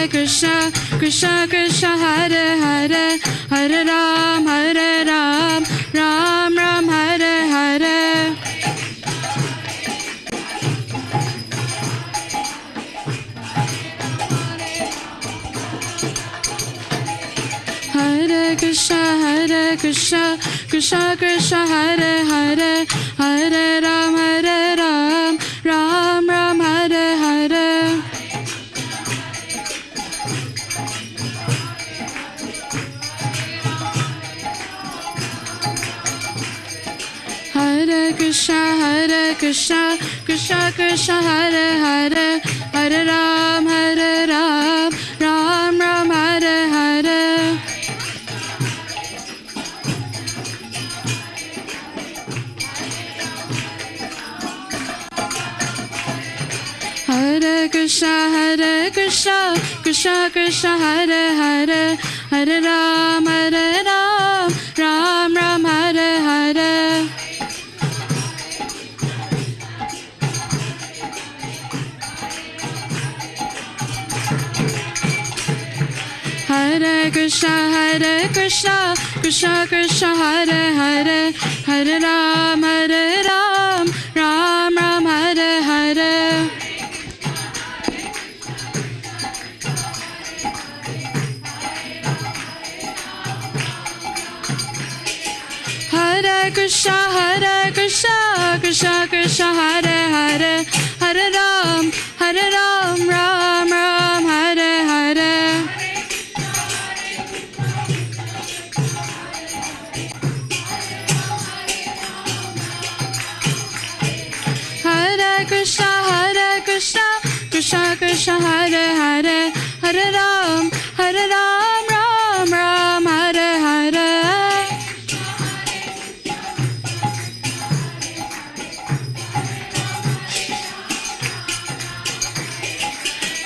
Krishna, Krishna Krishna, Hare Hare, Hare Ram, Ram Ram, Hare Hare. Hare Krishna, Krishna Krishna, Hare Hare, Hare Ram, Ram Ram, Hare Hare. Hare Krishna, Krishna Krishna, Hare Hare, Hare Ram, Ram Ram, Hare Hare. Krishna, Krishna Krishna, Hare Hare, Hare Ram, Ram Ram, Hare Hare. Hare Krishna, Krishna Krishna, Hare Hare, Hare Ram, Ram Ram, Hare Hare. Hare Krishna, Krishna Krishna, Hare Hare, Hare Ram, Ram Ram, Hare Hare. Hare Krishna, Krishna Krishna, Hare Hare, Hare Ram, Ram Ram, Hare Hare.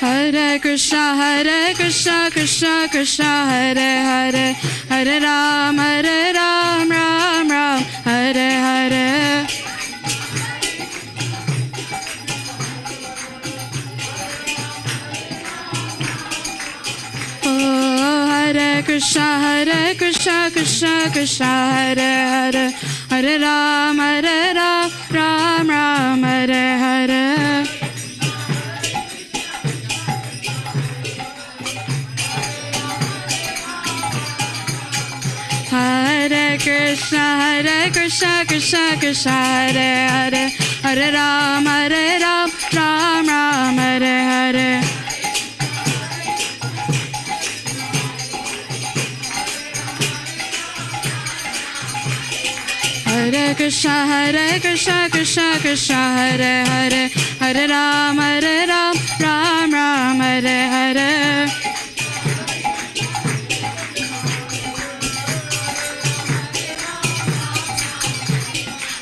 Hare Krishna, Krishna Krishna, Hare Hare, Hare Ram, Ram Ram, Hare Hare. Hare Krishna, Krishna Krishna, Hare Hare, Hare Ram, Ram Ram, Hare Hare. Hare Krishna, Krishna Krishna, Hare Hare, Hare Ram, Ram Ram, Hare Hare. Hare Krishna, Krishna Krishna, Hare Hare, Hare Ram, Ram Ram, Hare Hare.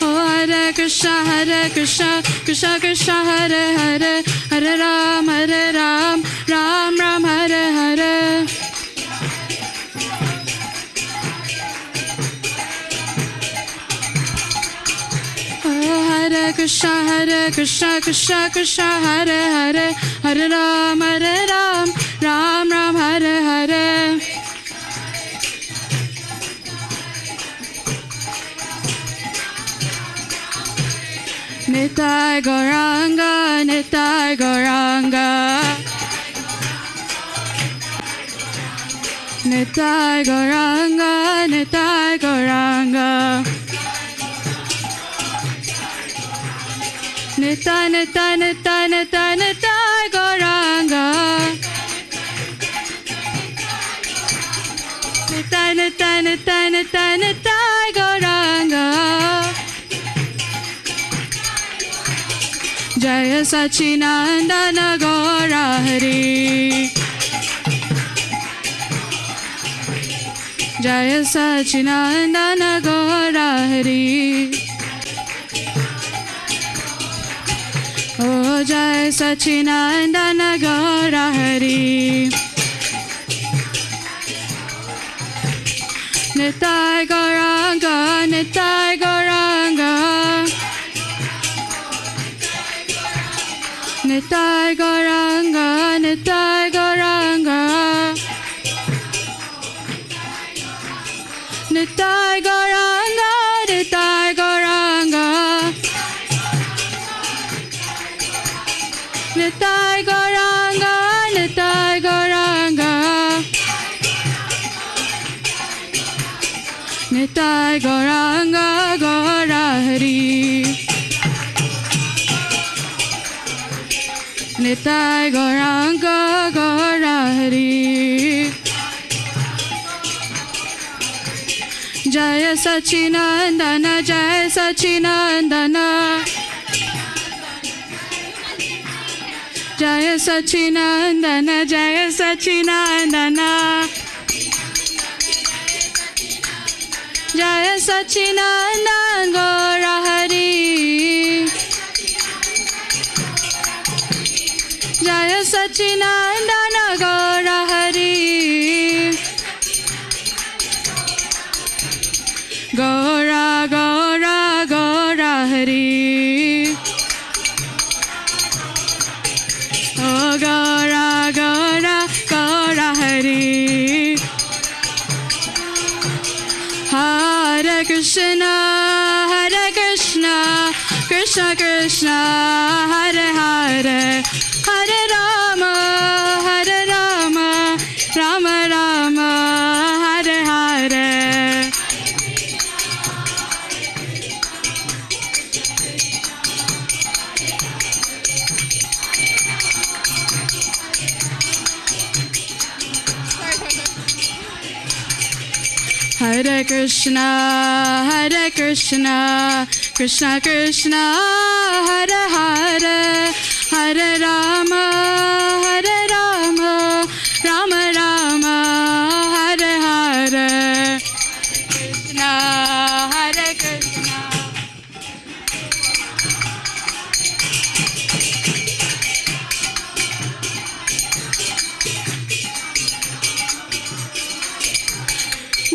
Hare Krishna, Krishna Krishna, Hare Hare, Hare Ram, Ram Ram, Hare Hare. Hare Krishna, Krishna Krishna, Hare Hare, Hare Ram, Ram Ram, Hare Hare. Nitai Gauranga, Nitai Gauranga, Nitai Gauranga, Nitai Gauranga, Nitai Nitai Nitai Nitai Nitai Gauranga, Nitai Nitai Nitai Nitai Nitai Gauranga. Jaya Sachinandana Gaura Hari, Jaya Sachinandana Gaura Hari. Oh Jaya Sachinandana Gaura Hari. Nitai Gauranga, Nitai Gauranga, Nitai Gauranga, Nitai Gauranga, Nitai Gauranga, Nitai Gauranga, Nitai Gauranga, Nitai Gauranga, Nitai Gauranga, Gaura Hari. Nitai Gauranga, Gaura Hari. Jaya Sachinandana, Jaya Sachinandana, Jaya Sachinandana, Jaya Sachinandana, Jaya Sachinandana Gaura Hari, Jaya Sachinandana Krishna, Hare Krishna, Krishna Krishna, Hare Hare, Hare Rama, Hare Rama, Rama Rama, Hare Hare. Hare Krishna, Krishna Krishna, Hare Hare, Hare Rama, Rama Rama, Hare Hare. Krishna, Hare Krishna.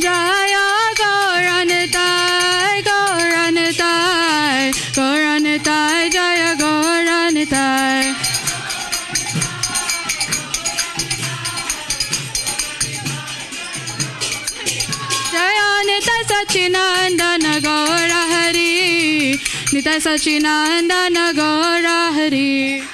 Jaya Gauranitai, Gauranitai, Gauranitai, Jaya Gauranitai. Jaya Nitai Sachinandana Gaura Hari, Nitai Sachinandana Gaura Hari.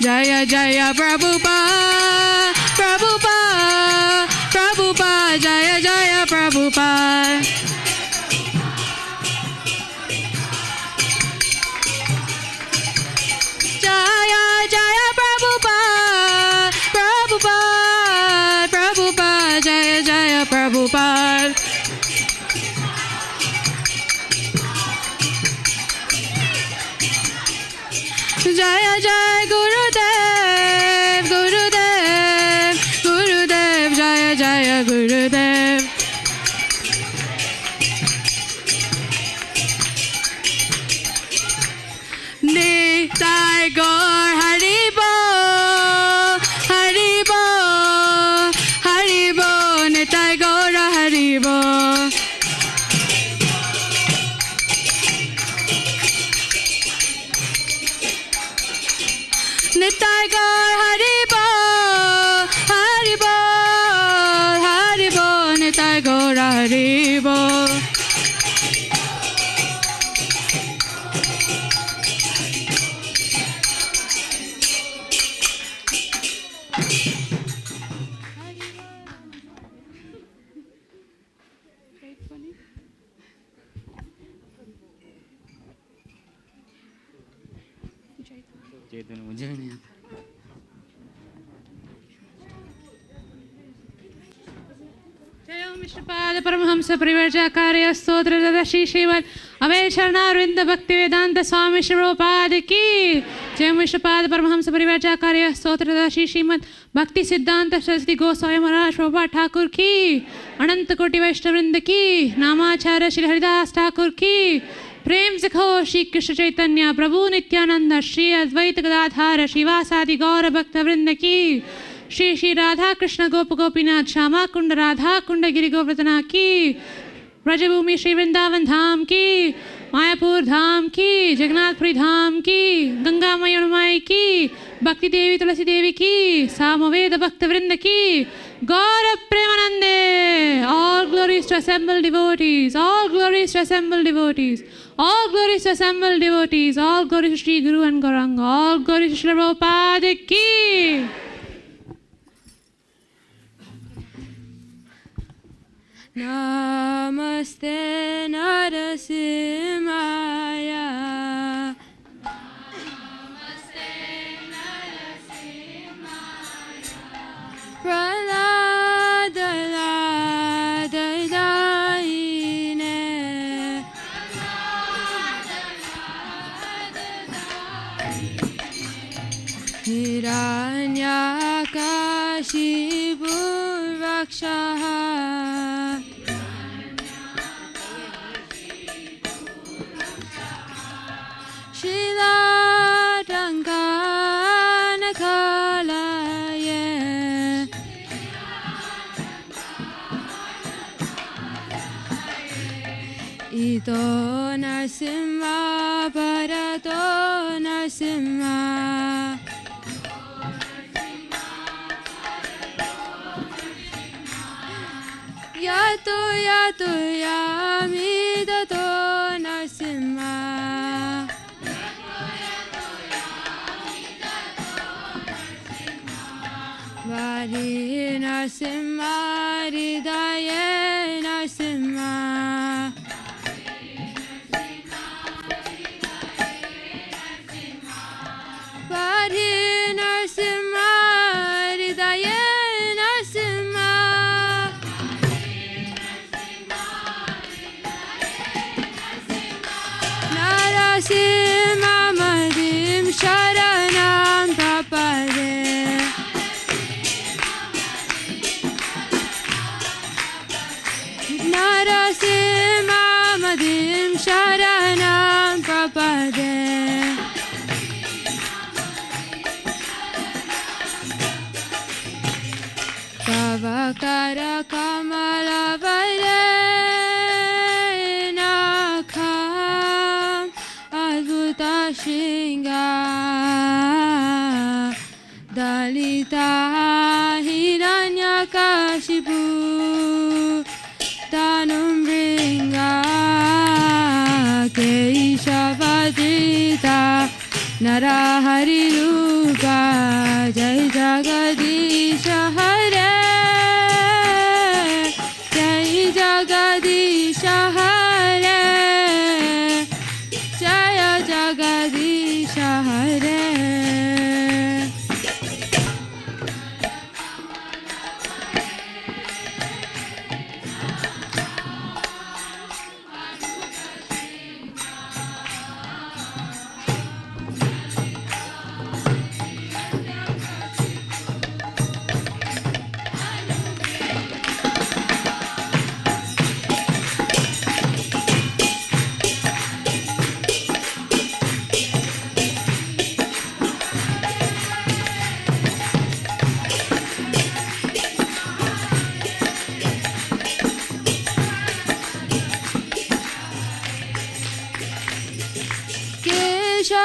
Jaya Jaya Prabhupada, Prabhupada, Prabhupada, Jaya Jaya Prabhupada. Jaya Jaya Prabhupada, Prabhupada, Prabhupada, Jaya Jaya Prabhupada. Jaya Jaya Gurudev, Gurudev, Gurudev, Jaya Jaya Gurudev. Nitai Gaur Haribo, Haribo, Haribo, Nitai Gaur Haribo. Nitai Gaur Haribo, Haribo, Haribo, Nitai Gaur Haribo. चेतन मुझे भी नहीं आता. जय ओम विष्णुपाद परमहंस परिव्राजकार्य स्तोत्र दादा श्री श्रीमद अभय चरणारविंद भक्ति वेदांत स्वामी श्री प्रभुपाद की जय ओम विष्णुपाद परमहंस परिव्राजकार्य स्तोत्र दादा श्री श्रीमद भक्ति सिद्धांत सरस्वती गोस्वामी महाराज प्रभुपाद ठाकुर की अनंत कोटि वैष्णववृंद की नामाचार्य श्री हरिदास ठाकुर की प्रेम से कहो श्री कृष्ण चैतन्य प्रभु नित्यानंद श्री अद्वैत गदाधार श्रीवासादि गौर भक्त वृंद की श्री श्री राधा कृष्ण गोप गोपीनाथ श्यामा कुंड राधा कुंड गिरि गोवर्धना की ब्रजभूमि श्री वृंदावन धाम की मायापुर धाम की जगन्नाथपुरी धाम की गंगा मयनुमाई की भक्ति देवी तुलसी देवी की सामवेद भक्त वृंद की गौर प्रेमानंदे. All glories to assembled devotees, all glories to assembled devotees, all glories to assembled devotees, all glories to Shri Guru and Gauranga, all glories to Shri Prabhupada ki. Namaste Narasimhaya. Namaste Narasimhaya. Praladayine. Hiranyakashipurvakshaha. Shilatankanakalaye. Ito Narsimha Parato Narsimha. Tuya Tuya Midato Narsimha Vari Narsimha Hridaye Narsimha Vari Narsimha Hridaye Narsimha Narasimha Madhim Sharanam Prapade Narasimha Madhim Sharanam Prapade Pavakara Kamala Nakam Advuta Shinga Dalita Hiranyakashipu Tanum Ringa Keishavadrita Narahari Rupa Jai Jagadisha Hare Jai Jagadisha Hare Jaya Jagadisha Hare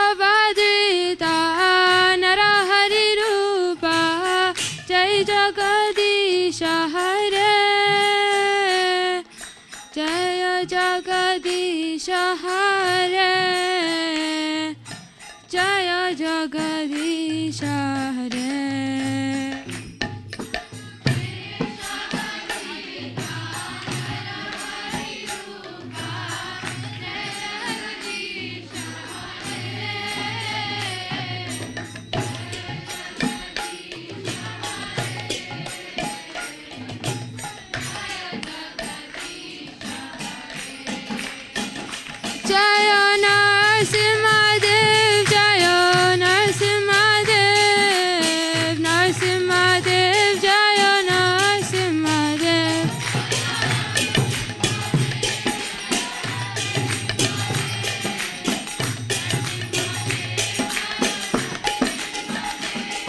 Keshavadrita Narahari Rupa Jai Jagadisha Hare Jaya Jagadisha Hare Jaya Jagadisha Hare Jaya Narsimha Dev Jaya Narsimha Dev Narsimha Dev Jaya Narsimha Dev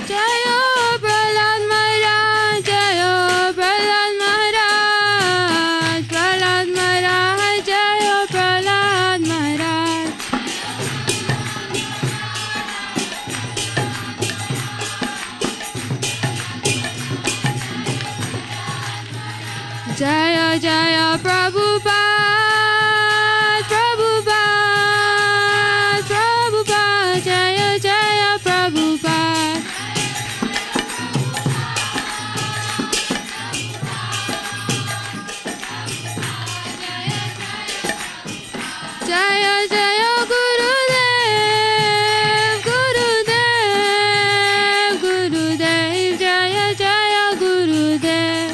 Jaya Prahlad Maharaj Jaya Prahlad Maharaj Prahlad Maharaj Jaya Prahlad Maharaj Jaya Jaya Prabhupada Prabhupada Prabhupada Jaya Jaya Prabhupada Jaya Jaya Gurudev Gurudev Gurudev Jaya Jaya Gurudev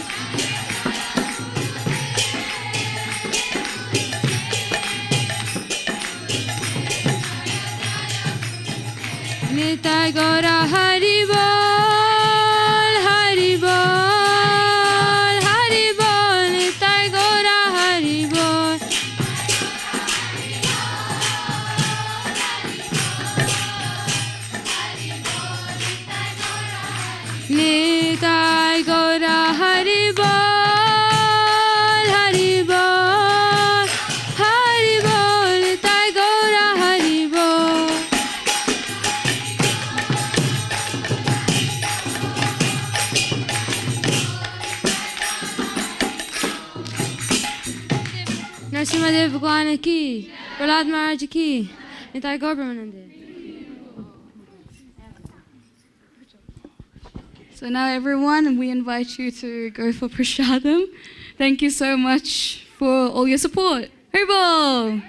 Nitai Gaura Hari Bol Hari Bol Hari Bol Nitai Gaura Hari Bol Nitai Gaura Hari Bol Hari Bol Hari Bol Nitai Gaura Hari Bol Mahadev Bhagwan ki, Prahlad Maharaj ki, Nitai Gaur Brahmanande. So now everyone, we invite you to go for Prashadam. Thank you so much for all your support. Haribol!